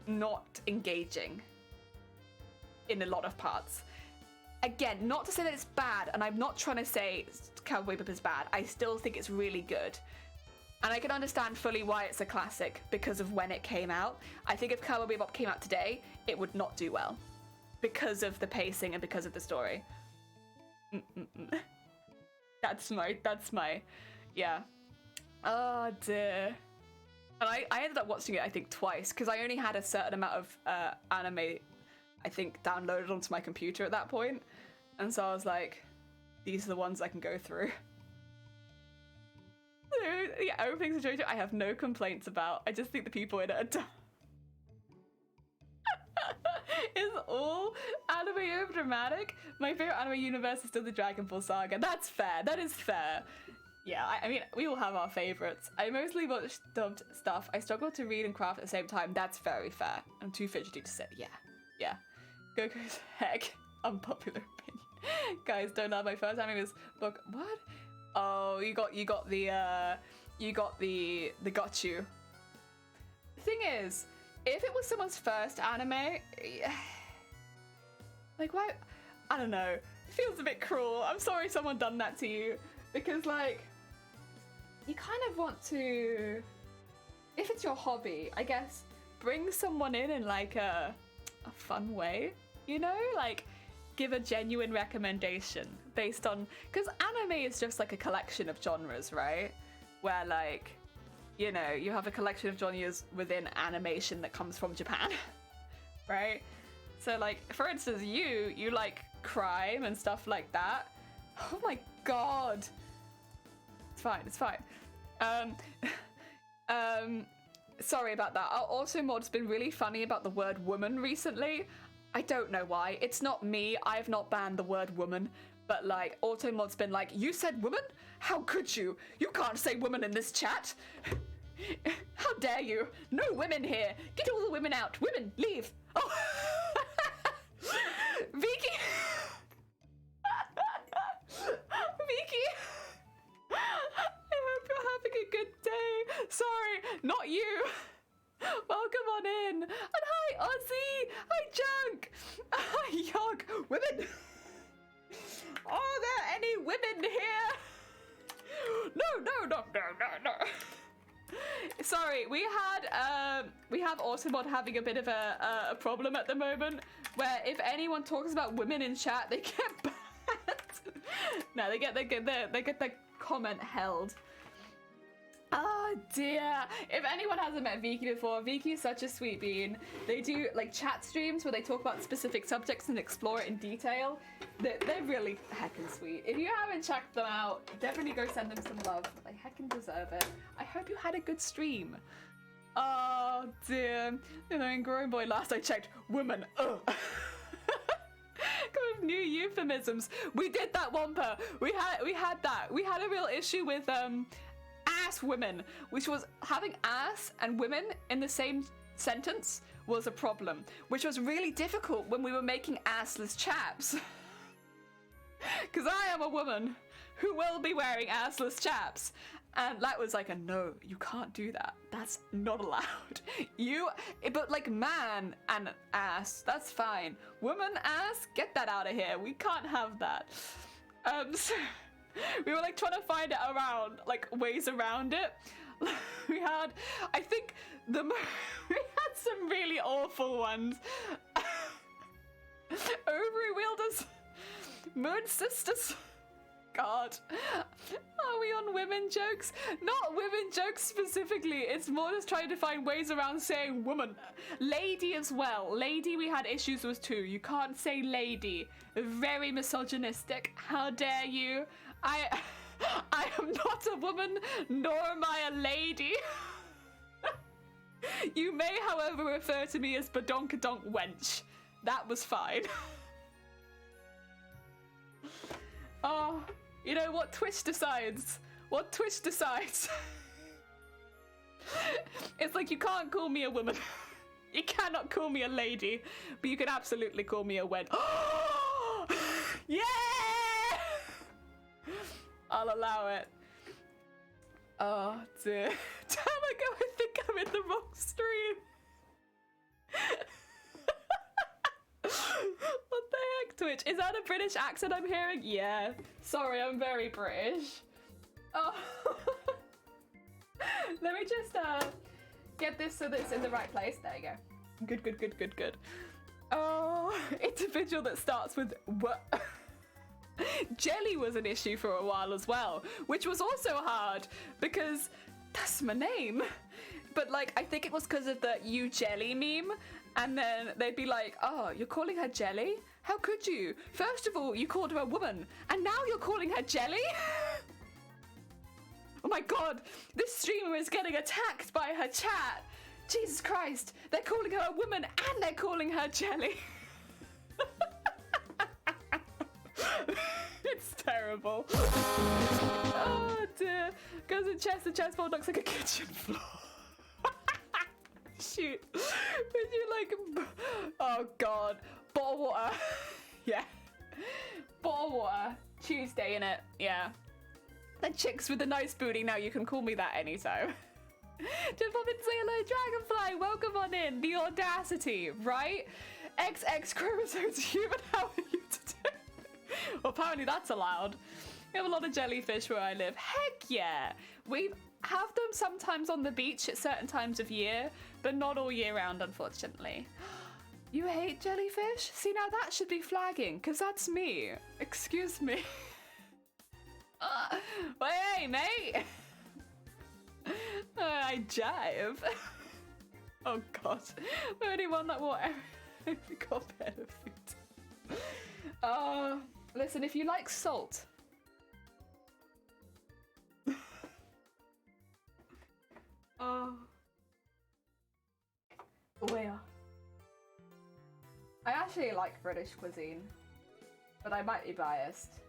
[SPEAKER 1] not engaging in a lot of parts. Again, not to say that it's bad, and I'm not trying to say Cowboy Bebop is bad. I still think it's really good. And I can understand fully why it's a classic because of when it came out. I think if Cowboy Bebop came out today, it would not do well because of the pacing and because of the story. That's my, yeah. Oh dear. And I ended up watching it, I think, twice because I only had a certain amount of anime, I think, downloaded onto my computer at that point. And so I was like, these are the ones I can go through. Yeah, openings of JoJo I have no complaints about. I just think the people in it are dumb. Is all anime over dramatic? My favorite anime universe is still the Dragon Ball Saga. That's fair. That is fair. Yeah, I mean, we all have our favorites. I mostly watch dubbed stuff. I struggle to read and craft at the same time. That's very fair. I'm too fidgety to say. Yeah. Goku's heck. Unpopular opinion. Guys, don't laugh. My first anime was book. What? Oh, you got the got you. The thing is, if it was someone's first anime, like why? I don't know. It feels a bit cruel. I'm sorry someone done that to you because like you kind of want to, if it's your hobby, I guess, bring someone in like a fun way, you know, like give a genuine recommendation based on, because anime is just like a collection of genres, right? Where like you know, you have a collection of genres within animation that comes from Japan, right? So like, for instance, you like crime and stuff like that. Oh my god. It's fine, it's fine. Sorry about that. Also, Mod's been really funny about the word woman recently. I don't know why. It's not me. I've not banned the word woman. But like, Automod's been like, you said woman? How could you? You can't say woman in this chat. How dare you? No women here. Get all the women out. Women, leave. Oh. Vicky. Vicky. I hope you're having a good day. Sorry, not you. Welcome on in. And hi, Ozzy. Hi, Junk. Hi, Yog. Women. Are there any women here? No. Sorry, we have Automod having a bit of a problem at the moment, where if anyone talks about women in chat, they get banned. No, they get their comment held. Oh dear. If anyone hasn't met Viki before, Viki is such a sweet bean. They do like chat streams where they talk about specific subjects and explore it in detail. They're really heckin' sweet. If you haven't checked them out, definitely go send them some love. They heckin' deserve it. I hope you had a good stream. Oh dear. You know, in Growing Boy last I checked, woman, ugh. Come with new euphemisms. We did that, Wampa. We had that. We had a real issue with ass women, which was having ass and women in the same sentence was a problem, which was really difficult when we were making assless chaps. Because I am a woman who will be wearing assless chaps. And that was like a no, you can't do that. That's not allowed. But like man and ass, that's fine. Woman ass, get that out of here. We can't have that. So we were like trying to find it around, like ways around it. We had, I think we had some really awful ones. Ovary wielders, moon sisters. God, are we on women jokes? Not women jokes specifically. It's more just trying to find ways around saying woman. Lady as well. Lady we had issues with too. You can't say lady. Very misogynistic. How dare you? I am not a woman, nor am I a lady. You may, however, refer to me as badonkadonk wench. That was fine. Oh, you know what Twitch decides? What Twitch decides? It's like you can't call me a woman. You cannot call me a lady, but you can absolutely call me a wench. Yeah! I'll allow it. Oh dear. Damn, I think I'm in the wrong stream. What the heck, Twitch? Is that a British accent I'm hearing? Yeah. Sorry, I'm very British. Oh. Let me just get this so that it's in the right place. There you go. Good. Oh, individual that starts with what? Jelly was an issue for a while as well, which was also hard because that's my name. But like, I think it was because of the "you jelly" meme. And then they'd be like, oh, you're calling her Jelly? How could you? First of all, you called her a woman, and now you're calling her Jelly? Oh my god, this streamer is getting attacked by her chat. Jesus Christ, they're calling her a woman and they're calling her Jelly. It's terrible. Oh dear. Goes in chest, the chessboard looks like a kitchen floor. Shoot. Would you like... Oh god. Bottle water. Yeah. Bottle water. Tuesday, innit? Yeah. The chicks with the nice booty. Now you can call me that anytime. Just pop in and say hello, Dragonfly. Welcome on in. The audacity, right? XX chromosomes human. How are you today? Well, apparently that's allowed. We have a lot of jellyfish where I live. Heck yeah. We have them sometimes on the beach at certain times of year, but not all year round, unfortunately. You hate jellyfish? See, now that should be flagging, because that's me. Excuse me. Hey, mate. I jive. Oh god. The only one that wore every got better food. Listen, if you like salt. Where? I actually like British cuisine, but I might be biased.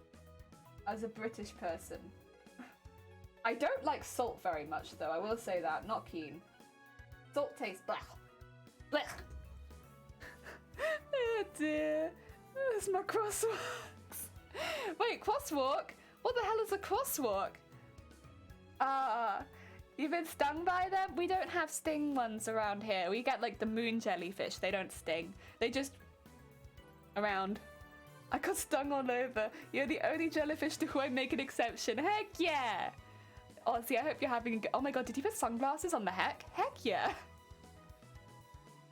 [SPEAKER 1] As a British person. I don't like salt very much though, I will say that, not keen. Salt tastes blech. Blech. Oh dear. There's my crosswalks. Wait, crosswalk? What the hell is a crosswalk? You've been stung by them? We don't have sting ones around here. We get like the moon jellyfish. They don't sting. They just around. I got stung all over. You're the only jellyfish to who I make an exception. Heck yeah! Honestly, I hope you're having a good... Oh my god, did you put sunglasses on the heck? Heck yeah!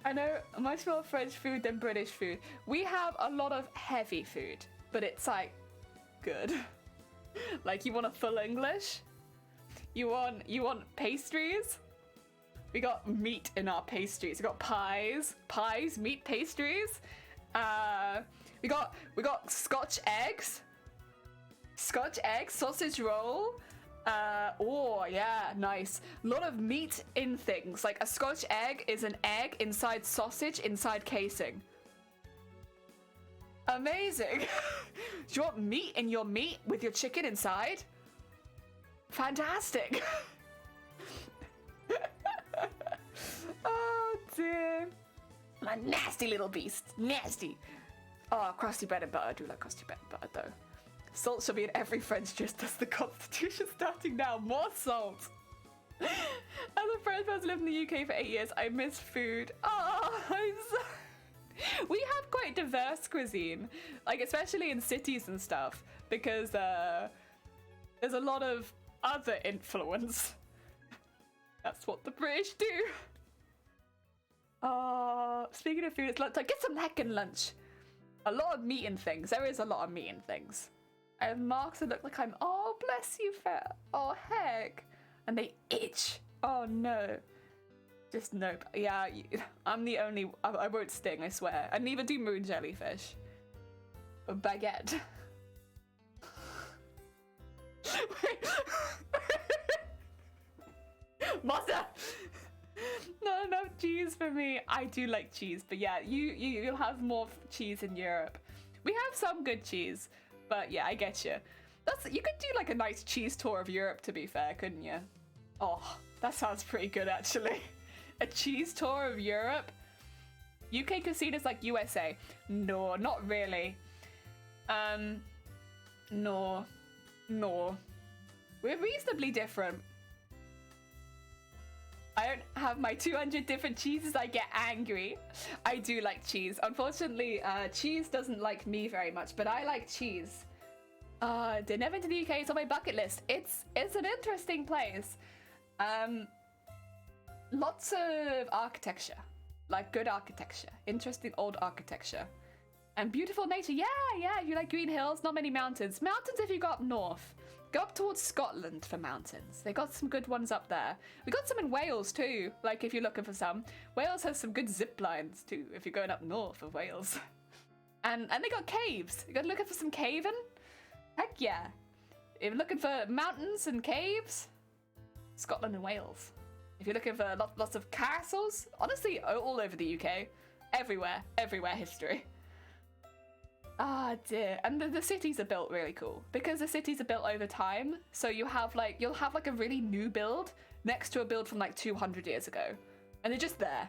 [SPEAKER 1] I know much more French food than British food. We have a lot of heavy food, but it's like good. Like you want a full English? You want pastries? We got meat in our pastries. We got pies, meat, pastries. We got Scotch eggs, sausage roll. Oh yeah, nice. A lot of meat in things. Like a Scotch egg is an egg inside sausage inside casing. Amazing. Do you want meat in your meat with your chicken inside? Fantastic. Oh dear. My nasty little beast. Nasty. Oh, crusty bread and butter. I do like crusty bread and butter though. Salt shall be in every French dish. That's the constitution starting now. More salt. As a French person lived in the UK for 8 years, I miss food. Oh, we have quite diverse cuisine. Like, especially in cities and stuff. Because there's a lot of other influence. That's what the British do. Speaking of food, it's lunchtime. Get some heckin' lunch. A lot of meat and things. There is a lot of meat and things. I have marks that look like I'm, oh, bless you, fair. Oh, heck. And they itch. Oh, no. Just nope. Yeah, I'm the only, I won't sting, I swear. I neither do moon jellyfish. A baguette. Monster! Not enough cheese for me. I do like cheese, but yeah, you'll have more cheese in Europe. We have some good cheese, but yeah, I get you. You could do like a nice cheese tour of Europe, to be fair, couldn't you? Oh, that sounds pretty good actually. A cheese tour of Europe? UK cuisine is like USA. No, not really. No. We're reasonably different. I don't have my 200 different cheeses, I get angry. I do like cheese. Unfortunately, cheese doesn't like me very much, but I like cheese. Did never to the UK, it's on my bucket list. It's an interesting place. Lots of architecture, like good architecture, interesting old architecture. And beautiful nature, yeah, if you like green hills, not many mountains. Mountains if you go up north. Go up towards Scotland for mountains. They got some good ones up there. We got some in Wales too, like if you're looking for some. Wales has some good zip lines too, if you're going up north of Wales. And they got caves. You got looking for some caving? Heck yeah. If you're looking for mountains and caves, Scotland and Wales. If you're looking for lots of castles, honestly, all over the UK. Everywhere history. Ah dear, and the cities are built really cool because the cities are built over time. So you'll have like a really new build next to a build from like 200 years ago, and they're just there.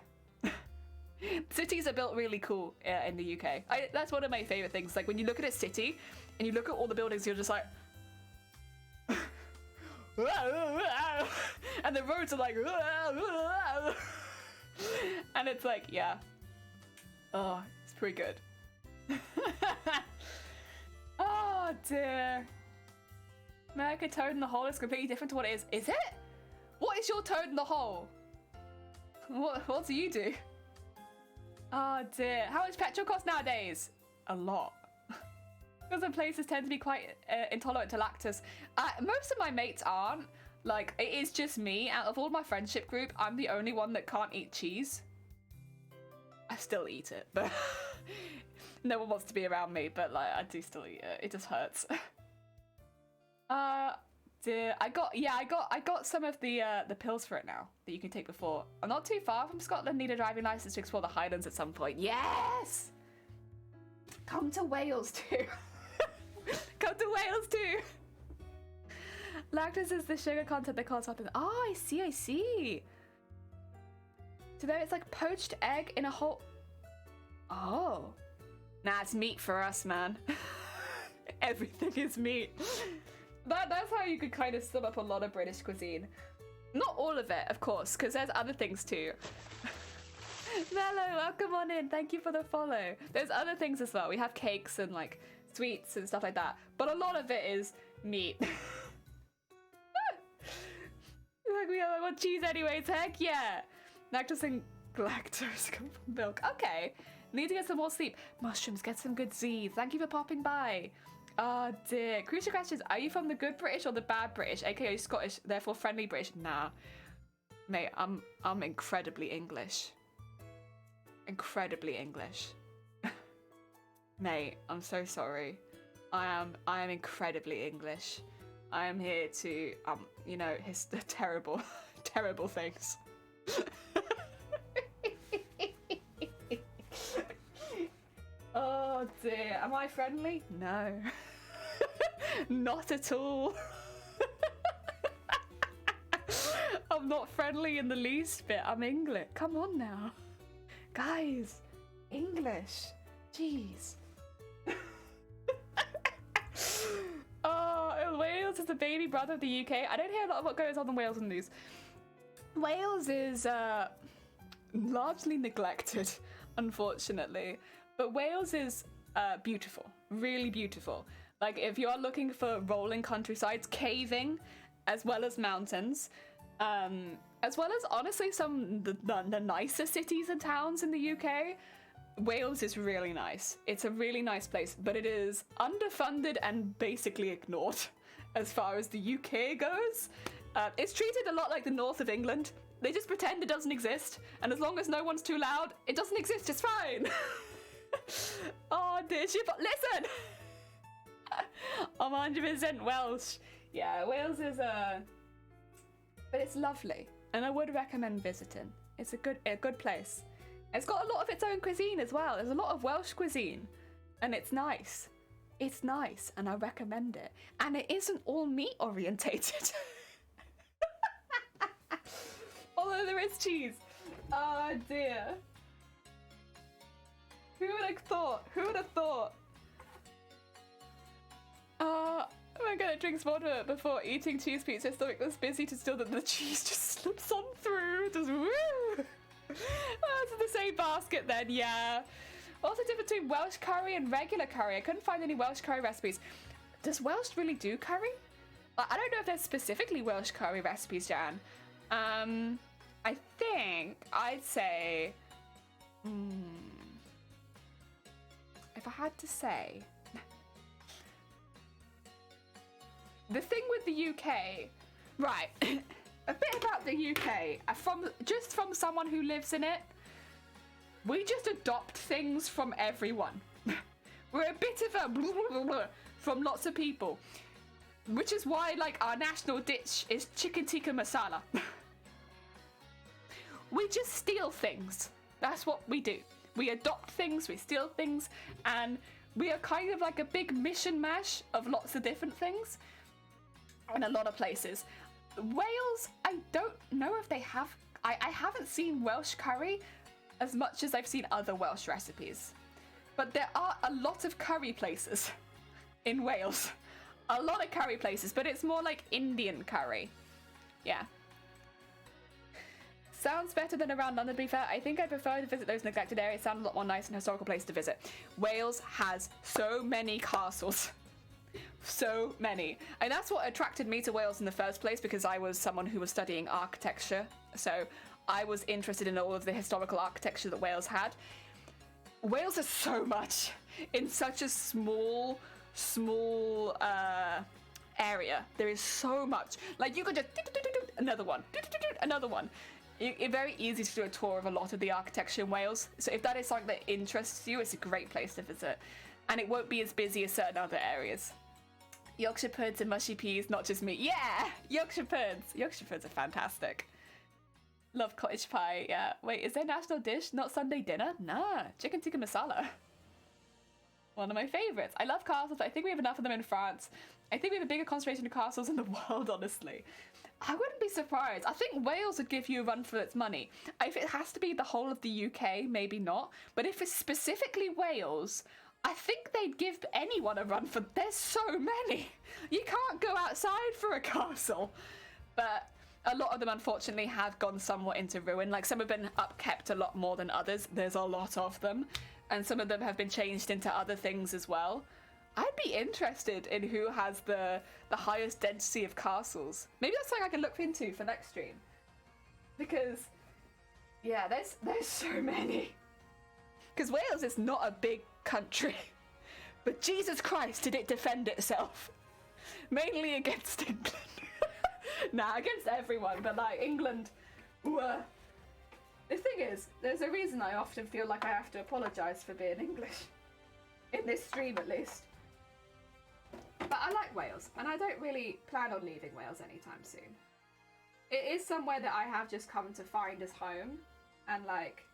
[SPEAKER 1] Cities are built really cool in the UK. That's one of my favorite things. Like when you look at a city and you look at all the buildings, you're just like, and the roads are like, and it's like, yeah, oh, it's pretty good. Oh dear. America Toad in the Hole is completely different to what it is. Is it? What is your Toad in the Hole? What do you do? Oh dear. How much petrol cost nowadays? A lot. Because some places tend to be quite intolerant to lactose. Most of my mates aren't. Like, it is just me. Out of all my friendship group, I'm the only one that can't eat cheese. I still eat it, but no one wants to be around me, but like, I do still eat it. It just hurts. Dear, I got some of the pills for it now that you can take before. I'm not too far from Scotland. Need a driving license to explore the Highlands at some point. Yes! Come to Wales too. Come to Wales too. Lactose is the sugar content that causes up in. Oh, I see. So there it's like poached egg in a whole. Oh. Nah, it's meat for us, man. Everything is meat. That's how you could kind of sum up a lot of British cuisine. Not all of it, of course, because there's other things too. Mello, welcome on in. Thank you for the follow. There's other things as well. We have cakes and like sweets and stuff like that. But a lot of it is meat. Like, I want cheese anyways, heck yeah. Lactose and galactose come from milk. Okay, need to get some more sleep. Mushrooms, get some good Z. Thank you for popping by. Oh dear. Crucial questions. Are you from the good British or the bad British? AKA Scottish, therefore friendly British? Nah. Mate, I'm incredibly English. Incredibly English. Mate, I'm so sorry. I am incredibly English. I am here to, you know, terrible, terrible things. Oh dear, am I friendly? No. Not at all. I'm not friendly in the least bit. I'm English. Come on now. Guys, English. Jeez. Oh, Wales is the baby brother of the UK. I don't hear a lot of what goes on in Wales in the news. Wales is largely neglected, unfortunately. But Wales is beautiful, really beautiful. Like, if you are looking for rolling countrysides, caving, as well as mountains, as well as, honestly, some the nicer cities and towns in the UK, Wales is really nice. It's a really nice place, but it is underfunded and basically ignored as far as the UK goes. It's treated a lot like the north of England. They just pretend it doesn't exist, and as long as no one's too loud, it doesn't exist, it's fine. Oh dear, listen! I'm 100% Welsh. Yeah, Wales is but it's lovely, and I would recommend visiting. It's a good place. It's got a lot of its own cuisine as well. There's a lot of Welsh cuisine, and it's nice. It's nice, and I recommend it. And it isn't all meat orientated. Although there is cheese. Oh dear. Who would have thought? Who would have thought? I'm gonna drink water before eating cheese pizza. Stomach was busy to still that the cheese just slips on through. Just woo! Oh, it's in the same basket then, yeah. What's the difference between Welsh curry and regular curry? I couldn't find any Welsh curry recipes. Does Welsh really do curry? I don't know if there's specifically Welsh curry recipes, Jan. I think I'd say... if I had to say... The thing with the UK... Right. A bit about the UK. From someone who lives in it, we just adopt things from everyone. We're a bit of a blah, blah, blah, from lots of people. Which is why, like, our national dish is chicken tikka masala. We just steal things. That's what we do. We adopt things, we steal things, and we are kind of like a big mishmash of lots of different things in a lot of places. Wales, I don't know if they have... I haven't seen Welsh curry as much as I've seen other Welsh recipes. But there are a lot of curry places in Wales. A lot of curry places, but it's more like Indian curry. Yeah. Sounds better than around London, to be fair. I think I prefer to visit those neglected areas. Sound a lot more nice and historical place to visit. Wales has so many castles. So many. And that's what attracted me to Wales in the first place, because I was someone who was studying architecture. So I was interested in all of the historical architecture that Wales had. Wales has so much in such a small area. There is so much. Like, you could just another one, another one. It's very easy to do a tour of a lot of the architecture in Wales. So if that is something that interests you, it's a great place to visit. And it won't be as busy as certain other areas. Yorkshire puds and mushy peas, not just me. Yeah, Yorkshire puds. Yorkshire puds are fantastic. Love cottage pie, yeah. Wait, is there a national dish? Not Sunday dinner? Nah, chicken tikka masala. One of my favourites. I love castles, but I think we have enough of them in France. I think we have a bigger concentration of castles in the world, honestly. I wouldn't be surprised. I think Wales would give you a run for its money. If it has to be the whole of the UK, maybe not. But if it's specifically Wales, I think they'd give anyone a run for... There's so many. You can't go outside for a castle. But a lot of them, unfortunately, have gone somewhat into ruin. Like, some have been upkept a lot more than others. There's a lot of them. And some of them have been changed into other things as well. I'd be interested in who has the highest density of castles. Maybe that's something I can look into for next stream. Because, yeah, there's so many. Because Wales is not a big country. But Jesus Christ, did it defend itself. Mainly against England. Nah, against everyone, but like England... The thing is, there's a reason I often feel like I have to apologise for being English. In this stream, at least. But I like Wales, and I don't really plan on leaving Wales anytime soon. It is somewhere that I have just come to find as home, and like,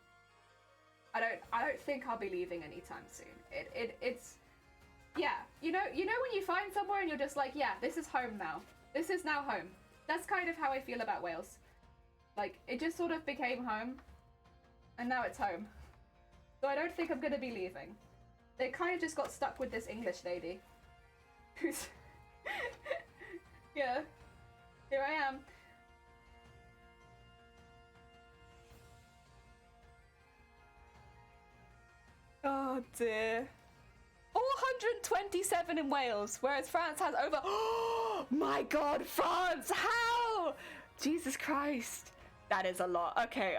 [SPEAKER 1] I don't think I'll be leaving anytime soon. It's, yeah, you know when you find somewhere and you're just like, yeah, this is home now. This is now home. That's kind of how I feel about Wales. Like, it just sort of became home, and now it's home. So I don't think I'm gonna be leaving. They kind of just got stuck with this English lady. Who's... yeah. Here I am. Oh dear. 427 in Wales, whereas France has over... Oh my god, France! How? Jesus Christ. That is a lot. Okay.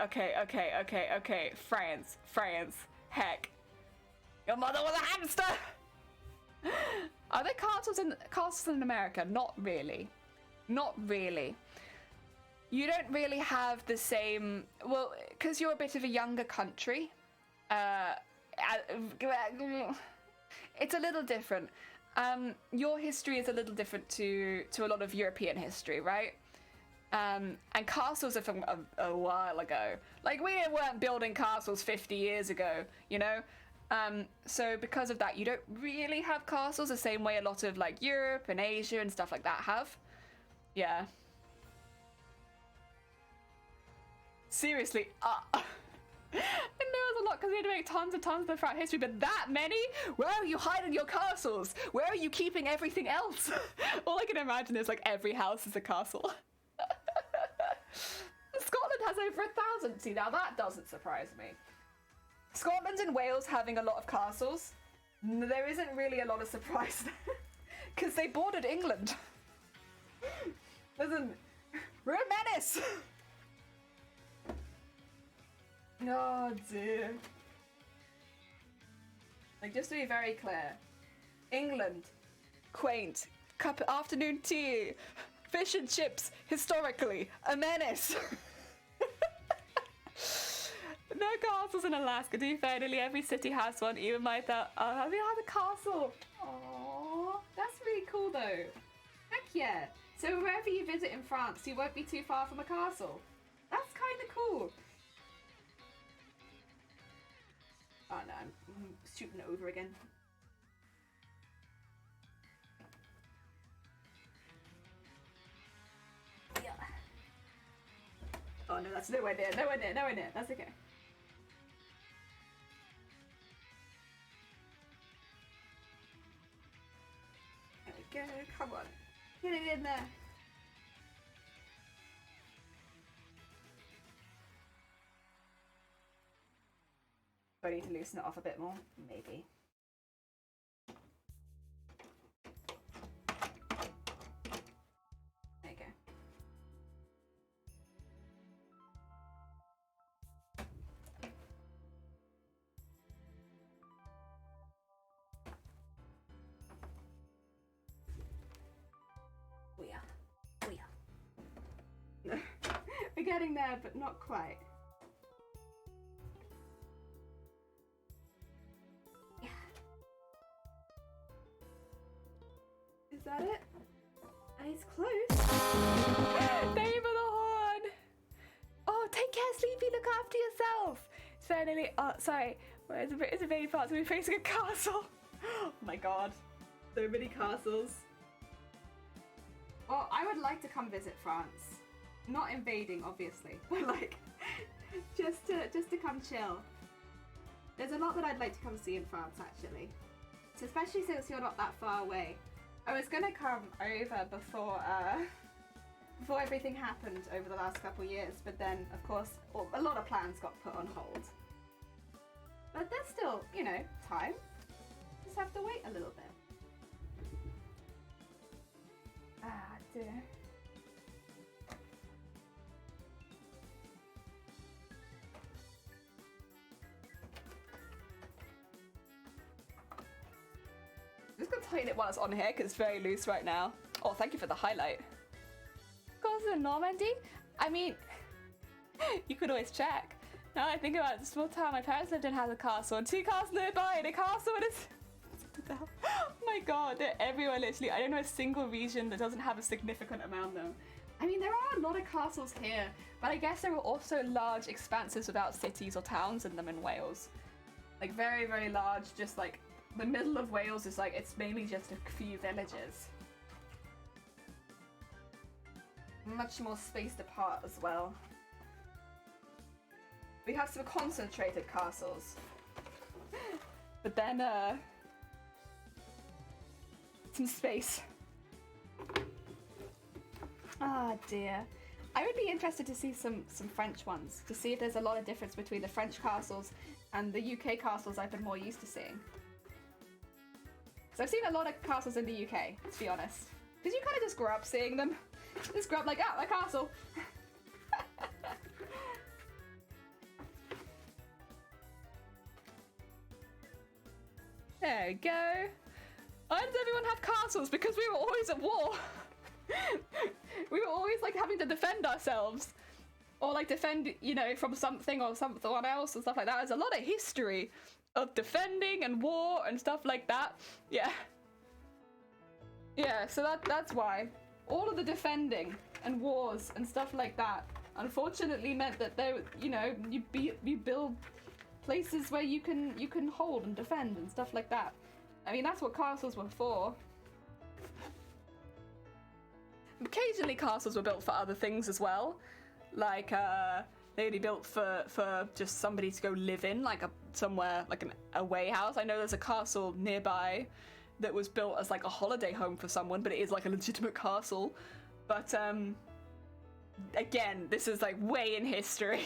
[SPEAKER 1] France. Heck. Your mother was a hamster! Are there castles in America? Not really. Not really. You don't really have the same... Well, because you're a bit of a younger country. It's a little different. Your history is a little different to a lot of European history, right? And castles are from a while ago. Like, we weren't building castles 50 years ago, you know? So because of that, you don't really have castles the same way a lot of, like, Europe and Asia and stuff like that have. Yeah. Seriously, I know it was a lot because we had to make tons and tons of throughout history, but that many? Where are you hiding your castles? Where are you keeping everything else? All I can imagine is, like, every house is a castle. Scotland has over 1,000. See, now that doesn't surprise me. Scotland and Wales having a lot of castles, there isn't really a lot of surprise there. Because they bordered England. Listen, we're a menace! Oh dear. Like, just to be very clear, England, quaint, cup of afternoon tea, fish and chips, historically, a menace. No castles in Alaska. To be fair, nearly every city has one, even my have you had a castle? Aww, that's really cool though. Heck yeah. So wherever you visit in France, you won't be too far from a castle. That's kind of cool. Oh no, I'm shooting over again. Yeah. Oh no, that's nowhere near, that's okay. There we go, come on. Get it in there. Do I need to loosen it off a bit more? Maybe. There you go. getting there, but not quite. Yeah. Is that it? And it's close. Thank you for the horn. Oh, take care, Sleepy. Look after yourself. It's very nearly. Oh, sorry. It's a baby part. So we're facing a castle. Oh my god. So many castles. Well, I would like to come visit France. Not invading, obviously, but like just to come chill. There's a lot that I'd like to come see in France, actually. So especially since you're not that far away. I was gonna come over before everything happened over the last couple of years, but then, of course, a lot of plans got put on hold. But there's still, you know, time. Just have to wait a little bit. Ah, dear. I'm just gonna tighten it while it's on here because it's very loose right now. Oh, thank you for the highlight. Goes to Normandy? I mean, you could always check. Now I think about it, the small town my parents lived in has a castle, and 2 castles nearby, and a castle and oh my god, they're everywhere literally. I don't know a single region that doesn't have a significant amount of them. I mean, there are a lot of castles here, but I guess there are also large expanses without cities or towns in them in Wales. Like very, very large, just like the middle of Wales is like, it's mainly just a few villages. Much more spaced apart as well. We have some concentrated castles. But then, some space. Ah, dear. I would be interested to see some French ones, to see if there's a lot of difference between the French castles and the UK castles I've been more used to seeing. So I've seen a lot of castles in the UK, to be honest. Because you kind of just grow up seeing them. Just grow up like, ah, a castle. There we go. Why does everyone have castles? Because we were always at war. We were always like having to defend ourselves. Or like defend, you know, from something or someone else and stuff like that. There's a lot of history of defending and war and stuff like that. Yeah. Yeah, so that's why. All of the defending and wars and stuff like that unfortunately meant that there, you know, you build places where you can hold and defend and stuff like that. I mean, that's what castles were for. Occasionally castles were built for other things as well. Like, they'd be built for just somebody to go live in, like somewhere, like an away house. I know there's a castle nearby that was built as like a holiday home for someone, but it is like a legitimate castle. But, again, this is like way in history.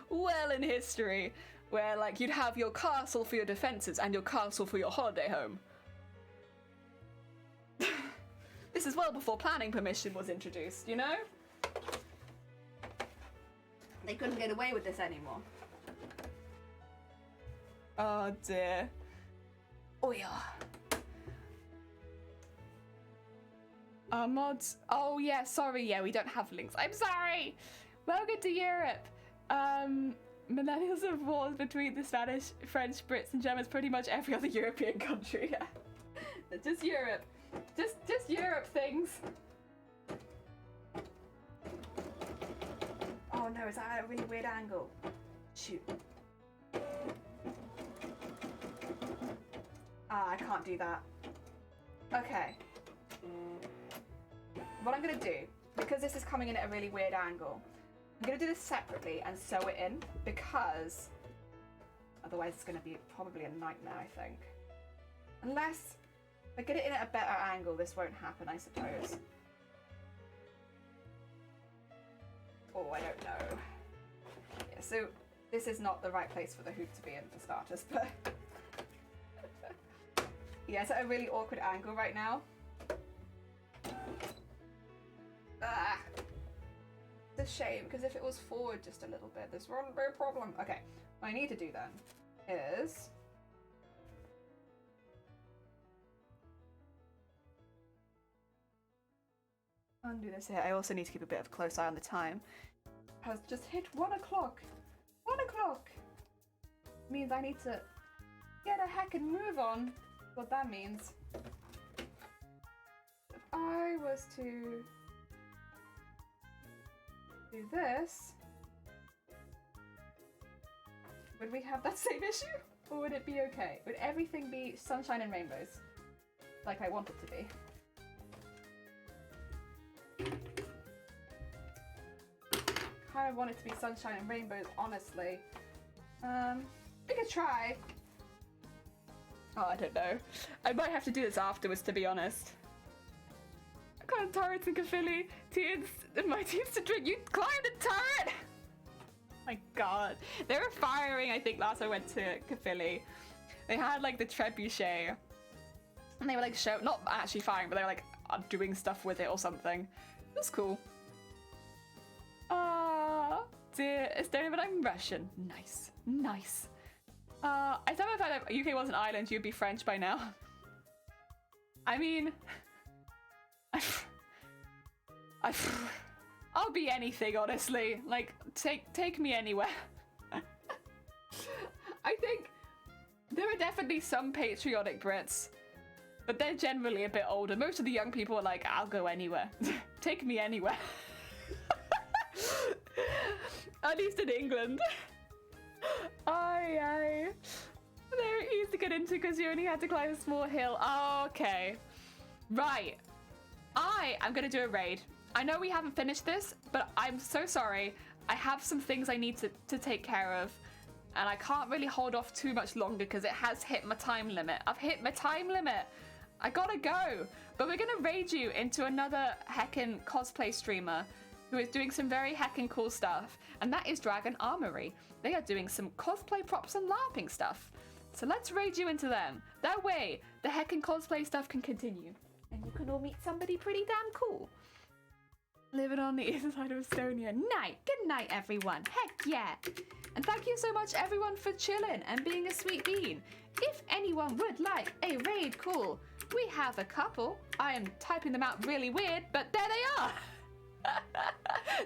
[SPEAKER 1] Well in history. Where like you'd have your castle for your defences and your castle for your holiday home. This is well before planning permission was introduced, you know? They couldn't get away with this anymore. Oh dear. Oh yeah. Mods. Oh yeah, sorry, yeah, we don't have links. I'm sorry! Welcome to Europe. Millennials of wars between the Spanish, French, Brits, and Germans, pretty much every other European country. Yeah. Just Europe. Just Europe things. Oh no, is that at a really weird angle? Shoot. Ah, I can't do that. Okay. What I'm gonna do, because this is coming in at a really weird angle, I'm gonna do this separately and sew it in, because otherwise it's gonna be probably a nightmare, I think. Unless if I get it in at a better angle, this won't happen, I suppose. Oh, I don't know. Yeah, so this is not the right place for the hoop to be in for starters, but yeah, it's at a really awkward angle right now. Ah. It's a shame, because if it was forward just a little bit, this wouldn't be a problem. Okay, what I need to do then is undo this here. I also need to keep a bit of a close eye on the time. has just hit 1 o'clock. 1 o'clock means I need to get a heckin' move on. What that means. If I was to do this, would we have that same issue? Or would it be okay? Would everything be sunshine and rainbows? Like I want it to be. Kind of want it to be sunshine and rainbows, honestly. We could try. Oh, I don't know. I might have to do this afterwards, to be honest. I climbed turrets in Caerphilly. My team's to drink. You climbed a turret! My god. They were firing, I think, last I went to Caerphilly. They had, like, the trebuchet. And they were, like, not actually firing, but they were, like, doing stuff with it or something. It was cool. Dear, it's don't but I'm Russian. Nice. Nice. I thought if UK was an island, you'd be French by now. I mean... I'll be anything, honestly. Like, take me anywhere. I think there are definitely some patriotic Brits, but they're generally a bit older. Most of the young people are like, I'll go anywhere. Take me anywhere. At least in England. Aye. They're easy to get into because you only had to climb a small hill. Oh, okay. Right. I am going to do a raid. I know we haven't finished this, but I'm so sorry. I have some things I need to take care of, and I can't really hold off too much longer because it has hit my time limit. I've hit my time limit. I gotta go. But we're gonna raid you into another heckin' cosplay streamer who is doing some very heckin' cool stuff, and that is Dragon Armory. They are doing some cosplay props and LARPing stuff. So let's raid you into them. That way, the heckin' cosplay stuff can continue, and you can all meet somebody pretty damn cool. Living on the east side of Estonia. Night. Good night, everyone. Heck yeah. And thank you so much, everyone, for chilling and being a sweet bean. If anyone would like a raid call, we have a couple. I am typing them out really weird, but there they are.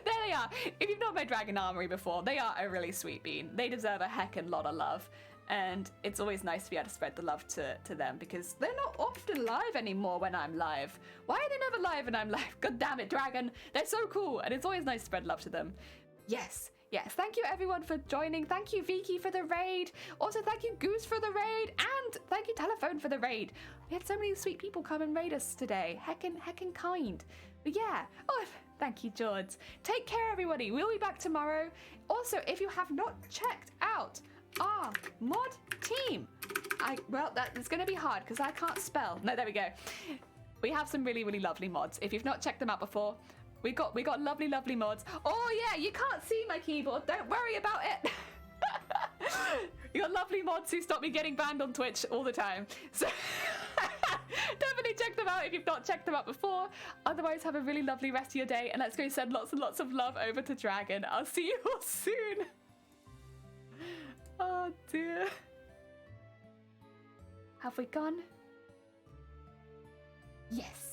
[SPEAKER 1] There they are. If you've not met Dragon Armory before, they are a really sweet bean. They deserve a heckin' lot of love. And it's always nice to be able to spread the love to them because they're not often live anymore when I'm live. Why are they never live when I'm live? God damn it, Dragon. They're so cool, and it's always nice to spread love to them. Yes. Thank you, everyone, for joining. Thank you, Vicky, for the raid. Also, thank you, Goose, for the raid. And thank you, Telephone, for the raid. We had so many sweet people come and raid us today. Heckin' kind. But yeah. Oh, thank you, George. Take care, everybody. We'll be back tomorrow. Also, if you have not checked out our mod team. Well, it's going to be hard because I can't spell. No, there we go. We have some really, really lovely mods. If you've not checked them out before, we got lovely, lovely mods. Oh yeah, you can't see my keyboard. Don't worry about it. You got lovely mods who stop me getting banned on Twitch all the time. So definitely check them out if you've not checked them out before. Otherwise, have a really lovely rest of your day, and let's go send lots and lots of love over to Dragon. I'll see you all soon. Oh dear. Have we gone? Yes.